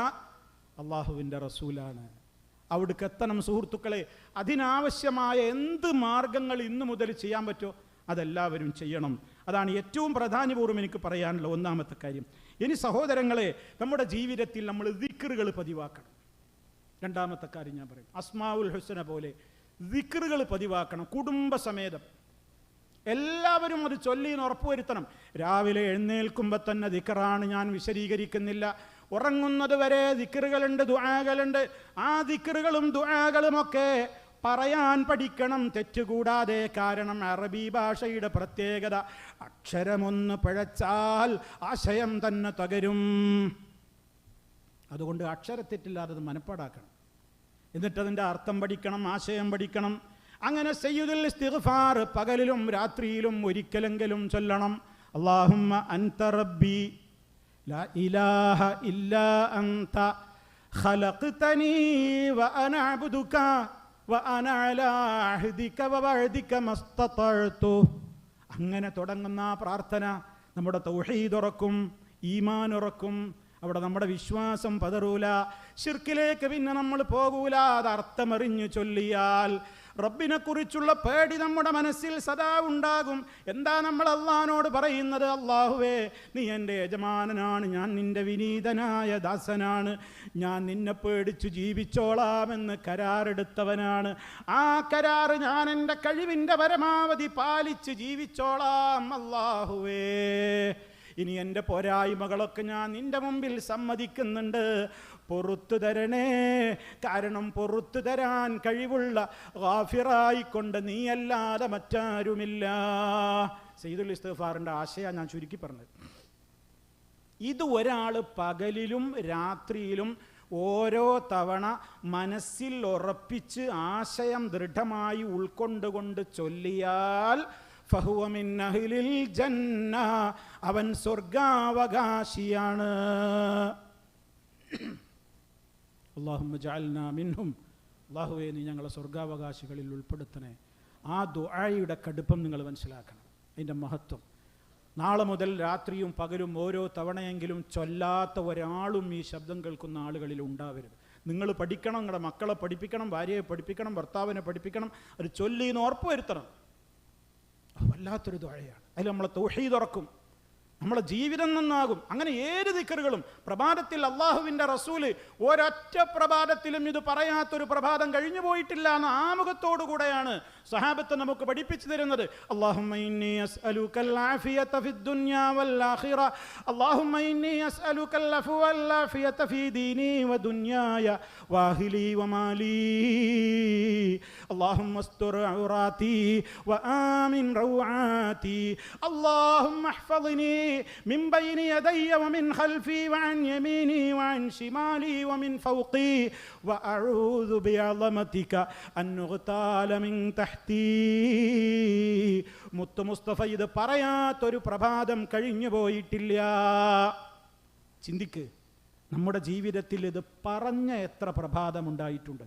Speaker 1: അള്ളാഹുവിൻ്റെ റസൂലാണ്. അവിടേക്ക് എത്തണം സുഹൃത്തുക്കളെ. അതിനാവശ്യമായ എന്ത് മാർഗങ്ങൾ ഇന്നു മുതൽ ചെയ്യാൻ പറ്റുമോ അതെല്ലാവരും ചെയ്യണം. അതാണ് ഏറ്റവും പ്രാധാന്യപൂർവ്വം എനിക്ക് പറയാനുള്ള ഒന്നാമത്തെ കാര്യം. ഇനി സഹോദരങ്ങളെ, നമ്മുടെ ജീവിതത്തിൽ നമ്മൾ ദിക്റുകൾ പതിവാക്കണം. രണ്ടാമത്തെ കാര്യം ഞാൻ പറയും, അസ്മാഉൽ ഹുസ്ന പോലെ ദിക്റുകൾ പതിവാക്കണം. കുടുംബസമേതം എല്ലാവരും അത് ചൊല്ലിന്ന് ഉറപ്പുവരുത്തണം. രാവിലെ എഴുന്നേൽക്കുമ്പോൾ തന്നെ ദിക്റാണ്, ഞാൻ വിശദീകരിക്കുന്നില്ല. ഉറങ്ങുന്നത് വരെ ദിക്റുകളുണ്ട്, ദുആകളുണ്ട്. ആ ദിക്റുകളും ദുആകളുമൊക്കെ പറയാൻ പഠിക്കണം, തെറ്റുകൂടാതെ. കാരണം അറബി ഭാഷയുടെ പ്രത്യേകത, അക്ഷരമൊന്ന് പിഴച്ചാൽ ആശയം തന്നെ തകരും. അതുകൊണ്ട് അക്ഷരത്തെറ്റില്ലാതെ അത് മനപ്പാടാക്കണം. എന്നിട്ടതിൻ്റെ അർത്ഥം പഠിക്കണം, ആശയം പഠിക്കണം. അങ്ങനെ സയ്യിദുൽ ഇസ്തിഗ്ഫാർ പകലിലും രാത്രിയിലും ഒരിക്കലെങ്കിലും ചൊല്ലണം. അല്ലാഹുമ്മ അൻത റബ്ബി ലാ ഇലാഹ ഇല്ലാ അൻത ഖലഖ്തനീ വഅന അബ്ദുക വഅന അലാ അഹ്ദിക വവഅദിക മസ്തതഅതു. അങ്ങനെ തുടങ്ങുന്ന പ്രാർത്ഥന നമ്മുടെ തൗഹീദ് ഉറക്കും, ഈമാൻ ഉറക്കും. അവിടെ നമ്മുടെ വിശ്വാസം പതറൂല, ശിർക്കിലേക്ക് പിന്നെ നമ്മൾ പോകൂല. അത് അർത്ഥമറിഞ്ഞു ചൊല്ലിയാൽ റബ്ബിനെ കുറിച്ചുള്ള പേടി നമ്മുടെ മനസ്സിൽ സദാ ഉണ്ടാകും. എന്താ നമ്മൾ അള്ളാഹിനോട് പറയുന്നത്? അള്ളാഹുവേ, നീ എൻ്റെ യജമാനനാണ്, ഞാൻ നിൻ്റെ വിനീതനായ ദാസനാണ്, ഞാൻ നിന്നെ പേടിച്ചു ജീവിച്ചോളാമെന്ന് കരാറെടുത്തവനാണ്. ആ കരാറ് ഞാൻ എൻ്റെ കഴിവിൻ്റെ പരമാവധി പാലിച്ച് ജീവിച്ചോളാം അള്ളാഹുവേ. ഇനി എൻ്റെ പോരായ്മകളൊക്കെ ഞാൻ നിൻ്റെ മുമ്പിൽ സമ്മതിക്കുന്നുണ്ട്, പൊറുത്തു തരണേ. കാരണം പൊറുത്തു തരാൻ കഴിവുള്ള ഗാഫിറായിക്കൊണ്ട് നീയല്ലാതെ മറ്റാരുമില്ല. സയ്യിദുൽ ഇസ്തിഗ്ഫാറിൻ്റെ ആശയം ഞാൻ ചുരുക്കി പറഞ്ഞത്. ഇത് ഒരാൾ പകലിലും രാത്രിയിലും ഓരോ തവണ മനസ്സിൽ ഉറപ്പിച്ച് ആശയം ദൃഢമായി ഉൾക്കൊണ്ടുകൊണ്ട് ചൊല്ലിയാൽ ഫഹുവ മിൻ അഹ്ലിൽ ജന്ന, അവൻ സ്വർഗാവകാശിയാണ്. അല്ലാഹുമ്മ ജഅൽനാ മിൻഹും, അല്ലാഹുവേ നീ ഞങ്ങളെ സ്വർഗാവകാശികളിൽ ഉൾപ്പെടുത്തണേ. ആ ദുആയുടെ കടുപ്പം നിങ്ങൾ മനസ്സിലാക്കണം, അതിൻ്റെ മഹത്വം. നാളെ മുതൽ രാത്രിയും പകലും ഓരോ തവണയെങ്കിലും ചൊല്ലാത്ത ഒരാളും ഈ ശബ്ദം കേൾക്കുന്ന ആളുകളിൽ ഉണ്ടാവരുത്. നിങ്ങൾ പഠിക്കണം, നിങ്ങളുടെ മക്കളെ പഠിപ്പിക്കണം, ഭാര്യയെ പഠിപ്പിക്കണം, ഭർത്താവിനെ പഠിപ്പിക്കണം, അത് ചൊല്ലിന്ന് ഉറപ്പ് വരുത്തണം. വല്ലാത്തൊരു ദുആയാണ്. അതിൽ നമ്മളെ തൗഹീദ് ഉറക്കും, നമ്മളെ ജീവിതം നന്നാകും. അങ്ങനെ ഏത് ദിക്റുകളും പ്രഭാതത്തിൽ അള്ളാഹുവിൻ്റെ റസൂല് ഒരൊറ്റ പ്രഭാതത്തിലും ഇത് പറയാത്തൊരു പ്രഭാതം കഴിഞ്ഞു പോയിട്ടില്ല എന്ന ആമുഖത്തോടു കൂടെയാണ് സഹാബത്ത് നമുക്ക് പഠിപ്പിച്ചു തരുന്നത്. അല്ലാഹുമ്മ ഇന്നി അസ്അലുകൽ ആഫിയത ഫിദ് ദുനിയാ വൽ ആഖിറ, അല്ലാഹുമ്മ ഇന്നി അസ്അലുകൽ അഫ്വ വൽ ആഫിയത ഫീ ദീനി വ ദുനിയായ വഅഹ്ലി വമാലി, അല്ലാഹുമ്മ അസ്തുർ ഔറാതി വ ആമിൻ റൗആതി, അല്ലാഹുമ്മ അഹ്ഫദ്നി من بين يدي ومن خلفي وعن يميني وعن شمالي ومن فوقي وأعوذ بعظمتك أن أغتال من تحتي. മുത്ത് മുസ്തഫ ഇത് പറയാത്തൊരു പ്രഭാതം കഴിഞ്ഞു പോയിട്ടില്ല. ചിന്തിക്ക്, നമ്മുടെ ജീവിതത്തിൽ ഇത് പറഞ്ഞ എത്ര പ്രഭാതമുണ്ടായിട്ടുണ്ട്.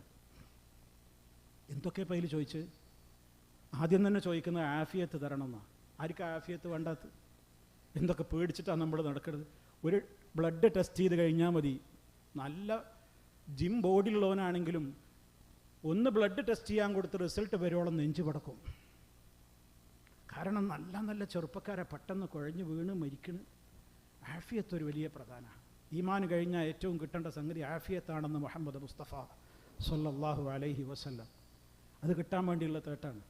Speaker 1: എന്തൊക്കെ പയ്യിൽ ചോദിച്ച് ആദ്യം തന്നെ ചോദിക്കുന്നത് ആഫിയത്ത് തരണമെന്നാണ്. ആർക്കും ആഫിയത്ത് വേണ്ടാത്ത? എന്തൊക്കെ പേടിച്ചിട്ടാണ് നമ്മൾ നടക്കുന്നത്. ഒരു ബ്ലഡ് ടെസ്റ്റ് ചെയ്ത് കഴിഞ്ഞാൽ മതി. നല്ല ജിം ബോഡിയുള്ളവനാണെങ്കിലും ഒന്ന് ബ്ലഡ് ടെസ്റ്റ് ചെയ്യാൻ കൊടുത്ത് റിസൾട്ട് വരുവോളം നെഞ്ചു പടക്കും. കാരണം നല്ല നല്ല ചെറുപ്പക്കാരെ പെട്ടെന്ന് കുഴഞ്ഞു വീണ് മരിക്കണ്. ആഫിയത്ത് ഒരു വലിയ പ്രധാനമാണ്. ഈമാൻ കഴിഞ്ഞാൽ ഏറ്റവും കിട്ടേണ്ട സംഗതി ആഫിയത്താണെന്ന് മുഹമ്മദ് മുസ്തഫ സല്ലല്ലാഹു അലൈഹി വസല്ലം. അത് കിട്ടാൻ വേണ്ടിയുള്ള തേട്ടാണ്.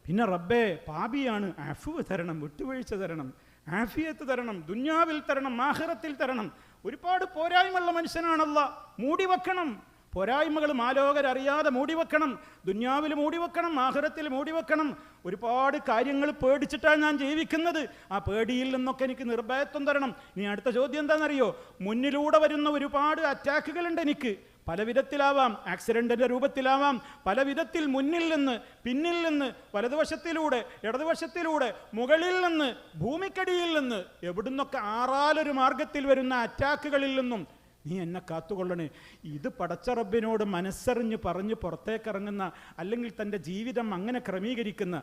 Speaker 1: പിന്നെ റബ്ബേ പാപിയാണ്, അഫ്വ് തരണം, വിട്ടുവീഴ്ച തരണം, ആഫിയത്ത് തരണം, ദുന്യാവിൽ തരണം, ആഖിറത്തിൽ തരണം. ഒരുപാട് പോരായ്മയുള്ള മനുഷ്യനാണല്ല, മൂടി വെക്കണം. പോരായ്മകൾ മാലോകരറിയാതെ മൂടി വെക്കണം. ദുന്യാവിൽ മൂടി വെക്കണം, ആഖിറത്തിൽ മൂടി വെക്കണം. ഒരുപാട് കാര്യങ്ങൾ പേടിച്ചിട്ടാണ് ഞാൻ ജീവിക്കുന്നത്. ആ പേടിയിൽ നിന്നൊക്കെ എനിക്ക് നിർഭയത്വം തരണം. ഇനി അടുത്ത ചോദ്യം എന്താണെന്നറിയോ? മുന്നിലൂടെ വരുന്ന ഒരുപാട് അറ്റാക്കുകളുണ്ട് എനിക്ക്. പല വിധത്തിലാവാം, ആക്സിഡൻറ്റിൻ്റെ രൂപത്തിലാവാം, പല വിധത്തിൽ മുന്നിൽ നിന്ന്, പിന്നിൽ നിന്ന്, വലതുവശത്തിലൂടെ, ഇടതുവശത്തിലൂടെ, മുകളിൽ നിന്ന്, ഭൂമിക്കടിയിൽ നിന്ന്, എവിടുന്നൊക്കെ ആറാലൊരു മാർഗത്തിൽ വരുന്ന അറ്റാക്കുകളിൽ നിന്നും നീ എന്നെ കാത്തുകൊള്ളണേ. ഇത് പടച്ച റബ്ബിനോട് മനസ്സറിഞ്ഞ് പറഞ്ഞ് പുറത്തേക്കിറങ്ങുന്ന, അല്ലെങ്കിൽ തൻ്റെ ജീവിതം അങ്ങനെ ക്രമീകരിക്കുന്ന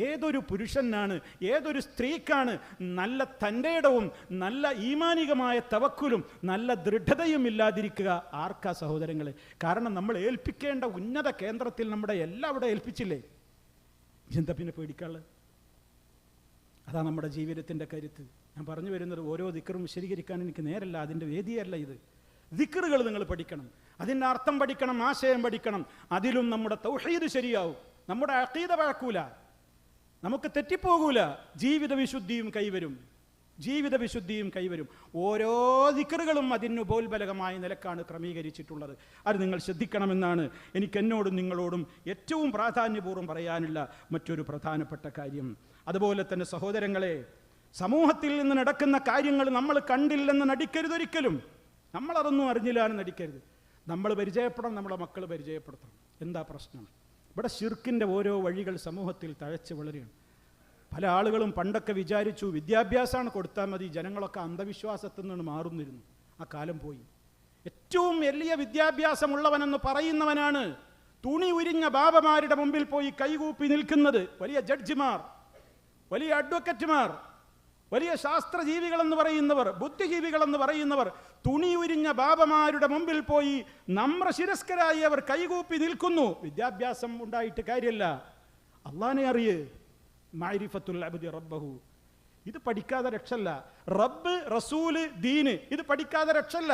Speaker 1: ഏതൊരു പുരുഷനാണ്, ഏതൊരു സ്ത്രീക്കാണ് നല്ല തൻ്റെയിടവും നല്ല ഈമാനികമായ തവക്കുലും നല്ല ദൃഢതയും ഇല്ലാതിരിക്കുക? ആർക്കാ സഹോദരങ്ങളെ? കാരണം നമ്മൾ ഏൽപ്പിക്കേണ്ട ഉന്നത കേന്ദ്രത്തിൽ നമ്മുടെ എല്ലാം അവിടെ ഏൽപ്പിച്ചില്ലേ? എന്താ പിന്നെ പേടിക്കാനുള്ളത്? അതാ നമ്മുടെ ജീവിതത്തിൻ്റെ കരുത്ത്. ഞാൻ പറഞ്ഞു വരുന്നത് ഓരോ ദിക്റും വിശദീകരിക്കാൻ എനിക്ക് നേരല്ല, അതിൻ്റെ വേദിയല്ല ഇത്. ദിക്റുകൾ നിങ്ങൾ പഠിക്കണം, അതിൻ്റെ അർത്ഥം പഠിക്കണം, ആശയം പഠിക്കണം. അതിലും നമ്മുടെ തൗഹീദ് ശരിയാവും, നമ്മുടെ അഖീദ വഴക്കൂല, നമുക്ക് തെറ്റിപ്പോകൂല, ജീവിത വിശുദ്ധിയും കൈവരും, ജീവിത വിശുദ്ധിയും കൈവരും. ഓരോ ദിക്റുകളും അതിന് ഉപോത്ബലകമായ നിലക്കാണ് ക്രമീകരിച്ചിട്ടുള്ളത്. അത് നിങ്ങൾ ശ്രദ്ധിക്കണമെന്നാണ് എനിക്ക് എന്നോടും നിങ്ങളോടും ഏറ്റവും പ്രാധാന്യപൂർവ്വം പറയാനുള്ള മറ്റൊരു പ്രധാനപ്പെട്ട കാര്യം. അതുപോലെ തന്നെ സഹോദരങ്ങളെ, സമൂഹത്തിൽ നിന്ന് നടക്കുന്ന കാര്യങ്ങൾ നമ്മൾ കണ്ടില്ലെന്ന് നടിക്കരുതൊരിക്കലും. നമ്മളതൊന്നും അറിഞ്ഞില്ല എന്ന് നടിക്കരുത്. നമ്മൾ പരിചയപ്പെടണം, നമ്മുടെ മക്കൾ പരിചയപ്പെടുത്തണം. എന്താ പ്രശ്നം? ഇവിടെ ശിർക്കിൻ്റെ ഓരോ വഴികൾ സമൂഹത്തിൽ തഴച്ച് വളരുകയാണ്. പല ആളുകളും പണ്ടൊക്കെ വിചാരിച്ചു വിദ്യാഭ്യാസമാണ് കൊടുത്താൽ മതി, ജനങ്ങളൊക്കെ അന്ധവിശ്വാസത്തിൽ നിന്ന് മാറുന്നിരുന്നു. ആ കാലം പോയി. ഏറ്റവും വലിയ വിദ്യാഭ്യാസമുള്ളവനെന്ന് പറയുന്നവനാണ് തുണി ഉരിഞ്ഞ ബാബമാരുടെ മുമ്പിൽ പോയി കൈകൂപ്പി നിൽക്കുന്നത്. വലിയ ജഡ്ജിമാർ, വലിയ അഡ്വക്കറ്റുമാർ, വലിയ ശാസ്ത്രജീവികളെന്ന് പറയുന്നവർ, ബുദ്ധിജീവികളെന്ന് പറയുന്നവർ തുണി ഉരിഞ്ഞ ബാബമാരുടെ മുമ്പിൽ പോയി നമ്രശിരസ്കരായി അവർ കൈകൂപ്പി നിൽക്കുന്നു. വിദ്യാഭ്യാസം ഉണ്ടായിട്ട് കാര്യമല്ല. അള്ളാനെ അറിയ്, മഅരിഫത്തുൽ അബ്ദി റബ്ബഹു. ഇത് പഠിക്കാതെ രക്ഷല്ല. റബ്ബ്, റസൂല്, ദീന്, ഇത് പഠിക്കാതെ രക്ഷല്ല.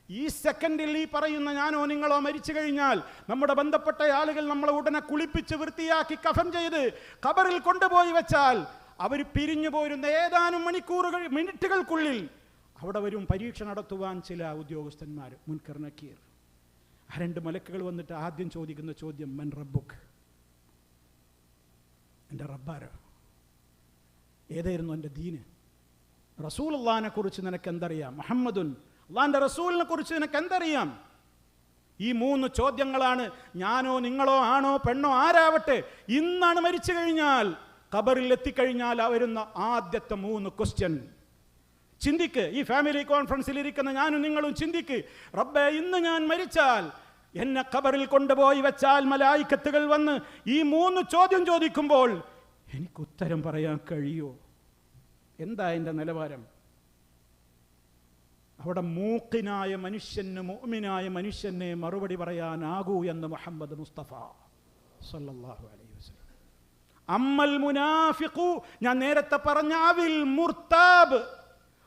Speaker 1: ഈ സെക്കൻഡിൽ ഈ പറയുന്ന ഞാനോ നിങ്ങളോ മരിച്ചു കഴിഞ്ഞാൽ നമ്മുടെ ബന്ധപ്പെട്ട ആളുകൾ നമ്മളെ ഉടനെ കുളിപ്പിച്ച് വൃത്തിയാക്കി കഫൻ ചെയ്ത് ഖബറിൽ കൊണ്ടുപോയി വെച്ചാൽ അവർ പിരിഞ്ഞു പോരുന്ന ഏതാനും മണിക്കൂറുകൾ, മിനിറ്റുകൾക്കുള്ളിൽ അവിടെ വരും പരീക്ഷ നടത്തുവാൻ ചില ഉദ്യോഗസ്ഥന്മാർ, മുൻകർ നക്കീർ. ആ രണ്ട് മലക്കുകൾ വന്നിട്ട് ആദ്യം ചോദിക്കുന്ന ചോദ്യം, മൻ റബ്ബുക്ക്? എൻ്റെ റബ്ബാരോ? ഏതായിരുന്നു എൻ്റെ ദീന്? റസൂലുള്ളാഹിനെ കുറിച്ച് നിനക്ക് എന്തറിയാം? മുഹമ്മദുൻ, അള്ളാഹിൻ്റെ റസൂലിനെ കുറിച്ച് നിനക്ക് എന്തറിയാം? ഈ മൂന്ന് ചോദ്യങ്ങളാണ് ഞാനോ നിങ്ങളോ ആണോ പെണ്ണോ ആരാവട്ടെ ഇന്നാണ് മരിച്ചു കഴിഞ്ഞാൽ ഖബറിൽ എത്തിക്കഴിഞ്ഞാൽ വരുന്ന ആദ്യത്തെ മൂന്ന് ക്വസ്റ്റ്യൻ. ചിന്തിക്ക്, ഈ ഫാമിലി കോൺഫറൻസിൽ ഇരിക്കുന്ന ഞാനും നിങ്ങളും ചിന്തിക്ക്, റബ്ബേ ഇന്ന് ഞാൻ മരിച്ചാൽ എന്നെ ഖബറിൽ കൊണ്ടുപോയി വെച്ചാൽ മലായിക്കത്തുകൾ വന്ന് ഈ മൂന്ന് ചോദ്യം ചോദിക്കുമ്പോൾ എനിക്ക് ഉത്തരം പറയാൻ കഴിയോ? എന്താ അതിൻ്റെ നിലവാരം? അവിടെ മൂക്കിനായ മനുഷ്യന്, മുഅ്മിനായ മനുഷ്യനെ മറുപടി പറയാനാകൂ എന്ന് മുഹമ്മദ് മുസ്തഫ സല്ലല്ലാഹു അലൈഹി വസല്ലം. അമ്മൽ മുനാഫിഖു, ഞാൻ നേരത്തെ പറഞ്ഞ അവിൽ മുർതാബ്,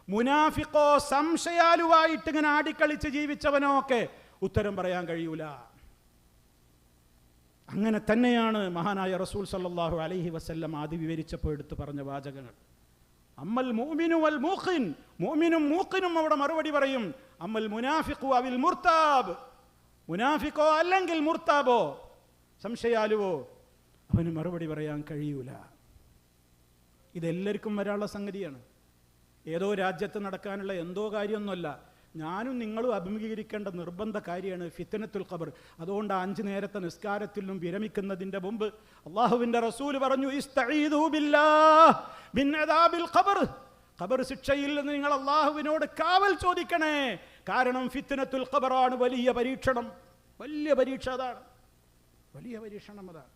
Speaker 1: മുനാഫിഖോ സംശയാലുവായിട്ട് ഇങ്ങനെ ആടിക്കളിച്ച് ജീവിച്ചവനോ ഒക്കെ ഉത്തരം പറയാൻ കഴിയൂല. അങ്ങനെ തന്നെയാണ് മഹാനായ റസൂൽ സല്ലല്ലാഹു അലൈഹി വസല്ലം ആദ്യം വിവരിച്ചപ്പോൾ എടുത്ത് പറഞ്ഞ വാചകങ്ങൾ. അമ്മൽ മുഅ്മിനു വൽ മൂഖിൻ, മുഅ്മിനും മൂഖിനും അവിടെ മറുപടി പറയും. അമ്മൽ മുനാഫിഖു അവിൽ മുർതാബ്, മുനാഫിഖോ അല്ലെങ്കിൽ മുർതാബോ സംശയാലുവോ അവന് മറുപടി പറയാൻ കഴിയൂല. ഇതെല്ലാവർക്കും വരാനുള്ള സംഗതിയാണ്. ഏതോ രാജ്യത്ത് നടക്കാനുള്ള എന്തോ കാര്യമൊന്നുമല്ല. ഞാനും നിങ്ങളും അഭിമുഖീകരിക്കേണ്ട നിർബന്ധ കാര്യമാണ് ഫിത്നത്തുൽ ഖബർ. അതുകൊണ്ട് 5 നേരത്തെ നിസ്കാരത്തിലും വിരമിക്കുന്നതിൻ്റെ മുമ്പ് അള്ളാഹുവിൻ്റെ റസൂൽ പറഞ്ഞു, ഇസ്തഈദു ബില്ലാഹ് മിൻ അദാബിൽ ഖബർ, ഖബർ ശിക്ഷയിൽ നിന്ന് നിങ്ങൾ അള്ളാഹുവിനോട് കാവൽ ചോദിക്കണേ. കാരണം ഫിത്നത്തുൽ ഖബറാണ് വലിയ പരീക്ഷണം. വലിയ പരീക്ഷ അതാണ്, വലിയ പരീക്ഷണം അതാണ്.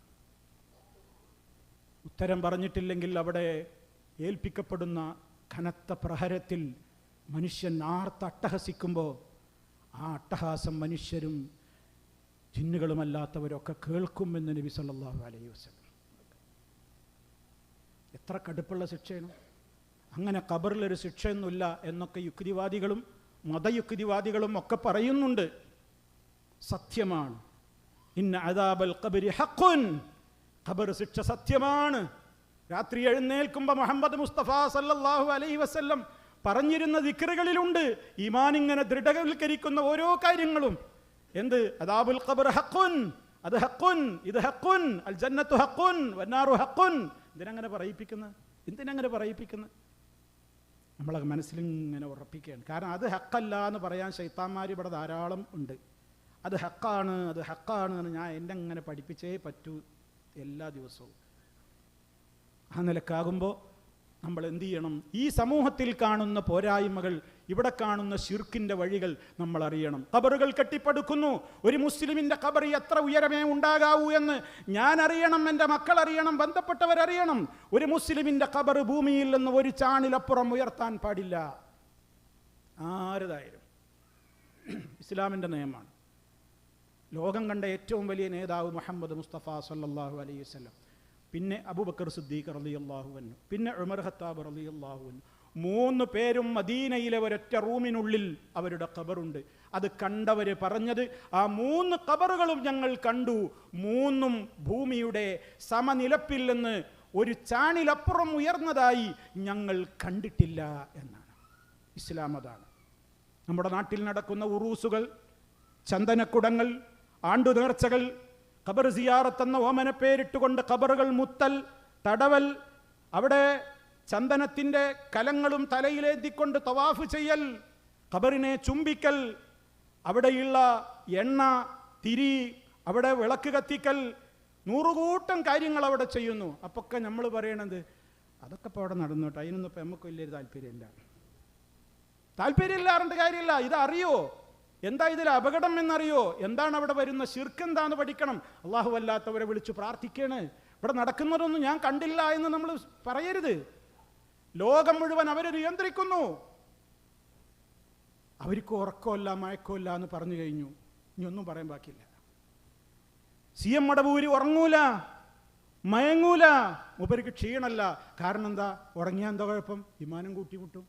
Speaker 1: ഉത്തരം പറഞ്ഞിട്ടില്ലെങ്കിൽ അവിടെ ഏൽപ്പിക്കപ്പെടുന്ന കനത്ത പ്രഹരത്തിൽ മനുഷ്യൻ ആർത്തട്ടഹസിക്കുമ്പോൾ ആ അട്ടഹാസം മനുഷ്യരും ജിന്നുകളുമല്ലാത്തവരൊക്കെ കേൾക്കുമെന്ന് നബി സല്ലല്ലാഹു അലൈഹി വസല്ലം. എത്ര കടുപ്പുള്ള ശിക്ഷയാണ്! അങ്ങനെ ഖബറിലൊരു ശിക്ഷയൊന്നുമില്ല എന്നൊക്കെ യുക്തിവാദികളും മതയുക്തിവാദികളും ഒക്കെ പറയുന്നുണ്ട്. സത്യമാണ്. ഇന്ന അദാബൽ ഖബരി ഹഖുൻ, ഖബർ ശിക്ഷ സത്യമാണ്. രാത്രി എഴുന്നേൽക്കുമ്പോൾ മുഹമ്മദ് മുസ്തഫ സല്ലല്ലാഹു അലൈഹി വസല്ലം പറഞ്ഞിരുന്ന ദിക്റുകളിലുണ്ട് ഈമാൻ ഇങ്ങനെ ദൃഢവൽക്കരിക്കുന്ന ഓരോ കാര്യങ്ങളും. എന്ത്? അദാബുൽ ഖബർ ഹഖുൻ, അത് ഹഖുൻ, ഇത് ഹഖുൻ, അൽ ജന്നത്തു ഹഖുൻ വന്നാറു ഹഖുൻ. എന്തിനങ്ങനെ പറയിപ്പിക്കുന്നത്? നമ്മളെ മനസ്സിലിങ്ങനെ ഉറപ്പിക്കുകയാണ്. കാരണം അത് ഹക്കല്ല എന്ന് പറയാൻ ശൈത്താന്മാർ ഇവിടെ ധാരാളം ഉണ്ട്. അത് ഹക്കാണ്, അത് ഹക്കാണ് എന്ന് ഞാൻ എന്നെ അങ്ങനെ പഠിപ്പിച്ചേ പറ്റൂ എല്ലാ ദിവസവും. ആ നിലക്കാകുമ്പോൾ നമ്മൾ എന്ത് ചെയ്യണം? ഈ സമൂഹത്തിൽ കാണുന്ന പോരായ്മകൾ, ഇവിടെ കാണുന്ന ശിർക്കിൻ്റെ വഴികൾ നമ്മൾ അറിയണം. ഖബറുകൾ കെട്ടിപ്പടുക്കുന്നു. ഒരു മുസ്ലിമിൻ്റെ ഖബർ എത്ര ഉയരമേ ഉണ്ടാകാവൂ എന്ന് ഞാൻ അറിയണം, എൻ്റെ മക്കൾ അറിയണം, ബന്ധപ്പെട്ടവരറിയണം. ഒരു മുസ്ലിമിൻ്റെ ഖബർ ഭൂമിയിൽ നിന്ന് ഒരു ചാണിലപ്പുറം ഉയർത്താൻ പാടില്ല, ആരതായാലും. ഇസ്ലാമിൻ്റെ നിയമമാണ്. ലോകം കണ്ട ഏറ്റവും വലിയ നേതാവ് മുഹമ്മദ് മുസ്തഫ സല്ലല്ലാഹു അലൈഹി വസല്ലം, പിന്നെ അബൂബക്കർ സിദ്ദീഖ് റളിയല്ലാഹു അൻഹു, പിന്നെ ഉമർ ഖത്താബ് റളിയല്ലാഹു അൻഹു. 3 പേരും മദീനയിലെ ഒരൊറ്റ റൂമിനുള്ളിൽ അവരുടെ ഖബറുണ്ട്. അത് കണ്ടവർ പറഞ്ഞത്, ആ 3 ഖബറുകളും ഞങ്ങൾ കണ്ടു, 3ഉം ഭൂമിയുടെ സമനിലപ്പിൽ നിന്ന് ഒരു ചാണിലപ്പുറം ഉയർന്നതായി ഞങ്ങൾ കണ്ടിട്ടില്ല എന്നാണ്. ഇസ്ലാം അതാണ്. നമ്മുടെ നാട്ടിൽ നടക്കുന്ന ഉറൂസുകൾ, ചന്ദനക്കുടങ്ങൾ, ആണ്ടുനേർച്ചകൾ, ഖബർ സിയാറത്ത് എന്ന ഓമന പേരിട്ടുകൊണ്ട് ഖബറുകൾ മുത്തൽ, തടവൽ, അവിടെ ചന്ദനത്തിൻ്റെ കലങ്ങളും തലയിലേന്തിക്കൊണ്ട് തവാഫ് ചെയ്യൽ, ഖബറിനെ ചുംബിക്കൽ, അവിടെയുള്ള എണ്ണ തിരി, അവിടെ വിളക്ക് കത്തിക്കൽ, 100 കൂട്ടം കാര്യങ്ങൾ അവിടെ ചെയ്യുന്നു. അപ്പൊക്കെ നമ്മൾ പറയണത് അതൊക്കെ ഇപ്പോൾ അവിടെ നടന്നോട്ടെ, അതിനൊന്നും ഇപ്പം നമുക്ക് വലിയൊരു താല്പര്യമില്ലാറുണ്ട് കാര്യമില്ല. ഇതറിയോ? എന്താ ഇതിൽ അപകടം എന്നറിയോ? എന്താണ് അവിടെ വരുന്ന ശിർക്ക് എന്താന്ന് പഠിക്കണം. അള്ളാഹു അല്ലാത്തവരെ വിളിച്ച് പ്രാർത്ഥിക്കണ്. ഇവിടെ നടക്കുന്നതൊന്നും ഞാൻ കണ്ടില്ല എന്ന് നമ്മൾ പറയരുത്. ലോകം മുഴുവൻ അവരെ നിയന്ത്രിക്കുന്നു. അവർക്ക് ഉറക്കമില്ല, മയക്കമില്ല എന്ന് പറഞ്ഞു കഴിഞ്ഞു. ഇനി ഒന്നും പറയാൻ ബാക്കിയില്ല. CM മടവൂരി ഉറങ്ങൂല, മയങ്ങൂല, മൂപ്പർക്ക് ക്ഷീണമല്ല. കാരണം എന്താ? ഉറങ്ങിയാൽ എന്താ കുഴപ്പം? വിമാനം കൂട്ടിമുട്ടും.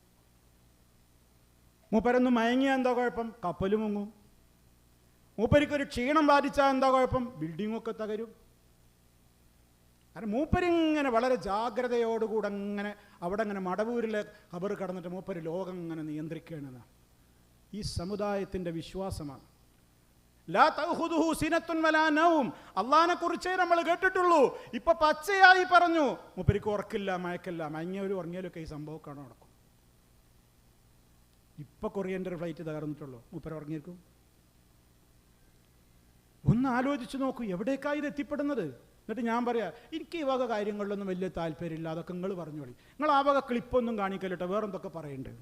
Speaker 1: മൂപ്പരൊന്ന് മയങ്ങിയാൽ എന്താ കുഴപ്പം? കപ്പൽ മുങ്ങും. മൂപ്പരിക്കൊരു ക്ഷീണം ബാധിച്ചാൽ എന്താ കുഴപ്പം? ബിൽഡിങ്ങൊക്കെ തകരും. കാരണം മൂപ്പരിങ്ങനെ വളരെ ജാഗ്രതയോടുകൂടെ അങ്ങനെ അവിടെ അങ്ങനെ മടവൂരിലെ ഖബർ കടന്നിട്ട് മൂപ്പര് ലോകം ഇങ്ങനെ നിയന്ത്രിക്കുകയാണ്. ഈ സമുദായത്തിൻ്റെ വിശ്വാസമാണ്. ലാ തഖുദുഹു സിനത്തുൻ വലാ നൗം. അള്ളാഹിനെ കുറിച്ചേ നമ്മൾ കേട്ടിട്ടുള്ളൂ. ഇപ്പൊ പച്ചയായി പറഞ്ഞു മൂപ്പരിക്ക് ഉറക്കില്ല, മയക്കില്ല. മയങ്ങിയവരും ഉറങ്ങിയാലൊക്കെ ഈ സംഭവമൊക്കെ നടക്കും. ഇപ്പൊ കൊറിയൻ്റെ ഫ്ലൈറ്റ് തകർന്നിട്ടുള്ളൂ, മൂപ്പര് ഉറങ്ങിയിരിക്കും. ഒന്ന് ആലോചിച്ച് നോക്കൂ, എവിടേക്കാണ് ഇത് എത്തിപ്പെടുന്നത്? എന്നിട്ട് ഞാൻ പറയാം, എനിക്ക് ഈ വക കാര്യങ്ങളിലൊന്നും വലിയ താല്പര്യമില്ല, അതൊക്കെ നിങ്ങൾ പറഞ്ഞോളി. നിങ്ങൾ ആ വക ക്ലിപ്പൊന്നും കാണിക്കല്ലോ, വേറെന്തൊക്കെ പറയണ്ടേ?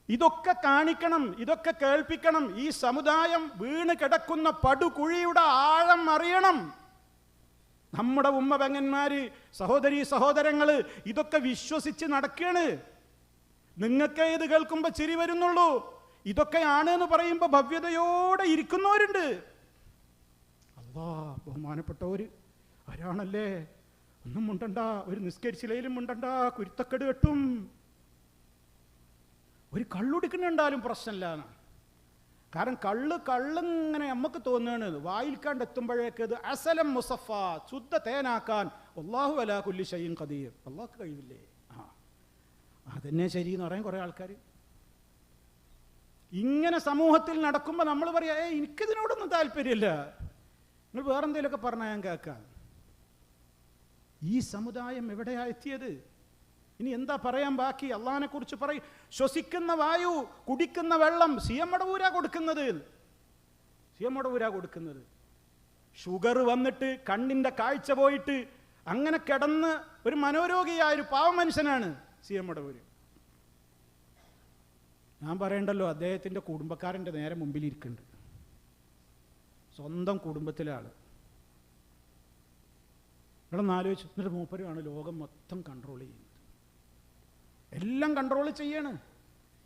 Speaker 1: ഇതൊക്കെ കാണിക്കണം, ഇതൊക്കെ കേൾപ്പിക്കണം. ഈ സമുദായം വീണ് കിടക്കുന്ന പടുകുഴിയുടെ ആഴം അറിയണം. നമ്മുടെ ഉമ്മ പെങ്ങന്മാര്, സഹോദരീ സഹോദരങ്ങള് ഇതൊക്കെ വിശ്വസിച്ച് നടക്കുകയാണ്. നിങ്ങൾക്ക് ഇത് കേൾക്കുമ്പോൾ ചിരി വരുന്നുള്ളൂ. ഇതൊക്കെയാണ് എന്ന് പറയുമ്പോൾ ഭവ്യതയോടെ ഇരിക്കുന്നവരുണ്ട്. അല്ലാ, ബഹുമാനപ്പെട്ടവര് ആരാണല്ലേ, ഒന്നും മുണ്ടണ്ട, ഒരു നിസ്കരിച്ചിലേലും മുണ്ടണ്ട, കുരുത്തക്കെട് കെട്ടും. ഒരു കള്ളുടിക്കുന്നുണ്ടാലും പ്രശ്നമില്ല. കാരണം കള്ളിങ്ങനെ നമുക്ക് തോന്നുകയാണ്, വായിൽക്കാണ്ട് എത്തുമ്പോഴേക്ക് ഇത് അസലം മുസഫ, ശുദ്ധ തേനാക്കാൻ അല്ലാഹു അലാ കുല്ലി ഷൈഇൻ ഖദീർ, അള്ളാഹ്ക്ക് കഴിവില്ലേ. അതന്നെ ശരി എന്ന് പറയാൻ കുറേ ആൾക്കാർ ഇങ്ങനെ സമൂഹത്തിൽ നടക്കുമ്പോൾ നമ്മൾ പറയാ, എനിക്കിതിനോടൊന്നും താല്പര്യമില്ല, നിങ്ങൾ വേറെന്തെങ്കിലുമൊക്കെ പറഞ്ഞാൽ ഞാൻ കേൾക്കാം. ഈ സമുദായം എവിടെയാ എത്തിയത്? ഇനി എന്താ പറയാൻ ബാക്കി? അള്ളാഹിനെ കുറിച്ച് പറയും. ശ്വസിക്കുന്ന വായു, കുടിക്കുന്ന വെള്ളം സിയമടവൂരാ കൊടുക്കുന്നത്. ഷുഗർ വന്നിട്ട് കണ്ണിന്റെ കാഴ്ച പോയിട്ട് അങ്ങനെ കിടന്ന് ഒരു മനോരോഗിയായ ഒരു പാവ മനുഷ്യനാണ് സിയമടവൂര്. ഞാൻ പറയണ്ടല്ലോ, അദ്ദേഹത്തിന്റെ കുടുംബക്കാരൻ്റെ നേരെ മുമ്പിൽ ഇരിക്കുന്നുണ്ട്, സ്വന്തം കുടുംബത്തിലെ ആള്. നിങ്ങളൊന്ന് ആലോചിച്ചു. എന്നിട്ട് മൂപ്പരുമാണ് ലോകം മൊത്തം കൺട്രോൾ ചെയ്യുന്നത്, എല്ലാം കൺട്രോൾ ചെയ്യണം.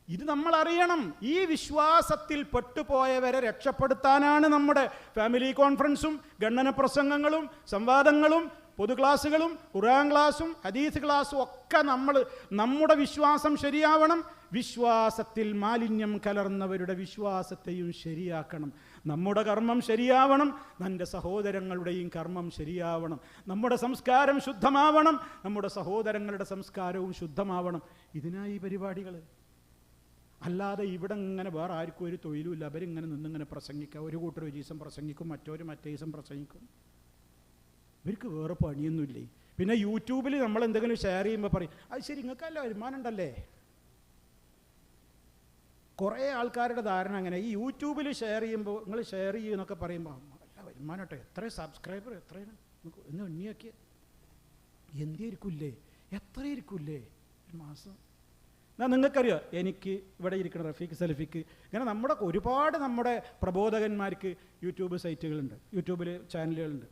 Speaker 1: ഇത് നമ്മൾ അറിയണം. ഈ വിശ്വാസത്തിൽ പെട്ടുപോയവരെ രക്ഷപ്പെടുത്താനാണ് നമ്മുടെ ഫാമിലി കോൺഫറൻസും ഗണ്ണന പ്രസംഗങ്ങളും സംവാദങ്ങളും പൊതു ക്ലാസ്സുകളും ഖുർആൻ ക്ലാസും ഹദീസ് ക്ലാസും ഒക്കെ നമ്മുടെ വിശ്വാസം ശരിയാവണം. വിശ്വാസത്തിൽ മാലിന്യം കലർന്നവരുടെ വിശ്വാസത്തെയും ശരിയാക്കണം. നമ്മുടെ കർമ്മം ശരിയാവണം, നമ്മുടെ സഹോദരങ്ങളുടെയും കർമ്മം ശരിയാവണം. നമ്മുടെ സംസ്കാരം ശുദ്ധമാവണം, നമ്മുടെ സഹോദരങ്ങളുടെ സംസ്കാരവും ശുദ്ധമാവണം. ഇതിനായി പരിപാടികൾ. അല്ലാതെ ഇവിടെ ഇങ്ങനെ വേറെ ആർക്കും ഒരു തൊഴിലുമില്ല, അവരിങ്ങനെ നിന്നിങ്ങനെ പ്രസംഗിക്കുക. ഒരു കൂട്ടർ ഒരു ദിവസം പ്രസംഗിക്കും, മറ്റൊരു മറ്റേ ദിവസം പ്രസംഗിക്കും. ഇവർക്ക് വേറെ പണിയൊന്നുമില്ലേ. പിന്നെ യൂട്യൂബിൽ നമ്മൾ എന്തെങ്കിലും ഷെയർ ചെയ്യുമ്പോൾ പറയും, അത് ശരി, നിങ്ങൾക്കല്ല വരുമാനം ഉണ്ടല്ലേ. കുറേ ആൾക്കാരുടെ ധാരണ അങ്ങനെ, ഈ യൂട്യൂബിൽ ഷെയർ ചെയ്യുമ്പോൾ നിങ്ങൾ ഷെയർ ചെയ്യുമെന്നൊക്കെ പറയുമ്പോൾ അല്ല വരുമാനം കേട്ടോ, എത്ര സബ്സ്ക്രൈബർ എത്രയാണ് എന്ന് എണ്ണിയാക്കിയ എത്ര ഇരിക്കൂല്ലേ ഒരു മാസം. എന്നാൽ നിങ്ങൾക്കറിയാം, എനിക്ക് ഇവിടെ ഇരിക്കുന്ന റഫീഖ് സലഫിക്ക് ഇങ്ങനെ ഒരുപാട് നമ്മുടെ പ്രബോധകന്മാർക്ക് യൂട്യൂബ് സൈറ്റുകളുണ്ട്, യൂട്യൂബിൽ ചാനലുകളുണ്ട്.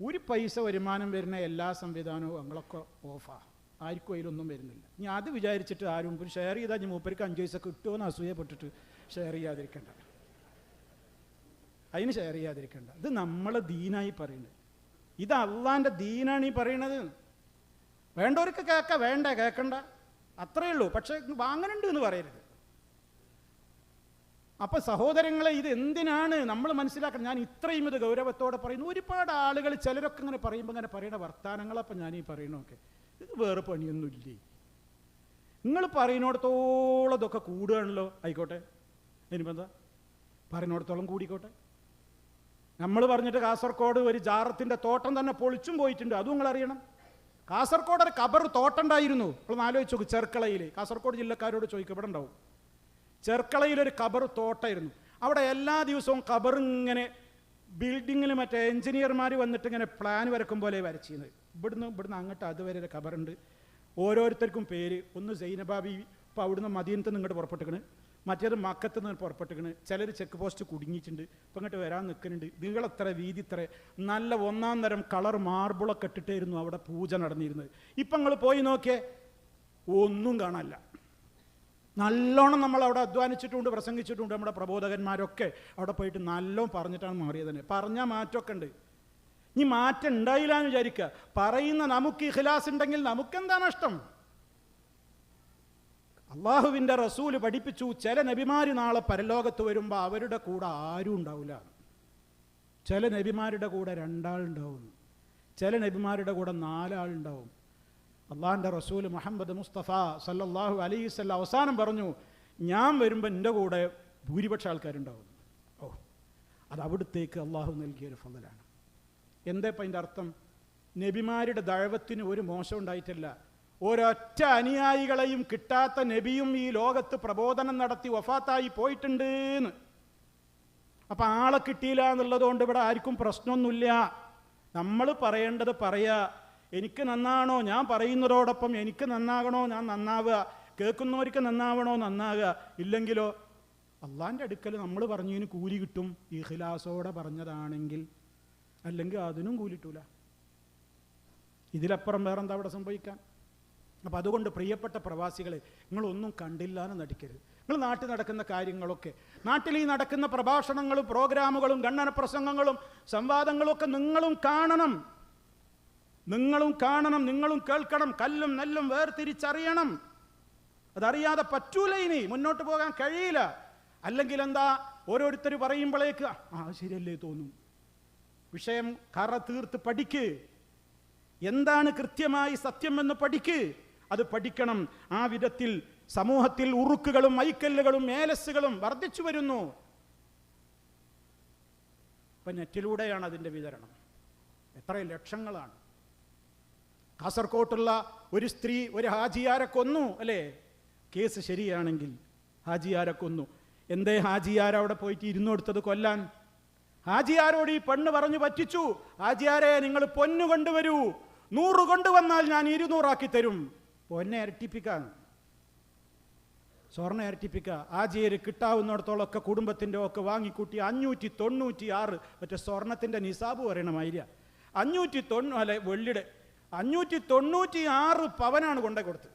Speaker 1: ഒരു പൈസ വരുമാനം വരുന്ന എല്ലാ സംവിധാനവും ഞങ്ങളൊക്കെ ഓഫാണ്, ആർക്കും അതിലൊന്നും വരുന്നില്ല. ഇനി അത് വിചാരിച്ചിട്ട് ആരും ഷെയർ ചെയ്താൽ ഇനി മൂപ്പർക്ക് 5 പൈസ കിട്ടുമെന്ന് അസൂയപ്പെട്ടിട്ട് ഷെയർ ചെയ്യാതിരിക്കണ്ട, അതിന് ഷെയർ ചെയ്യാതിരിക്കണ്ട. ഇത് നമ്മളെ ദീനായി പറയുന്നത്, ഇത് അള്ളാൻ്റെ ദീനാണ് ഈ പറയണത്. വേണ്ടവർക്ക് കേൾക്കാം, വേണ്ട കേൾക്കണ്ട, അത്രയേ ഉള്ളൂ. പക്ഷെ വാങ്ങനുണ്ട് എന്ന് പറയരുത്. അപ്പം സഹോദരങ്ങളെ, ഇത് എന്തിനാണ് നമ്മൾ മനസ്സിലാക്കണം. ഞാൻ ഇത്രയും ഇത് ഗൗരവത്തോടെ പറയുന്നു. ഒരുപാട് ആളുകൾ ചിലരൊക്കെ ഇങ്ങനെ പറയുമ്പോൾ ഇങ്ങനെ പറയുന്ന വർത്താനങ്ങളപ്പം ഞാൻ ഈ പറയണമൊക്കെ ഇത് വേറെ പണിയൊന്നുമില്ലേ. നിങ്ങൾ പറയുന്നിടത്തോളം ഇതൊക്കെ കൂടുകയാണല്ലോ, ആയിക്കോട്ടെ, ഇനിയിപ്പോൾ എന്താ പറയുന്നിടത്തോളം കൂടിക്കോട്ടെ. നമ്മൾ പറഞ്ഞിട്ട് കാസർഗോഡ് ഒരു ജാറത്തിൻ്റെ തോട്ടം തന്നെ പൊളിച്ചും പോയിട്ടുണ്ട്, അതും നിങ്ങൾ അറിയണം. കാസർഗോഡ് ഒരു കബർ തോട്ടം ഉണ്ടായിരുന്നു. അപ്പോൾ ആലോചിച്ച് നോക്ക്, ചെർക്കളയിൽ, കാസർഗോഡ് ജില്ലക്കാരോട് ചോദിക്കും, ഇവിടെ ഉണ്ടാവും. ചെർക്കളയിലൊരു കബർ തോട്ടമായിരുന്നു. അവിടെ എല്ലാ ദിവസവും കബർ ഇങ്ങനെ ബിൽഡിങ്ങിൽ മറ്റേ എഞ്ചിനീയർമാർ വന്നിട്ട് ഇങ്ങനെ പ്ലാൻ വരക്കും പോലെ വരച്ചിരുന്നത്. ഇവിടുന്ന് അങ്ങോട്ട് അതുവരെ ഒരു കബറുണ്ട്. ഓരോരുത്തർക്കും പേര്. ഒന്ന് സൈനബാബി, ഇപ്പോൾ അവിടുന്ന് മദീനത്ത് നിന്ന് ഇങ്ങോട്ട് പുറപ്പെട്ടിക്കണ്, മറ്റേത് മക്കത്ത് നിന്ന് പുറപ്പെട്ടിക്കണ്. ചിലർ ചെക്ക് പോസ്റ്റ് കുടുങ്ങിയിട്ടുണ്ട്, ഇപ്പം ഇങ്ങോട്ട് വരാൻ നിൽക്കുന്നുണ്ട്. നീളത്ര വീതി ഇത്ര, നല്ല 1-ാം തരം കളർ മാർബിളൊക്കെ ഇട്ടിട്ടായിരുന്നു അവിടെ പൂജ നടന്നിരുന്നത്. ഇപ്പം നിങ്ങൾ പോയി നോക്കിയേ, ഒന്നും കാണാനില്ല. നല്ലോണം നമ്മൾ അവിടെ അധ്വാനിച്ചിട്ടുണ്ട്, പ്രസംഗിച്ചിട്ടുണ്ട്. നമ്മുടെ പ്രബോധകന്മാരൊക്കെ അവിടെ പോയിട്ട് നല്ലോണം പറഞ്ഞിട്ടാണ് മാറിയത് തന്നെ. പറഞ്ഞാൽ മാറ്റമൊക്കെ ഉണ്ട്. ഇനി മാറ്റം ഉണ്ടായില്ല എന്ന് വിചാരിക്കുക. പറയുന്ന നമുക്ക് ഇഖ്ലാസ് ഉണ്ടെങ്കിൽ നമുക്കെന്താ നഷ്ടം? അള്ളാഹുവിൻ്റെ റസൂല് പഠിപ്പിച്ചു, ചില നബിമാർ നാളെ പരലോകത്ത് വരുമ്പോൾ അവരുടെ കൂടെ ആരും ഉണ്ടാവില്ല. ചില നബിമാരുടെ കൂടെ 2 ആളുണ്ടാവും, ചില നബിമാരുടെ കൂടെ 4 ആളുണ്ടാവും. അള്ളാഹിൻ്റെ റസൂൽ മുഹമ്മദ് മുസ്തഫ സല്ലല്ലാഹു അലൈഹി വസല്ലം അവസാനം പറഞ്ഞു, ഞാൻ വരുമ്പോൾ എൻ്റെ കൂടെ ഭൂരിപക്ഷ ആൾക്കാരുണ്ടാവും. അത് അവിടുത്തേക്ക് അള്ളാഹു നൽകിയൊരു ഫളലാണ്. എന്താ ഇപ്പം അതിൻ്റെ അർത്ഥം? നബിമാരുടെ ദഅവത്തിന് ഒരു മോശം ഉണ്ടായിട്ടില്ല. ഒരൊറ്റ അനുയായികളെയും കിട്ടാത്ത നബിയും ഈ ലോകത്ത് പ്രബോധനം നടത്തി വഫാത്തായി പോയിട്ടുണ്ട് എന്ന്. അപ്പം ആളെ കിട്ടിയില്ല എന്നുള്ളതുകൊണ്ട് ഇവിടെ ആർക്കും പ്രശ്നമൊന്നുമില്ല. നമ്മൾ പറയേണ്ടത് പറയുക. എനിക്ക് നന്നാണോ ഞാൻ പറയുന്നതോടൊപ്പം എനിക്ക് നന്നാകണോ ഞാൻ നന്നാവുക, കേൾക്കുന്നവർക്ക് നന്നാവണോ നന്നാകുക. ഇല്ലെങ്കിലോ അള്ളാൻ്റെ അടുക്കൽ നമ്മൾ പറഞ്ഞതിന് കൂലി കിട്ടും, ഇഖ്ലാസോടെ പറഞ്ഞതാണെങ്കിൽ. അല്ലെങ്കിൽ അതിനും കൂലിട്ടൂല. ഇതിലപ്പുറം വേറെന്താ അവിടെ സംഭവിക്കാൻ? അപ്പം അതുകൊണ്ട് പ്രിയപ്പെട്ട പ്രവാസികളെ, നിങ്ങളൊന്നും കണ്ടില്ല എന്ന് നടിക്കരുത്. നിങ്ങൾ നാട്ടിൽ നടക്കുന്ന കാര്യങ്ങളൊക്കെ, നാട്ടിൽ ഈ നടക്കുന്ന പ്രഭാഷണങ്ങളും പ്രോഗ്രാമുകളും ഖണ്ഡന പ്രസംഗങ്ങളും സംവാദങ്ങളും ഒക്കെ നിങ്ങളും കാണണം, നിങ്ങളും കേൾക്കണം. കല്ലും നെല്ലും വേർതിരിച്ചറിയണം. അതറിയാതെ പറ്റൂല, ഇനി മുന്നോട്ട് പോകാൻ കഴിയില്ല. അല്ലെങ്കിൽ എന്താ, ഓരോരുത്തർ പറയുമ്പോഴേക്ക് ശരിയല്ലേ തോന്നും. വിഷയം കറ തീർത്ത് പഠിക്ക്. എന്താണ് കൃത്യമായി സത്യം എന്ന് പഠിക്ക്. അത് പഠിക്കണം. ആ വിധത്തിൽ സമൂഹത്തിൽ ഉറുക്കുകളും മൈക്കല്ലുകളും മേലസ്സുകളും വർദ്ധിച്ചു വരുന്നു. ഇപ്പം നെറ്റിലൂടെയാണ് അതിൻ്റെ വിതരണം. എത്ര ലക്ഷങ്ങളാണ്. കാസർകോട്ടുള്ള ഒരു സ്ത്രീ ഒരു ഹാജിയാരെ കൊന്നു, അല്ലേ? കേസ് ശരിയാണെങ്കിൽ ഹാജിയാരെ കൊന്നു. എന്തേ ഹാജിയാർ അവിടെ പോയിട്ട് ഇരുന്നോടുത്തത് കൊല്ലാൻ? ഹാജിയാരോട് ഈ പെണ്ണ് പറഞ്ഞു പറ്റിച്ചു, ഹാജിയാരെ നിങ്ങൾ പൊന്നു കൊണ്ടുവരൂ, 100 കൊണ്ടുവന്നാൽ ഞാൻ 200 ആക്കി തരും. പൊന്നെ ഇരട്ടിപ്പിക്കാൻ, സ്വർണ്ണ ഇരട്ടിപ്പിക്കുക. ഹാജിയര് കിട്ടാവുന്നിടത്തോളമൊക്കെ കുടുംബത്തിൻ്റെ ഒക്കെ വാങ്ങിക്കൂട്ടി 596 മറ്റേ സ്വർണത്തിൻ്റെ നിസാബ് പറയണമായില്ല, 590 അല്ലെ വെള്ളിയുടെ 596 പവനാണ് കൊണ്ടേ കൊടുത്തത്.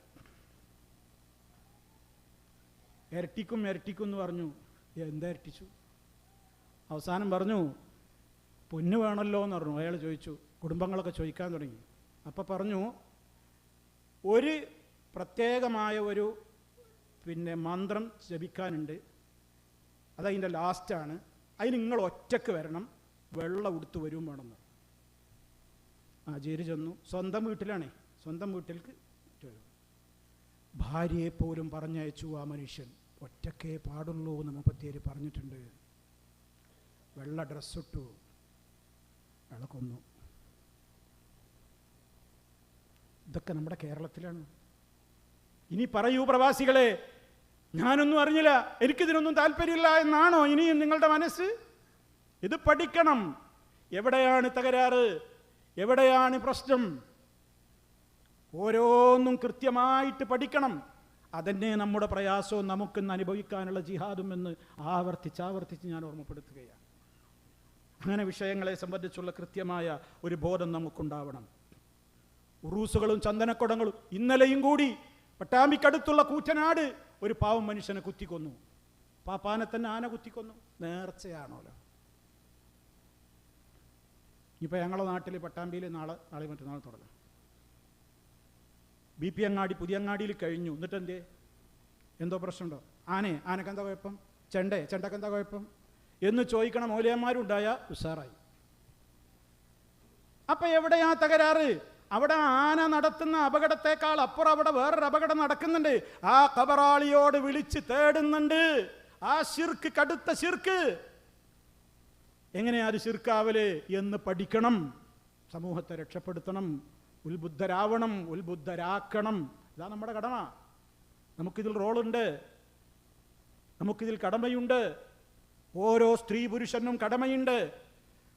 Speaker 1: ഇരട്ടിക്കും എന്ന് പറഞ്ഞു. എന്താ ഇരട്ടിച്ചു? അവസാനം പറഞ്ഞു പൊന്നു വേണമല്ലോ എന്ന് പറഞ്ഞു. അയാൾ ചോദിച്ചു, കുടുംബങ്ങളൊക്കെ ചോദിക്കാൻ തുടങ്ങി. അപ്പം പറഞ്ഞു, ഒരു പ്രത്യേകമായ ഒരു മന്ത്രം ജപിക്കാനുണ്ട്, അതതിൻ്റെ ലാസ്റ്റാണ്, അതിന് നിങ്ങൾ ഒറ്റക്ക് വരണം, വെള്ളം ഉടുത്ത് വരും വേണമെന്ന്. ഹാജിയർ ചെന്നു. സ്വന്തം വീട്ടിലാണേ, സ്വന്തം വീട്ടിലേക്ക് ഭാര്യയെ പോലും പറഞ്ഞയച്ചു. ആ മനുഷ്യൻ ഒറ്റക്കേ പാടുള്ളൂ എന്ന് മുപ്പത്തിയേര് പറഞ്ഞിട്ടുണ്ട്. വെള്ള ഡ്രസ്സിട്ടു, അയാളെ കൊന്നു. ഇതൊക്കെ നമ്മുടെ കേരളത്തിലാണ്. ഇനി പറയൂ പ്രവാസികളെ, ഞാനൊന്നും അറിഞ്ഞില്ല, എനിക്കിതിനൊന്നും താല്പര്യമില്ല എന്നാണോ ഇനിയും നിങ്ങളുടെ മനസ്സ്? ഇത് പഠിക്കണം. എവിടെയാണ് തകരാറ്? എവിടെയാണ് പ്രശ്നം? ഓരോന്നും കൃത്യമായിട്ട് പഠിക്കണം. അതന്നെ നമ്മുടെ പ്രയാസവും നമുക്കിന്ന് അനുഭവിക്കാനുള്ള ജിഹാദും എന്ന് ആവർത്തിച്ച് ഞാൻ ഓർമ്മപ്പെടുത്തുകയാണ്. അങ്ങനെ വിഷയങ്ങളെ സംബന്ധിച്ചുള്ള കൃത്യമായ ഒരു ബോധം നമുക്കുണ്ടാവണം. ഉറൂസുകളും ചന്ദനക്കുടങ്ങളും ഇന്നലെയും കൂടി പട്ടാമ്പിക്കടുത്തുള്ള കൂറ്റനാട് ഒരു പാവം മനുഷ്യനെ കുത്തിക്കൊന്നു. പാപ്പാനെ തന്നെ ആന കുത്തിക്കൊന്നു. നേർച്ചയാണോല്ലോ. ഇപ്പോൾ ഞങ്ങളുടെ നാട്ടിൽ പട്ടാമ്പിയിൽ നാളെ മറ്റന്നാൾ തുടങ്ങും. BP അങ്ങാടി പുതിയങ്ങാടിയിൽ കഴിഞ്ഞു. എന്നിട്ട് എന്തോ പ്രശ്നമുണ്ടോ? ആനക്ക് എന്താ കുഴപ്പം? ചെണ്ടക്ക് എന്താ കുഴപ്പം എന്ന് ചോദിക്കണം. മൗലവിമാരുണ്ടായ ഉഷാറായി. അപ്പൊ എവിടെയാ തകരാറ്? അവിടെ ആന നടത്തുന്ന അപകടത്തെക്കാൾ അപ്പുറം അവിടെ വേറൊരു അപകടം നടക്കുന്നുണ്ട്. ആ ഖബറാളിയോട് വിളിച്ച് തേടുന്നുണ്ട്. ആ ശിർക്ക്, കടുത്ത ശിർക്ക്. എങ്ങനെയാ അത് ശിർക്കാവല് എന്ന് പഠിക്കണം. സമൂഹത്തെ രക്ഷപ്പെടുത്തണം. ഉത്ബുദ്ധരാവണം, ഉത്ബുദ്ധരാക്കണം. ഇതാ നമ്മുടെ കടമ. നമുക്കിതിൽ റോളുണ്ട്, നമുക്കിതിൽ കടമയുണ്ട്. ഓരോ സ്ത്രീ പുരുഷനും കടമയുണ്ട്.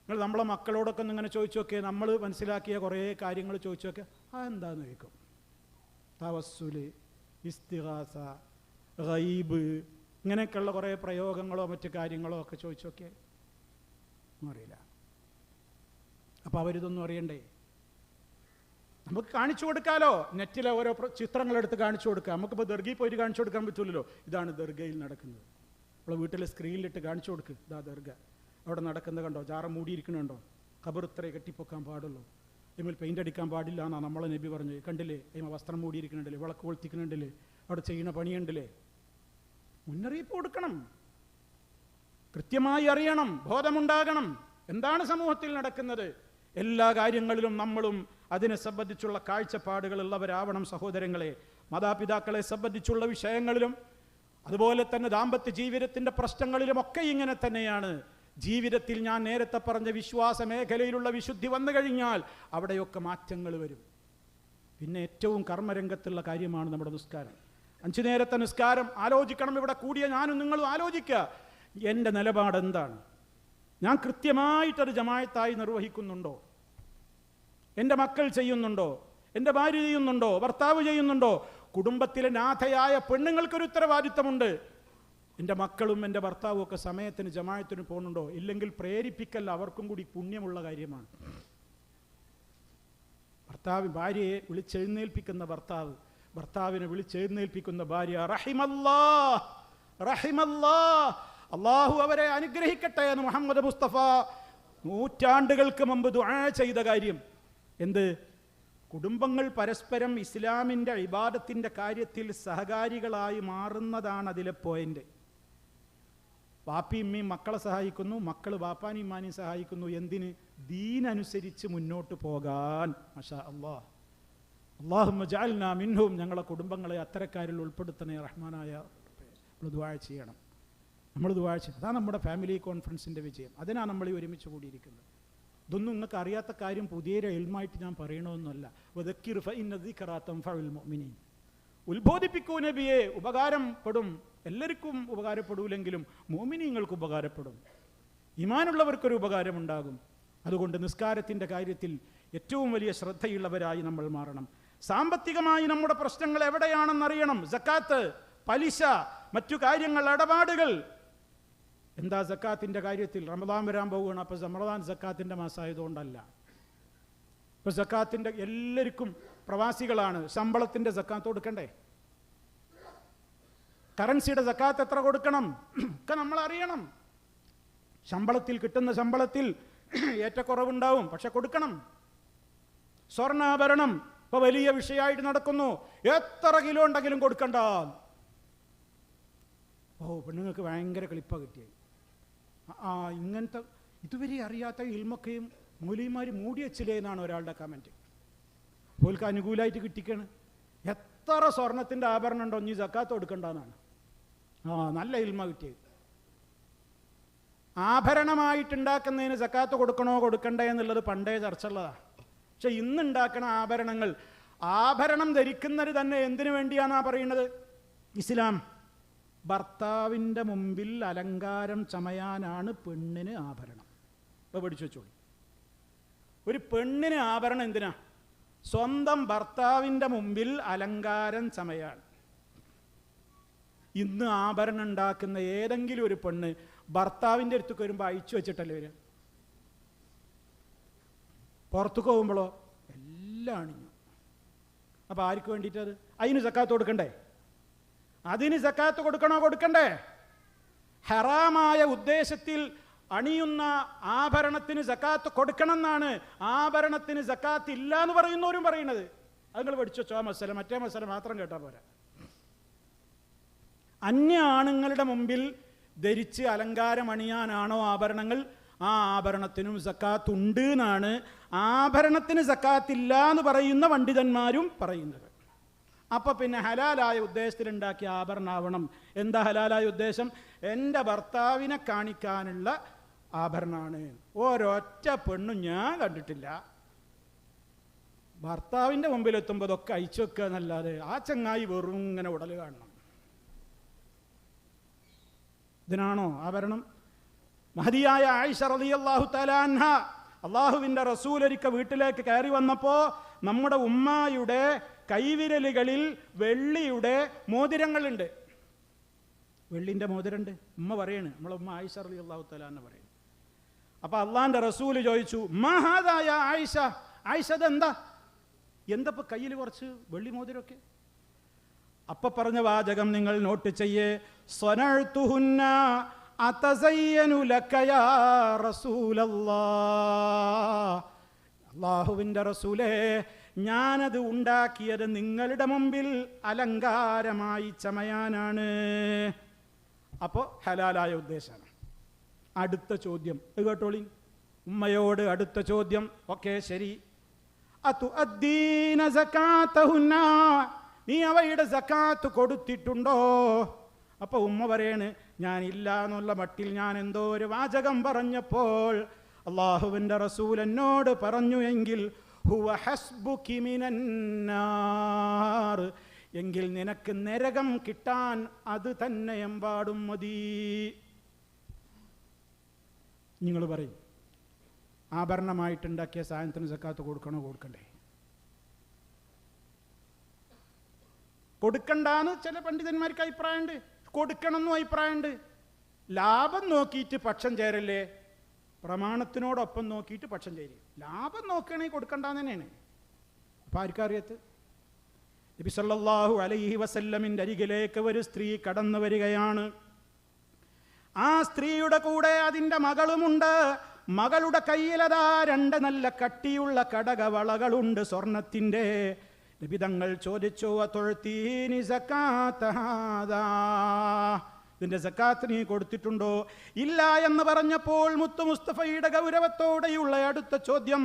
Speaker 1: നിങ്ങൾ നമ്മളെ മക്കളോടൊക്കെ ഇങ്ങനെ ചോദിച്ചു നോക്കിയേ, നമ്മൾ മനസ്സിലാക്കിയ കുറേ കാര്യങ്ങൾ ചോദിച്ചു നോക്കിയാൽ അതെന്താന്ന് ചോദിക്കും. തവസ്സുല്, ഇസ്തിഗാസ, ഗൈബ്, ഇങ്ങനെയൊക്കെയുള്ള കുറേ പ്രയോഗങ്ങളോ മറ്റു കാര്യങ്ങളോ ഒക്കെ ചോദിച്ചു നോക്കിയേ ഒന്നും അറിയില്ല. അപ്പോൾ അവരിതൊന്നും അറിയണ്ടേ? നമുക്ക് കാണിച്ചു കൊടുക്കാലോ. നെറ്റിലെ ഓരോ ചിത്രങ്ങളെടുത്ത് കാണിച്ചു കൊടുക്കാം. നമുക്കിപ്പോൾ ദർഗയിൽ പോയിട്ട് കാണിച്ചു കൊടുക്കാൻ പറ്റില്ലല്ലോ. ഇതാണ് ദർഗയിൽ നടക്കുന്നത്. നമ്മളെ വീട്ടിലെ സ്ക്രീനിലിട്ട് കാണിച്ചു കൊടുക്ക്. ഇതാ ദർഗ, അവിടെ നടക്കുന്നത് കണ്ടോ? ജാറ മൂടിയിരിക്കണുണ്ടോ? ഖബർ ഇത്രേ കെട്ടിപ്പൊക്കാൻ പാടുള്ളൂ, ഇതിൽ പെയിൻ്റ് അടിക്കാൻ പാടില്ല എന്നാണ് നമ്മളെ നബി പറഞ്ഞു. കണ്ടില്ലേ? അതിമ വസ്ത്രം മൂടിയിരിക്കുന്നുണ്ടല്ലേ, വിളക്ക് കൊളുത്തിക്കുന്നുണ്ടല്ലേ, അവിടെ ചെയ്യുന്ന പണിയുണ്ടല്ലേ. മുന്നറിയിപ്പ് കൊടുക്കണം, കൃത്യമായി അറിയണം, ബോധമുണ്ടാകണം. എന്താണ് സമൂഹത്തിൽ നടക്കുന്നത്? എല്ലാ കാര്യങ്ങളിലും നമ്മളും അതിനെ സംബന്ധിച്ചുള്ള കാഴ്ചപ്പാടുകളുള്ളവരാവണം സഹോദരങ്ങളെ. മാതാപിതാക്കളെ സംബന്ധിച്ചുള്ള വിഷയങ്ങളിലും അതുപോലെ തന്നെ ദാമ്പത്യ ജീവിതത്തിൻ്റെ പ്രശ്നങ്ങളിലുമൊക്കെ ഇങ്ങനെ തന്നെയാണ്. ജീവിതത്തിൽ ഞാൻ നേരത്തെ പറഞ്ഞ വിശ്വാസ മേഖലയിലുള്ള വിശുദ്ധി വന്നു കഴിഞ്ഞാൽ അവിടെയൊക്കെ മാറ്റങ്ങൾ വരും. പിന്നെ ഏറ്റവും കർമ്മരംഗത്തുള്ള കാര്യമാണ് നമ്മുടെ നിസ്കാരം. 5 നേരത്തെ നിസ്കാരം ആലോചിക്കണം. ഇവിടെ കൂടിയ ഞാനും നിങ്ങളും ആലോചിക്കുക, എൻ്റെ നിലപാട് എന്താണ്? ഞാൻ കൃത്യമായിട്ടൊരു ജമാഅത്തായി നിർവഹിക്കുന്നുണ്ടോ? എൻ്റെ മക്കൾ ചെയ്യുന്നുണ്ടോ? എൻ്റെ ഭാര്യ ചെയ്യുന്നുണ്ടോ? ഭർത്താവ് ചെയ്യുന്നുണ്ടോ? കുടുംബത്തിലെ നാഥയായ പെണ്ണുങ്ങൾക്കൊരു ഉത്തരവാദിത്തമുണ്ട്. എൻ്റെ മക്കളും എൻ്റെ ഭർത്താവും ഒക്കെ സമയത്തിന് ജമാഅത്തിന് പോകുന്നുണ്ടോ? ഇല്ലെങ്കിൽ പ്രേരിപ്പിക്കൽ അവർക്കും കൂടി പുണ്യമുള്ള കാര്യമാണ്. ഭാര്യയെ വിളിച്ചെഴുന്നേൽപ്പിക്കുന്ന ഭർത്താവിനെ വിളിച്ചെഴുന്നേൽപ്പിക്കുന്ന ഭാര്യ. റഹിമല്ലാ റഹിമല്ലാ, അള്ളാഹു അവരെ അനുഗ്രഹിക്കട്ടെ എന്ന് മുഹമ്മദ് മുസ്തഫ നൂറ്റാണ്ടുകൾക്ക് മുമ്പ് ദുആ ചെയ്ത കാര്യം. എന്ത്? കുടുംബങ്ങൾ പരസ്പരം ഇസ്ലാമിൻ്റെ ഇബാദത്തിൻ്റെ കാര്യത്തിൽ സഹകാരികളായി മാറുന്നതാണ് അതിലെ പോയിന്റ്. വാപ്പിയും ഉമ്മയും മക്കളെ സഹായിക്കുന്നു, മക്കൾ വാപ്പാനെയും ഉമ്മാനെയും സഹായിക്കുന്നു. എന്തിന്? ദീനനുസരിച്ച് മുന്നോട്ട് പോകാൻ. മാഷാ അല്ലാഹ്. അല്ലാഹുമ്മ ജഅൽനാ മിൻഹും, ഞങ്ങളെ കുടുംബങ്ങളെ അത്തരക്കാരിൽ ഉൾപ്പെടുത്തണേ റഹ്മാനായ. നമ്മൾ ദുആ ചെയ്യണം. അതാണ് നമ്മുടെ ഫാമിലി കോൺഫറൻസിൻ്റെ വിജയം. അതിനാണ് നമ്മൾ ഈ ഒരുമിച്ച് കൂടിയിരിക്കുന്നത്. ഇതൊന്നും നിങ്ങൾക്ക് അറിയാത്ത കാര്യം പുതിയൊരു ഇൽമായിട്ട് ഞാൻ പറയണമെന്നല്ല. വദക്കിർ ഫഇന്ന ദിക്റാ തൻഫഉൽ മുഅ്മിനീൻ. ഉത്ബോധിപ്പിക്കൂ നബിയെ, ഉപകാരപ്പെടും. എല്ലാവർക്കും ഉപകാരപ്പെടൂലെങ്കിലും മുഅ്മിനീങ്ങൾക്ക് ഉപകാരപ്പെടും. ഈമാനുള്ളവർക്കൊരു ഉപകാരമുണ്ടാകും. അതുകൊണ്ട് നിസ്കാരത്തിൻ്റെ കാര്യത്തിൽ ഏറ്റവും വലിയ ശ്രദ്ധയുള്ളവരായി നമ്മൾ മാറണം. സാമ്പത്തികമായി നമ്മുടെ പ്രശ്നങ്ങൾ എവിടെയാണെന്നറിയണം. സക്കാത്ത്, പലിശ, മറ്റു കാര്യങ്ങൾ, ഇടപാടുകൾ. എന്താ സക്കാത്തിൻ്റെ കാര്യത്തിൽ? റമദാൻ വരാൻ പോവുകയാണ്. അപ്പോൾ റമദാൻ സക്കാത്തിൻ്റെ മാസമായതുകൊണ്ടല്ല. ഇപ്പോൾ സക്കാത്തിൻ്റെ എല്ലാവർക്കും പ്രവാസികളാണ്, ശമ്പളത്തിൻ്റെ സക്കാത്ത് കൊടുക്കണ്ടേ? കറൻസിയുടെ സക്കാത്ത് എത്ര കൊടുക്കണം ഒക്കെ നമ്മൾ അറിയണം. കിട്ടുന്ന ശമ്പളത്തിൽ ഏറ്റക്കുറവുണ്ടാവും, പക്ഷെ കൊടുക്കണം. സ്വർണ്ണാഭരണം ഇപ്പോൾ വലിയ വിഷയമായിട്ട് നടക്കുന്നു. എത്ര കിലോ ഉണ്ടെങ്കിലും കൊടുക്കണ്ട. പെണ്ണുങ്ങൾക്ക് ഭയങ്കര കളിപ്പ കിട്ടിയത്. ഇങ്ങനത്തെ ഇതുവരെ അറിയാത്ത ഇൽമൊക്കെയും മൗലവിമാർ മൂടി വെച്ചില്ലേ എന്നാണ് ഒരാളുടെ കമൻറ്റ്. ഓൽക്ക് അനുകൂലമായിട്ട് കിട്ടിക്കാണ്. എത്ര സ്വർണത്തിൻ്റെ ആഭരണം ഉണ്ടോ ഇനി സക്കാത്ത് കൊടുക്കണ്ടെന്നാണ്. നല്ല ഇൽമ കിട്ടിയത്. ആഭരണമായിട്ടുണ്ടാക്കുന്നതിന് സക്കാത്ത് കൊടുക്കണോ കൊടുക്കണ്ടേ എന്നുള്ളത് പണ്ടേ ചർച്ച ഉള്ളതാണ്. പക്ഷെ ഇന്നുണ്ടാക്കണ ആഭരണം ധരിക്കുന്നത് തന്നെ എന്തിനു വേണ്ടിയാണെന്നാ പറയുന്നത്? ഇസ്ലാം ഭർത്താവിൻ്റെ മുമ്പിൽ അലങ്കാരം ചമയാനാണ് പെണ്ണിന് ആഭരണം. ഇപ്പോൾ പഠിച്ചു വെച്ചോളൂ. ഒരു പെണ്ണിന് ആഭരണം എന്തിനാ? സ്വന്തം ഭർത്താവിൻ്റെ മുമ്പിൽ അലങ്കാരം ചമയാൻ. ഇന്ന് ആഭരണം ഉണ്ടാക്കുന്ന ഏതെങ്കിലും ഒരു പെണ്ണ് ഭർത്താവിൻ്റെ അടുത്തേക്ക് വരുമ്പോൾ അയച്ചു വെച്ചിട്ടല്ലേ വരിക? പുറത്തേക്ക് പോകുമ്പോഴോ എല്ലാം അണിഞ്ഞു. അപ്പോൾ ആർക്ക് വേണ്ടിയിട്ടത്? അതിന് സക്കാത്ത് കൊടുക്കണ്ടേ? അതിന് സക്കാത്ത് കൊടുക്കണോ കൊടുക്കണ്ടേ? ഹറാമായ ഉദ്ദേശത്തിൽ അണിയുന്ന ആഭരണത്തിന് സക്കാത്ത് കൊടുക്കണം എന്നാണ്. ആഭരണത്തിന് സക്കാത്ത് ഇല്ല എന്ന് പറയുന്നവരും പറയുന്നത്. അത് നിങ്ങൾ പഠിച്ചു വെച്ചോ. ആ മസല, മറ്റേ മസല മാത്രം കേട്ടാൽ പോരാ. അന്യ ആണുങ്ങളുടെ മുമ്പിൽ ധരിച്ച് അലങ്കാരം അണിയാനാണോ ആഭരണങ്ങൾ? ആ ആഭരണത്തിനും സക്കാത്ത് ഉണ്ട് എന്നാണ് ആഭരണത്തിന് സക്കാത്തില്ല എന്ന് പറയുന്ന പണ്ഡിതന്മാരും പറയുന്നത്. അപ്പോൾ പിന്നെ ഹലാലായ ഉദ്ദേശത്തിലുണ്ടാക്കിയ ആഭരണമാവണം. എന്താ ഹലാലായ ഉദ്ദേശം? എൻ്റെ ഭർത്താവിനെ കാണിക്കാനുള്ള ആഭരണമാണ്. ഒരൊറ്റ പെണ്ണും ഞാൻ കണ്ടിട്ടില്ല ഭർത്താവിൻ്റെ മുമ്പിലെത്തുമ്പോൾ അതൊക്കെ അയച്ചു വെക്കുക എന്നല്ലാതെ ആ ചങ്ങായി വെറും ഇങ്ങനെ ഉടൽ കാണണം. ഇതിനാണോ ആഭരണം? മഹദിയായ ആയിഷ റളിയല്ലാഹു തആല അൻഹ, അള്ളാഹുവിൻ്റെ റസൂൽ ഒരിക്കൽ വീട്ടിലേക്ക് കയറി വന്നപ്പോൾ നമ്മുടെ ഉമ്മായുടെ കൈവിരലുകളിൽ വെള്ളിയുടെ മോതിരങ്ങളുണ്ട്. വെള്ളിൻ്റെ മോതിരമുണ്ട്. ഉമ്മ പറയാണ്, നമ്മളെ ഉമ്മ ആയിഷ റളിയല്ലാഹു തആല അൻഹ പറയും. അപ്പോൾ അള്ളാഹിൻ്റെ റസൂൽ ചോദിച്ചു, മാ ഹാദാ യാ ആയിഷ, ആയിഷ അതെന്താ? എന്തപ്പോൾ കയ്യിൽ കുറച്ച് വെള്ളി മോതിരമൊക്കെ? അപ്പൊ പറഞ്ഞ വാചകം നിങ്ങൾ നോട്ട് ചെയ്യേ. സ്വനഅ്തുഹുന്ന അതസയ്യനു ലക യാ റസൂലല്ലാഹ്. അല്ലാഹുവിൻ്റെ റസൂലേ, ഞാനത് ഉണ്ടാക്കിയത് നിങ്ങളുടെ മുമ്പിൽ അലങ്കാരമായി ചമയാനാണ്. അപ്പോൾ ഹലാലായ ഉദ്ദേശമാണ്. അടുത്ത ചോദ്യം കേട്ടോളി, ഉമ്മയോട് അടുത്ത ചോദ്യം. ഓക്കെ, ശരി. അതുഅദ്ദീന സകാതഹുന്ന, നീ അവയുടെ സക്കാത്ത് കൊടുത്തിട്ടുണ്ടോ? അപ്പോൾ ഉമ്മ പറയാണ്, ഞാനില്ല എന്നുള്ള മട്ടിൽ ഞാൻ എന്തോ ഒരു വാചകം പറഞ്ഞപ്പോൾ അള്ളാഹുവിൻ്റെ റസൂൽ എന്നോട് പറഞ്ഞു, എങ്കിൽ ഹുവ ഹസ്ബുകി മിനന്നാർ, എങ്കിൽ നിനക്ക് നരകം കിട്ടാൻ അത് തന്നെ എമ്പാടും മതി. നിങ്ങൾ പറയും, ആഭരണമായിട്ടുണ്ടാക്കിയ സാധനത്തിന് സക്കാത്ത് കൊടുക്കണോ കൊടുക്കണ്ടേ? കൊടുക്കണ്ടെന്ന് ചില പണ്ഡിതന്മാർക്ക് അഭിപ്രായമുണ്ട്, കൊടുക്കണമെന്നും അഭിപ്രായമുണ്ട്. ലാഭം നോക്കിയിട്ട് പക്ഷം ചേരല്ലേ, പ്രമാണത്തിനോടൊപ്പം നോക്കിയിട്ട് പക്ഷം ചേരും. ലാഭം നോക്കുകയാണെങ്കിൽ കൊടുക്കണ്ടെന്ന് തന്നെയാണ്. അപ്പം ആർക്കറിയത്ത്? നബി സല്ലല്ലാഹു അലൈഹി വസല്ലമിൻ്റെ അരികിലേക്ക് ഒരു സ്ത്രീ കടന്നു വരികയാണ്. ആ സ്ത്രീയുടെ കൂടെ അതിൻ്റെ മകളുമുണ്ട്. മകളുടെ കയ്യിലതാ 2 നല്ല കട്ടിയുള്ള കടകവളകളുണ്ട് സ്വർണത്തിൻ്റെ. നബി തങ്ങൾ ചോദിച്ചു, അതൊഴുത്തീനി സക്കാത്ത ഹാദാ, ഇതിൻ്റെ സക്കാത്ത് നീ കൊടുത്തിട്ടുണ്ടോ? ഇല്ല എന്ന് പറഞ്ഞപ്പോൾ മുത്തു മുസ്തഫയുടെ ഗൗരവത്തോടെയുള്ള അടുത്ത ചോദ്യം,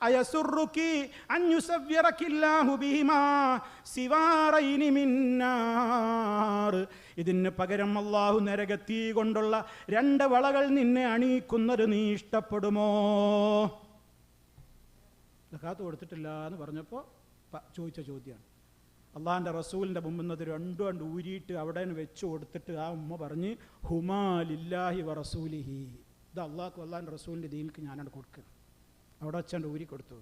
Speaker 1: അയസുറുക്കി അൻയുസവ്വിറകില്ലാഹു ബിഹിമാ സിവാറൈനി മിന്നാർ, ഇതിന് പകരം അല്ലാഹു നരകത്തീ കൊണ്ടുള്ള 2 വളകൾ നിന്നെ അണിയിക്കുന്നത് നീ ഇഷ്ടപ്പെടുമോ? സക്കാത്ത് കൊടുത്തിട്ടില്ല എന്ന് പറഞ്ഞപ്പോൾ ചോദിച്ച ചോദ്യമാണ്. അള്ളാഹിൻ്റെ റസൂലിൻ്റെ മുമ്പിൽ നിന്ന് 2 ഊരിയിട്ട് അവിടെ വെച്ച് കൊടുത്തിട്ട് ആ ഉമ്മ പറഞ്ഞ്, ഹുമാ ലില്ലാഹി വ റസൂലിഹി, ഇത് അള്ളാഹ്ക്കും അള്ളാഹിൻ്റെ റസൂലിൻ്റെ ദീനിക്ക് ഞാനാണ് കൊടുക്കുക. അവിടെ വെച്ചാണ്ട് ഊരി കൊടുത്തു.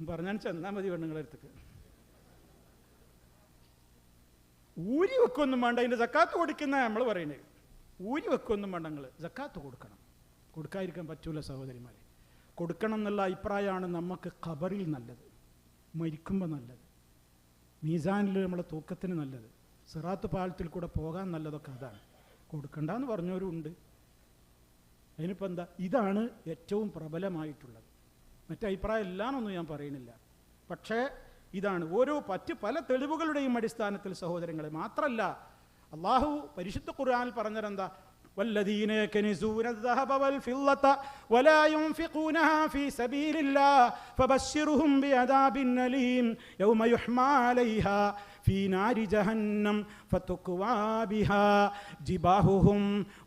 Speaker 1: പറഞ്ഞാൽ ചെന്നാൽ മതി പെണ്ണുങ്ങളെ അടുത്തേക്ക്. ഊരി വെക്കൊന്നും വേണ്ട, അതിൻ്റെ സക്കാത്ത് കൊടുക്കുന്ന നമ്മൾ പറയുന്നത്. ഊരി വെക്കൊന്നും വേണ്ട, നിങ്ങൾ സക്കാത്ത് കൊടുക്കണം. കൊടുക്കാതിരിക്കാൻ പറ്റൂല സഹോദരിമാരെ. കൊടുക്കണം എന്നുള്ള അഭിപ്രായമാണ് നമുക്ക് ഖബറിൽ നല്ലത്, മരിക്കുമ്പോൾ നല്ലത്, മീസാനിൽ നമ്മളെ തൂക്കത്തിന് നല്ലത്, സിറാത്ത് പാലത്തിൽ കൂടെ പോകാൻ നല്ലതൊക്കെ അതാണ്. കൊടുക്കണ്ടെന്ന് പറഞ്ഞവരും ഉണ്ട്. അതിനിപ്പോൾ എന്താ? ഇതാണ് ഏറ്റവും പ്രബലമായിട്ടുള്ളത്. മറ്റേ അഭിപ്രായം എല്ലാമെന്നൊന്നും ഞാൻ പറയുന്നില്ല. പക്ഷേ ഇതാണ് ഓരോ പല തെളിവുകളുടെയും അടിസ്ഥാനത്തിൽ സഹോദരങ്ങളെ. മാത്രമല്ല അള്ളാഹു പരിശുദ്ധ ഖുർആനിൽ പറഞ്ഞതെന്താ? والذين يكنزون الذهب والفضة ولا ينفقونها في سبيل الله فبشرهم بعذاب أليم يوم يحمى عليها في نار جهنم فتكوى بها جباههم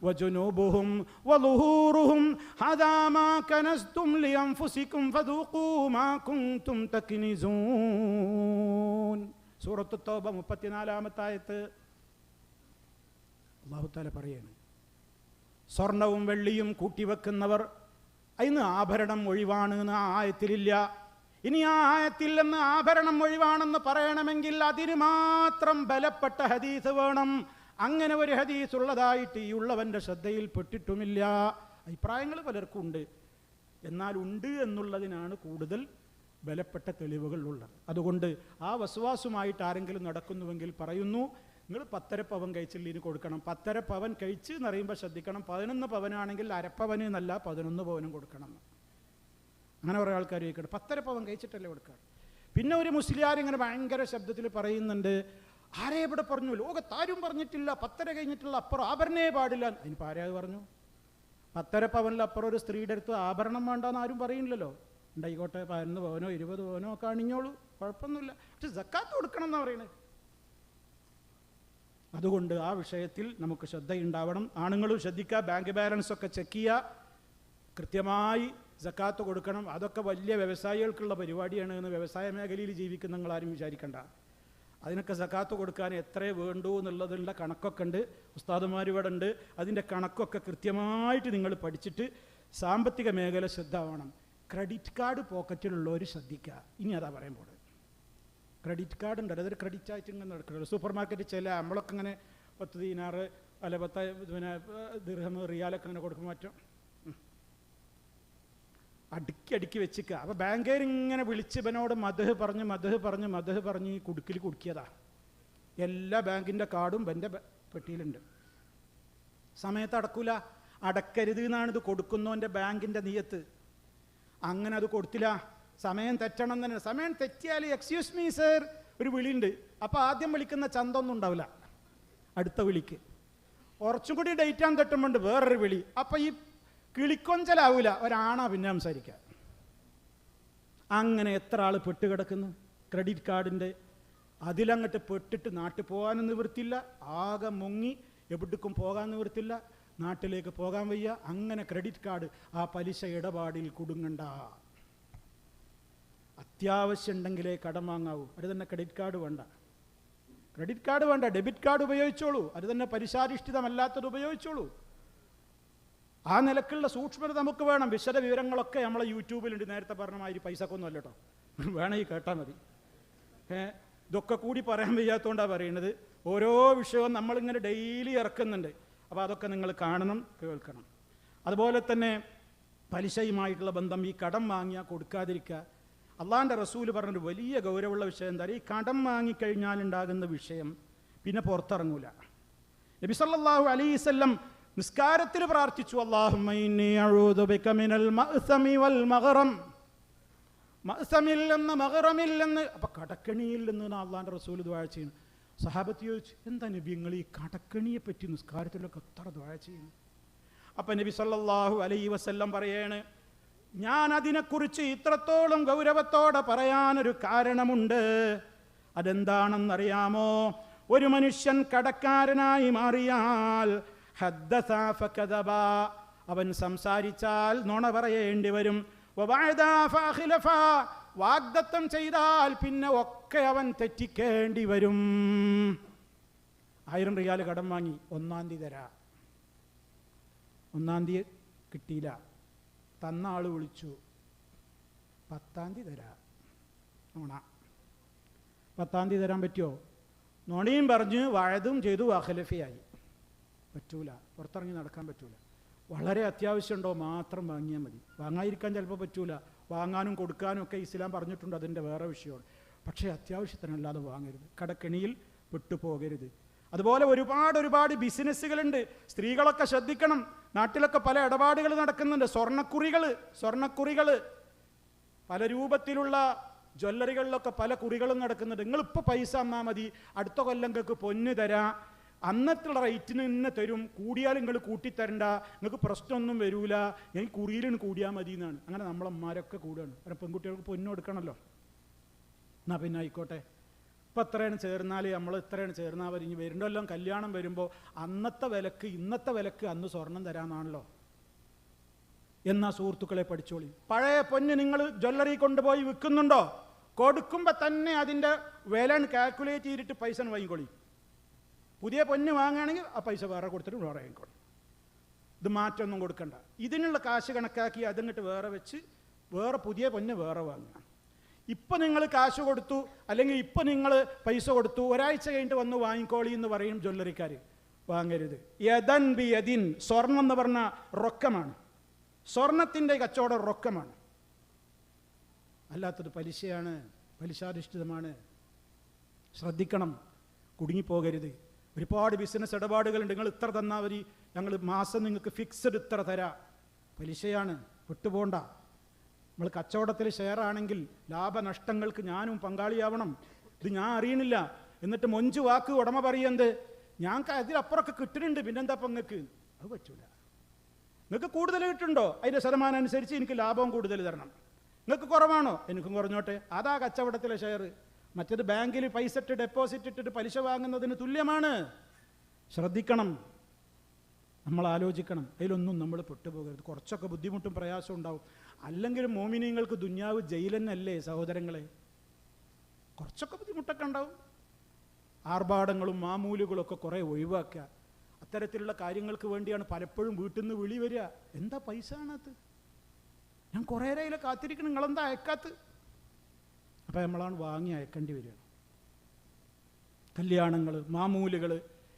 Speaker 1: وجنوبهم وظهورهم هذا ما كنزتم لأنفسكم فذوقوا ما كنتم تكنزون. سورة التوبة 34-ാമത്തെ ആയത്ത് അല്ലാഹു തആല പറയാണ്, സ്വർണവും വെള്ളിയും കൂട്ടിവെക്കുന്നവർ അതിന് ആഭരണം ഒഴിവാണ് എന്ന് ആ ആയത്തിലില്ല. ഇനി ആ ആയത്തിൽ നിന്ന് ആഭരണം ഒഴിവാണെന്ന് പറയണമെങ്കിൽ അതിന് മാത്രം ബലപ്പെട്ട ഹദീസ് വേണം. അങ്ങനെ ഒരു ഹദീസ് ഉള്ളതായിട്ട് ഈ ഉള്ളവൻ്റെ ശ്രദ്ധയിൽപ്പെട്ടിട്ടുമില്ല. അഭിപ്രായങ്ങൾ പലർക്കും ഉണ്ട്, എന്നാൽ ഉണ്ട് എന്നുള്ളതിനാണ് കൂടുതൽ ബലപ്പെട്ട തെളിവുകൾ ഉള്ളത്. അതുകൊണ്ട് ആ വസ്വാസുമായിട്ട് ആരെങ്കിലും നടക്കുന്നുവെങ്കിൽ പറയുന്നു, നിങ്ങൾ 1.5 പവൻ കഴിച്ചില്ലിന് കൊടുക്കണം. 1.5 പവൻ കഴിച്ച് എന്ന് പറയുമ്പോൾ ശ്രദ്ധിക്കണം, 11 പവനാണെങ്കിൽ 1/2 പവന് എന്നല്ല 11 പവനും കൊടുക്കണം. അങ്ങനെ കുറേ ആൾക്കാർ ചോദിക്കണം, 1.5 പവൻ കഴിച്ചിട്ടല്ലേ കൊടുക്കുക. പിന്നെ ഒരു മുസ്ലിയാർ ഇങ്ങനെ ഭയങ്കര ശബ്ദത്തിൽ പറയുന്നുണ്ട്, ആരെ ഇവിടെ പറഞ്ഞു? ലോകത്താരും പറഞ്ഞിട്ടില്ല 1.5 കഴിഞ്ഞിട്ടുള്ള അപ്പുറം ആഭരണേ പാടില്ല. അതിനിപ്പോൾ ആരാ പറഞ്ഞു? 1.5 പവനിലപ്പുറം ഒരു സ്ത്രീയുടെ അടുത്ത് ആഭരണം വേണ്ടെന്ന് ആരും പറയുന്നില്ലല്ലോ. ഉണ്ടായിക്കോട്ടെ, 11 പവനോ 20 പവനോ ഒക്കെ അണിഞ്ഞോളൂ, കുഴപ്പമൊന്നുമില്ല. പക്ഷെ സക്കാത്ത് കൊടുക്കണം എന്നാണ് പറയുന്നത്. അതുകൊണ്ട് ആ വിഷയത്തിൽ നമുക്ക് ശ്രദ്ധയുണ്ടാവണം. ആണുങ്ങളും ശ്രദ്ധിക്കുക, ബാങ്ക് ബാലൻസ് ഒക്കെ ചെക്ക് ചെയ്യുക, കൃത്യമായി സക്കാത്ത് കൊടുക്കണം. അതൊക്കെ വലിയ വ്യവസായികൾക്കുള്ള പരിപാടിയാണ് എന്ന് വ്യവസായ മേഖലയിൽ ജീവിക്കുന്ന നിങ്ങളാരും വിചാരിക്കണ്ട. അതിനൊക്കെ സക്കാത്ത് കൊടുക്കാൻ എത്ര വേണ്ടു എന്നുള്ളതിലുള്ള കണക്കൊക്കെ ഉണ്ട്, ഉസ്താദുമാർ ഇവിടെ ഉണ്ട്. അതിൻ്റെ കണക്കൊക്കെ കൃത്യമായിട്ട് നിങ്ങൾ പഠിച്ചിട്ട് സാമ്പത്തിക മേഖല ശ്രദ്ധ വേണം. ക്രെഡിറ്റ് കാർഡ് പോക്കറ്റിലുള്ളവർ ശ്രദ്ധിക്കുക. ഇനി അതാ പറയാൻ പോകുന്നത്. ക്രെഡിറ്റ് കാർഡ് ഉണ്ട്, അതൊരു ക്രെഡിറ്റ് ആയിട്ട് ഇങ്ങനെ നടക്കുന്നത്. സൂപ്പർ മാർക്കറ്റിൽ ചില നമ്മളൊക്കെ ഇങ്ങനെ 10 ദീനാറ് അല്ല 10 ദിർഹം റിയാലൊക്കെ ഇങ്ങനെ കൊടുക്കും. മറ്റും അടുക്കി വെച്ചിക്കുക. അപ്പോൾ ബാങ്കുകാർ ഇങ്ങനെ വിളിച്ച് ഇവനോട് മദ്ഹ് പറഞ്ഞ് ഈ കുടുക്കിൽ കുടുക്കിയതാ. എല്ലാ ബാങ്കിൻ്റെ കാർഡും എൻ്റെ പെട്ടിയിലുണ്ട്. സമയത്ത് അടക്കൂല, അടക്കരുത് എന്നാണ് ഇത് കൊടുക്കുന്നവൻ്റെ ബാങ്കിൻ്റെ നിയത്ത്. അങ്ങനെ അത് കൊടുത്തില്ല, സമയം തെറ്റണം തന്നെ. സമയം തെറ്റിയാൽ എക്സ്ക്യൂസ് മീ സർ ഒരു വിളിയുണ്ട്. അപ്പോൾ ആദ്യം വിളിക്കുന്ന ചന്തൊന്നും ഉണ്ടാവില്ല, അടുത്ത വിളിക്ക് കുറച്ചും കൂടി ഡേറ്റ് ആൻ തെറ്റുമ്പോണ്ട് വേറൊരു വിളി. അപ്പോൾ ഈ കിളിക്കൊഞ്ചലാവൂല, ഒരാണാ പിന്നെ സംസാരിക്കുക. അങ്ങനെ എത്ര ആൾ പെട്ടുകിടക്കുന്നു ക്രെഡിറ്റ് കാർഡിൻ്റെ. അതിലങ്ങോട്ട് പെട്ടിട്ട് നാട്ടിൽ പോകാനും നിവൃത്തില്ല, ആകെ മുങ്ങി എവിടേക്കും പോകാൻ നിവൃത്തില്ല, നാട്ടിലേക്ക് പോകാൻ വയ്യ. അങ്ങനെ ക്രെഡിറ്റ് കാർഡ് ആ പലിശ ഇടപാടിൽ കുടുങ്ങണ്ട. അത്യാവശ്യം ഉണ്ടെങ്കിലേ കടം വാങ്ങാവൂ. അത് തന്നെ ക്രെഡിറ്റ് കാർഡ് വേണ്ട, ഡെബിറ്റ് കാർഡ് ഉപയോഗിച്ചോളൂ. അത് തന്നെ പലിശാധിഷ്ഠിതമല്ലാത്തത് ഉപയോഗിച്ചോളൂ. ആ നിലക്കുള്ള സൂക്ഷ്മത നമുക്ക് വേണം. വിശദ വിവരങ്ങളൊക്കെ നമ്മളെ യൂട്യൂബിലുണ്ട്. നേരത്തെ പറഞ്ഞ മാതിരി പൈസക്കൊന്നും അല്ല കേട്ടോ, വേണമെങ്കിൽ കേട്ടാൽ മതി. ഇതൊക്കെ കൂടി പറയാൻ വയ്യാത്തതുകൊണ്ടാണ് പറയുന്നത്. ഓരോ വിഷയവും നമ്മളിങ്ങനെ ഡെയിലി ഇറക്കുന്നുണ്ട്. അപ്പോൾ അതൊക്കെ നിങ്ങൾ കാണണം, കേൾക്കണം. അതുപോലെ തന്നെ പലിശയുമായിട്ടുള്ള ബന്ധം, ഈ കടം വാങ്ങിയാൽ കൊടുക്കാതിരിക്കുക. അള്ളാഹിൻ്റെ റസൂല് പറഞ്ഞൊരു വലിയ ഗൗരവമുള്ള വിഷയം എന്താ, ഈ കടം വാങ്ങിക്കഴിഞ്ഞാൽ ഉണ്ടാകുന്ന വിഷയം പിന്നെ പുറത്തിറങ്ങൂല. നബി സല്ലല്ലാഹു അലൈഹി വസല്ലം നിസ്കാരത്തിൽ പ്രാർത്ഥിച്ചു, അല്ലാഹുമ്മ ഇന്നി അഊദു ബിക മിനൽ മഅ്സമി വൽ മഗ്റം. മഅ്സമിൽ നിന്ന് മഗ്റമിൽ നിന്ന്, അപ്പോൾ കടക്കണിയിൽ നിന്ന് അള്ളാഹിൻ്റെ റസൂൽ ദുആ ചെയ്യുന്നു. സഹാബത്ത് ചോദിച്ചു, എന്താ നബി നിങ്ങൾ ഈ കടക്കണിയെ പറ്റി നിസ്കാരത്തിലൊക്കെ എത്ര ദുആ ചെയ്യുന്നു? അപ്പം നബി സല്ലല്ലാഹു അലൈഹി വസല്ലം പറയാണ്, ഞാൻ അതിനെക്കുറിച്ച് ഇത്രത്തോളം ഗൗരവത്തോടെ പറയാനൊരു കാരണമുണ്ട്. അതെന്താണെന്നറിയാമോ? ഒരു മനുഷ്യൻ കടക്കാരനായി മാറിയാൽ ഹദ്ദസ ഫകദബ, അവൻ സംസാരിച്ചാൽ നുണ പറയേണ്ടി വരും. വവഅദ ഫഖലഫ, വാഗ്ദത്തം ചെയ്താൽ പിന്നെ ഒക്കെ അവൻ തെറ്റിക്കേണ്ടി വരും. 1000 റിയാൽ കടം വാങ്ങി, 1-ാം തീയതി തരാം. 1-ാം തീയതി കിട്ടിയില്ല, തന്ന ആൾ വിളിച്ചു, 10-ാം തീയതി തരാം. നുണ. 10-ാം തീയതി തരാൻ പറ്റുമോ? നുണയും പറഞ്ഞ് വഅദും ചെയ്തു, വഖലഫയായി. പറ്റൂല, പുറത്തിറങ്ങി നടക്കാൻ പറ്റൂല. വളരെ അത്യാവശ്യമുണ്ടോ മാത്രം വാങ്ങിയാൽ മതി. വാങ്ങാതിരിക്കാൻ ചിലപ്പോൾ പറ്റൂല, വാങ്ങാനും കൊടുക്കാനും ഒക്കെ ഇസ്ലാം പറഞ്ഞിട്ടുണ്ട്, അതിൻ്റെ വേറെ വിഷയമാണ്. പക്ഷേ അത്യാവശ്യത്തിനല്ലാതെ വാങ്ങരുത്, കടക്കെണിയിൽ പെട്ടുപോകരുത്. അതുപോലെ ഒരുപാട് ബിസിനസ്സുകളുണ്ട്. സ്ത്രീകളൊക്കെ ശ്രദ്ധിക്കണം. നാട്ടിലൊക്കെ പല ഇടപാടുകൾ നടക്കുന്നുണ്ട്. സ്വർണ്ണക്കുറികൾ പല രൂപത്തിലുള്ള ജ്വല്ലറികളിലൊക്കെ പല കുറികളും നടക്കുന്നുണ്ട്. നിങ്ങളിപ്പോൾ പൈസ തന്നാൽ മതി, അടുത്ത കൊല്ലം നിങ്ങൾക്ക് പൊന്ന് തരാം, അന്നത്തുള്ള റേറ്റിന് തന്നെ തരും, കൂടിയാൽ നിങ്ങൾ കൂട്ടിത്തരണ്ട, നിങ്ങൾക്ക് പ്രശ്നമൊന്നും വരൂല, ഞാൻ കുറിയിലും കൂടിയാൽ മതി എന്നാണ്. അങ്ങനെ നമ്മളമ്മമാരൊക്കെ കൂടുകയാണ്. കാരണം പെൺകുട്ടികൾക്ക് പൊന്നു കൊടുക്കണമല്ലോ. എന്നാൽ പിന്നെ ആയിക്കോട്ടെ, ഇപ്പം എത്രയാണ് ചേർന്നാൽ നമ്മൾ ഇത്രയാണ് ചേർന്നാൽ മതി, ഇനി വരുന്നതെല്ലാം കല്യാണം വരുമ്പോൾ അന്നത്തെ വിലക്ക് ഇന്നത്തെ വിലക്ക് അന്ന് സ്വർണം തരാമെന്നാണല്ലോ. എന്നാ സുഹൃത്തുക്കളെ പഠിച്ചോളി. പഴയ പൊന്ന് നിങ്ങൾ ജ്വല്ലറി കൊണ്ടുപോയി വിൽക്കുന്നുണ്ടോ? കൊടുക്കുമ്പോൾ തന്നെ അതിൻ്റെ വില കാൽക്കുലേറ്റ് ചെയ്തിട്ട് പൈസ വാങ്ങിക്കോളി. പുതിയ പൊന്ന് വാങ്ങുകയാണെങ്കിൽ ആ പൈസ വേറെ കൊടുത്തിട്ട് വേറെ വാങ്ങിക്കോളി. ഇത് മാറ്റമൊന്നും കൊടുക്കണ്ട. ഇതിനുള്ള കാശ് കണക്കാക്കി അതങ്ങോട്ട് വേറെ വെച്ച് വേറെ പുതിയ പൊന്ന് വേറെ വാങ്ങുക. ഇപ്പം നിങ്ങൾ കാശ് കൊടുത്തു, അല്ലെങ്കിൽ ഇപ്പം നിങ്ങൾ പൈസ കൊടുത്തു, ഒരാഴ്ച കഴിഞ്ഞിട്ട് വന്ന് വാങ്ങിക്കോളി എന്ന് പറയും ജ്വല്ലറിക്കാർ. വാങ്ങരുത്. യദൻ ബി യദിൻ, സ്വർണം എന്ന് പറഞ്ഞാൽ റൊക്കമാണ്. സ്വർണത്തിൻ്റെ കച്ചവടം റൊക്കമാണ്, അല്ലാത്തത് പലിശയാണ്, പലിശാധിഷ്ഠിതമാണ്. ശ്രദ്ധിക്കണം, കുടുങ്ങിപ്പോകരുത്. ഒരുപാട് ബിസിനസ് ഇടപാടുകളുണ്ട്. നിങ്ങൾ ഇത്ര തന്നാൽ മതി, ഞങ്ങൾ മാസം നിങ്ങൾക്ക് ഫിക്സഡ് ഇത്ര തരാം. പലിശയാണ്, വിട്ടുപോണ്ട. നമ്മൾ കച്ചവടത്തിൽ ഷെയർ ആണെങ്കിൽ ലാഭനഷ്ടങ്ങൾക്ക് ഞാനും പങ്കാളിയാവണം. ഇത് ഞാൻ അറിയണില്ല എന്നിട്ട് മൊഞ്ച് വാക്ക് ഉടമ പറയുന്നത് ഞങ്ങൾക്ക് അതിലപ്പുറമൊക്കെ കിട്ടുന്നുണ്ട്, പിന്നെന്താ അപ്പം നിങ്ങൾക്ക്? അത് പറ്റൂല. നിങ്ങൾക്ക് കൂടുതൽ കിട്ടുന്നുണ്ടോ? അതിൻ്റെ ശതമാനം അനുസരിച്ച് എനിക്ക് ലാഭം കൂടുതൽ തരണം. നിങ്ങൾക്ക് കുറവാണോ? എനിക്കും കുറഞ്ഞോട്ടെ. അതാ കച്ചവടത്തിലെ ഷെയർ. മറ്റേത് ബാങ്കിൽ പൈസ ഇട്ട് ഡെപ്പോസിറ്റ് ഇട്ടിട്ട് പലിശ വാങ്ങുന്നതിന് തുല്യമാണ്. ശ്രദ്ധിക്കണം, നമ്മൾ ആലോചിക്കണം. അതിലൊന്നും നമ്മൾ പെട്ടുപോകരുത്. കുറച്ചൊക്കെ ബുദ്ധിമുട്ടും പ്രയാസവും ഉണ്ടാവും. അല്ലെങ്കിലും മോമിനീങ്ങൾക്ക് ദുന്യാവ് ജയിലെന്നല്ലേ സഹോദരങ്ങളെ? കുറച്ചൊക്കെ ബുദ്ധിമുട്ടൊക്കെ ഉണ്ടാവും. ആർഭാടങ്ങളും മാമൂലുകളും ഒക്കെ കുറേ ഒഴിവാക്കുക. അത്തരത്തിലുള്ള കാര്യങ്ങൾക്ക് വേണ്ടിയാണ് പലപ്പോഴും വീട്ടിൽ നിന്ന് വിളി വരിക. എന്താ പൈസ ആണത്? ഞാൻ കുറേ നേരം കാത്തിരിക്കണം, നിങ്ങളെന്താ അയക്കാത്ത? അപ്പം നമ്മളാണ് വാങ്ങി അയക്കേണ്ടി വരികയാണ്. കല്യാണങ്ങൾ, മാമൂലുകൾ,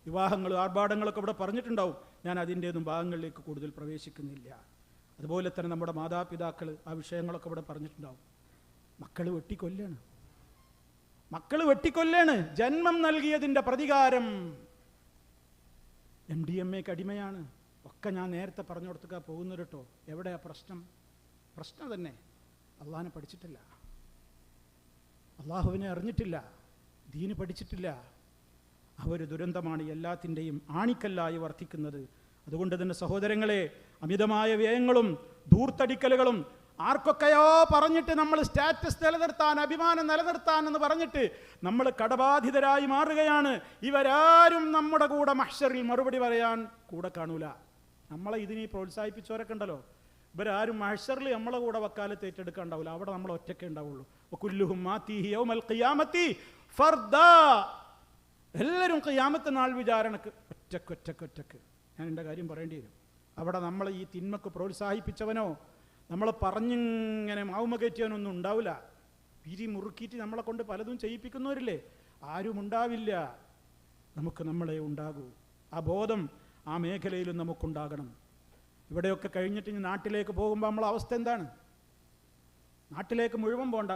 Speaker 1: വിവാഹങ്ങൾ, ആർഭാടങ്ങളൊക്കെ ഇവിടെ പറഞ്ഞിട്ടുണ്ടാവും. ഞാൻ അതിൻ്റെയൊന്നും ഭാഗങ്ങളിലേക്ക് കൂടുതൽ പ്രവേശിക്കുന്നില്ല. അതുപോലെ തന്നെ നമ്മുടെ മാതാപിതാക്കൾ, ആ വിഷയങ്ങളൊക്കെ ഇവിടെ പറഞ്ഞിട്ടുണ്ടാവും. മക്കൾ വെട്ടിക്കൊല്ലാണ്. ജന്മം നൽകിയതിൻ്റെ പ്രതികാരം. MDMAക്ക് അടിമയാണ്. ഒക്കെ ഞാൻ നേരത്തെ പറഞ്ഞു കൊടുത്തുക പോകുന്നത് കേട്ടോ. എവിടെയാ പ്രശ്നം തന്നെ? അള്ളാഹിനെ പഠിച്ചിട്ടില്ല, അള്ളാഹുവിനെ അറിഞ്ഞിട്ടില്ല, ദീന് പഠിച്ചിട്ടില്ല. ഒരു ദുരന്തമാണ് എല്ലാത്തിൻ്റെയും ആണിക്കല്ലായി വർത്തിക്കുന്നത്. അതുകൊണ്ട് തന്നെ സഹോദരങ്ങളെ, അമിതമായ വ്യയങ്ങളും ധൂർത്തടിക്കലുകളും ആർക്കൊക്കെയോ പറഞ്ഞിട്ട് നമ്മൾ സ്റ്റാറ്റസ് നിലനിർത്താൻ, അഭിമാനം നിലനിർത്താൻ എന്ന് പറഞ്ഞിട്ട് നമ്മൾ കടബാധിതരായി മാറുകയാണ്. ഇവരാരും നമ്മുടെ കൂടെ മഹ്ശറിൽ മറുപടി പറയാൻ കൂടെ കാണൂല. നമ്മളെ ഇതിനെ പ്രോത്സാഹിപ്പിച്ചവരൊക്കെ ഉണ്ടല്ലോ, ഇവരാരും മഹ്ശറിൽ നമ്മളെ കൂടെ വക്കാലത്ത് ഏറ്റെടുക്കാൻ ഉണ്ടാവില്ല. അവിടെ നമ്മൾ ഒറ്റയ്ക്കേ ഉണ്ടാവുള്ളൂ. വകുല്ലുഹും ആതീഹി യൗമൽ ഖിയാമത്തി ഫർദാ. എല്ലാവരും ഖിയാമത്ത് നാൾ വിചാരണക്ക് ഒറ്റക്ക്. ഞാൻ എൻ്റെ കാര്യം പറയേണ്ടി വരും. അവിടെ നമ്മളെ ഈ തിന്മക്ക് പ്രോത്സാഹിപ്പിച്ചവനോ നമ്മളെ പറഞ്ഞിങ്ങനെ മാവുമ കയറ്റിയവനൊന്നും ഉണ്ടാവില്ല. പിരി മുറുക്കിയിട്ട് നമ്മളെ കൊണ്ട് പലതും ചെയ്യിപ്പിക്കുന്നവരില്ലേ, ആരും ഉണ്ടാവില്ല. നമുക്ക് നമ്മളെ ഉണ്ടാകൂ. ആ ബോധം ആ മേഖലയിലും നമുക്കുണ്ടാകണം. ഇവിടെയൊക്കെ കഴിഞ്ഞിട്ട് നാട്ടിലേക്ക് പോകുമ്പോൾ നമ്മളെ അവസ്ഥ എന്താണ്? നാട്ടിലേക്ക് മുഴുവൻ പോകണ്ട,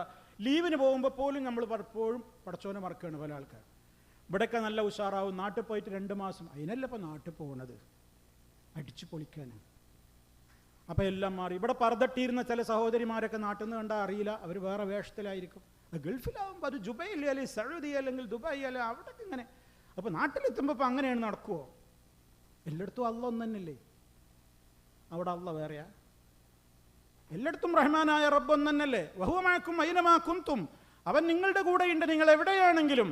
Speaker 1: ലീവിന് പോകുമ്പോൾ പോലും നമ്മൾ പലപ്പോഴും പടച്ചോനെ മറക്കുകയാണ് പല ആൾക്കാർ. ഇവിടെയൊക്കെ നല്ല ഉഷാറാവും, നാട്ടിൽ പോയിട്ട് 2 മാസം, അതിനല്ല ഇപ്പോൾ നാട്ടിൽ പോകണത്, അടിച്ചു പൊളിക്കാൻ. അപ്പം എല്ലാം മാറി. ഇവിടെ പറതട്ടിയിരുന്ന ചില സഹോദരിമാരൊക്കെ നാട്ടിൽ നിന്ന് കണ്ടാൽ അറിയില്ല, അവർ വേറെ വേഷത്തിലായിരിക്കും. ഗൾഫിലാവുമ്പോൾ അത് ജുബൈൽ അല്ലെങ്കിൽ സൗദി അല്ലെങ്കിൽ ദുബായ് അല്ലെങ്കിൽ അവിടെയൊക്കെ ഇങ്ങനെ. അപ്പോൾ നാട്ടിലെത്തുമ്പോൾ ഇപ്പം അങ്ങനെയാണ് നടക്കുമോ? എല്ലായിടത്തും അള്ള ഒന്ന് തന്നെയല്ലേ? അവിടെ അള്ള വേറെയാ? എല്ലായിടത്തും റഹ്മാനായ റബ്ബ് ഒന്ന് തന്നെയല്ലേ? വഹുവമാക്കും അയ്നമാക്കും, അവൻ നിങ്ങളുടെ കൂടെയുണ്ട്, നിങ്ങൾ എവിടെയാണെങ്കിലും.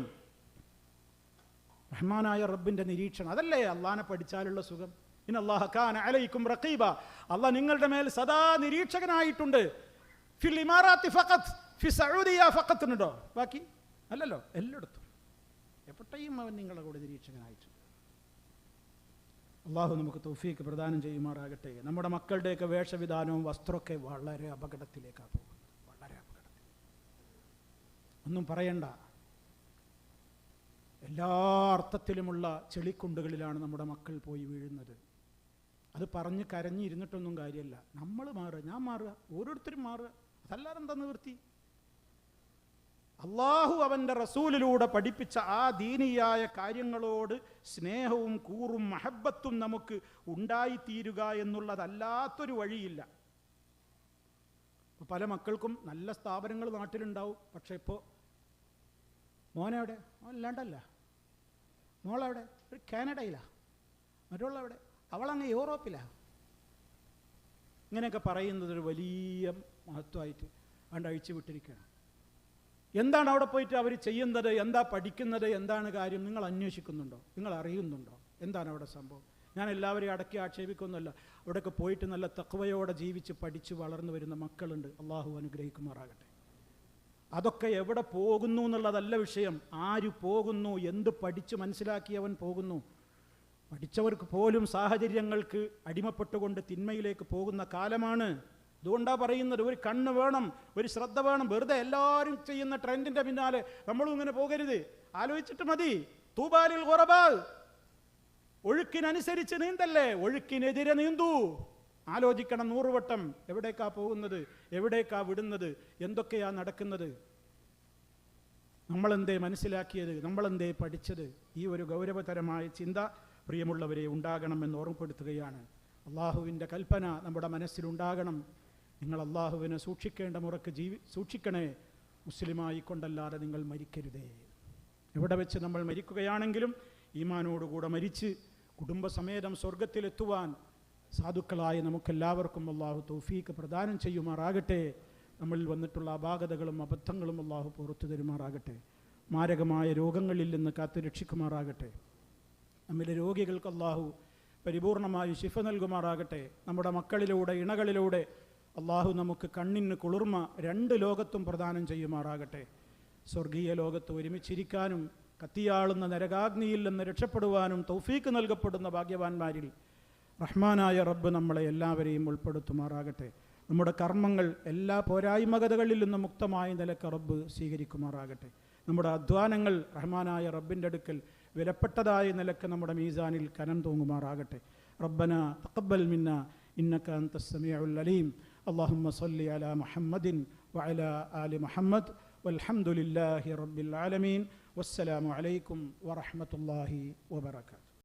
Speaker 1: റഹ്മാനായ റബ്ബിന്റെ നിരീക്ഷണം, അതല്ലേ അള്ളാനെ പഠിച്ചാലുള്ള സുഖം. ഇന്നല്ലാഹ കാന അലൈക്കും റഖീബ, അള്ളാഹ് നിങ്ങളുടെ മേൽ സദാ നിരീക്ഷകനായിട്ടുണ്ട്. ഫിൽ ഇമാറാത്തി ഫഖത്ത്, ഫി സഊദിയ ഫഖത്ത് ഉണ്ടോ? ബാക്കി അല്ലല്ലോ, എല്ലായിടത്തും എപ്പോഴേയും അവൻ നിങ്ങളുടെ കൂടെ നിരീക്ഷകനായിട്ടുണ്ട്. അള്ളാഹു നമുക്ക് തൗഫീക്ക് പ്രദാനം ചെയ്യുമാറാകട്ടെ. നമ്മുടെ മക്കളുടെയൊക്കെ വേഷവിധാനവും വസ്ത്രമൊക്കെ വളരെ അപകടത്തിലേക്കാണ് പോകുന്നത്, വളരെ അപകടത്തിൽ. ഒന്നും പറയണ്ട, എല്ലാ അർത്ഥത്തിലുമുള്ള ചെളിക്കുണ്ടുകളിലാണ് നമ്മുടെ മക്കൾ പോയി വീഴുന്നത്. അത് പറഞ്ഞ് കരഞ്ഞിരുന്നിട്ടൊന്നും കാര്യമല്ല. നമ്മൾ മാറുക, ഞാൻ മാറുക, ഓരോരുത്തരും മാറുക, അതല്ലാതെ എന്താ നിവൃത്തി? അള്ളാഹു അവൻ്റെ റസൂലിലൂടെ പഠിപ്പിച്ച ആ ദീനിയായ കാര്യങ്ങളോട് സ്നേഹവും കൂറും മഹബത്തും നമുക്ക് ഉണ്ടായിത്തീരുക എന്നുള്ളതല്ലാത്തൊരു വഴിയില്ല. പല മക്കൾക്കും നല്ല സ്ഥാപനങ്ങൾ നാട്ടിലുണ്ടാവും, പക്ഷെ ഇപ്പോൾ മോനെവിടെ? മോനല്ലാണ്ടല്ല, മോളെവിടെ? ഒരു കാനഡയിലാണ്, മറ്റുള്ളവിടെ, അവളങ്ങ് യൂറോപ്പിലാണ്. ഇങ്ങനെയൊക്കെ പറയുന്നത് ഒരു വലിയ മഹത്വമായിട്ട് അതുകൊണ്ട് അഴിച്ചു വിട്ടിരിക്കുകയാണ്. എന്താണ് അവിടെ പോയിട്ട് അവർ ചെയ്യുന്നത്, എന്താ പഠിക്കുന്നത്, എന്താണ് കാര്യം? നിങ്ങൾ അന്വേഷിക്കുന്നുണ്ടോ? നിങ്ങൾ അറിയുന്നുണ്ടോ എന്താണ് അവിടെ സംഭവം? ഞാൻ എല്ലാവരെയും അടക്കി ആക്ഷേപിക്കുന്നില്ല. അവിടെയൊക്കെ പോയിട്ട് നല്ല തഖ്വയോടെ ജീവിച്ച് പഠിച്ച് വളർന്നു വരുന്ന മക്കളുണ്ട്. അള്ളാഹു അനുഗ്രഹിക്കുമാറാകട്ടെ. അതൊക്കെ എവിടെ പോകുന്നു എന്നുള്ളതല്ല വിഷയം, ആര് പോകുന്നു, എന്ത് പഠിച്ച് മനസ്സിലാക്കിയവൻ പോകുന്നു. പഠിച്ചവർക്ക് പോലും സാഹചര്യങ്ങൾക്ക് അടിമപ്പെട്ടുകൊണ്ട് തിന്മയിലേക്ക് പോകുന്ന കാലമാണ്. അതുകൊണ്ടാണ് പറയുന്നത്, ഒരു കണ്ണ് വേണം, ഒരു ശ്രദ്ധ വേണം. വെറുതെ എല്ലാവരും ചെയ്യുന്ന ട്രെൻഡിൻ്റെ പിന്നാലെ നമ്മളും ഇങ്ങനെ പോകരുത്. ആലോചിച്ചിട്ട് മതി. തൂബാലിൽ ഖുറബാ, ഒഴുക്കിനനുസരിച്ച് നീന്തല്ലേ, ഒഴുക്കിനെതിരെ നീന്തൂ. ആലോചിക്കണം 100 വട്ടം. എവിടേക്കാ പോകുന്നത്, എവിടേക്കാ വിടുന്നത്, എന്തൊക്കെയാ നടക്കുന്നത്, നമ്മളെന്തേ മനസ്സിലാക്കിയത്, നമ്മളെന്തേ പഠിച്ചത്? ഈ ഒരു ഗൗരവതരമായ ചിന്ത പ്രിയമുള്ളവരെ ഉണ്ടാകണമെന്ന് ഓർമ്മപ്പെടുത്തുകയാണ്. അള്ളാഹുവിൻ്റെ കൽപ്പന നമ്മുടെ മനസ്സിലുണ്ടാകണം. നിങ്ങൾ അള്ളാഹുവിനെ സൂക്ഷിക്കേണ്ട മുറക്ക് സൂക്ഷിക്കണേ, മുസ്ലിമായി കൊണ്ടല്ലാതെ നിങ്ങൾ മരിക്കരുതേ. എവിടെ വെച്ച് നമ്മൾ മരിക്കുകയാണെങ്കിലും ഈമാനോടുകൂടെ മരിച്ച് കുടുംബസമേതം സ്വർഗത്തിലെത്തുവാൻ സാധുക്കളായ നമുക്കെല്ലാവർക്കും അള്ളാഹു തൗഫീക്ക് പ്രദാനം ചെയ്യുമാറാകട്ടെ. നമ്മളിൽ വന്നിട്ടുള്ള അപാകതകളും അബദ്ധങ്ങളും അള്ളാഹു പുറത്തു തരുമാറാകട്ടെ. മാരകമായ രോഗങ്ങളിൽ നിന്ന് കാത്തു രക്ഷിക്കുമാറാകട്ടെ. നമ്മിലെ രോഗികൾക്ക് അള്ളാഹു പരിപൂർണമായി ശിഫ നൽകുമാറാകട്ടെ. നമ്മുടെ മക്കളിലൂടെ, ഇണകളിലൂടെ അള്ളാഹു നമുക്ക് കണ്ണിന് കുളിർമ 2 ലോകത്തും പ്രദാനം ചെയ്യുമാറാകട്ടെ. സ്വർഗീയ ലോകത്ത് ഒരുമിച്ചിരിക്കാനും കത്തിയാളുന്ന നരകാഗ്നിയിൽ നിന്ന് രക്ഷപ്പെടുവാനും തൗഫീക്ക് നൽകപ്പെടുന്ന ഭാഗ്യവാന്മാരിൽ റഹ്മാനായ റബ്ബ് നമ്മളെ എല്ലാവരെയും ഉൾപ്പെടുത്തുമാറാകട്ടെ. നമ്മുടെ കർമ്മങ്ങൾ എല്ലാ പോരായ്മകതകളിൽ നിന്നും മുക്തമായ നിലക്ക് റബ്ബ് സ്വീകരിക്കുമാറാകട്ടെ. നമ്മുടെ അധ്വാനങ്ങൾ റഹ്മാനായ റബ്ബിൻ്റെ അടുക്കൽ വിലപ്പെട്ടതായ നിലക്ക് നമ്മുടെ മീസാനിൽ കനം തൂങ്ങുമാറാകട്ടെ. റബ്ബന തഖബ്ബൽ മിന്ന ഇന്നക അൻതസ് സമീഉൽ അലീം. അല്ലാഹുമ്മ സ്വല്ലി അലാ മുഹമ്മദിൻ വഅലാ ആലി മുഹമ്മദ് വൽഹംദുലില്ലാഹി റബ്ബിൽ ആലമീൻ. വസ്സലാമു അലൈക്കും വറഹ്മത്തുള്ളാഹി വബറകാതുഹു.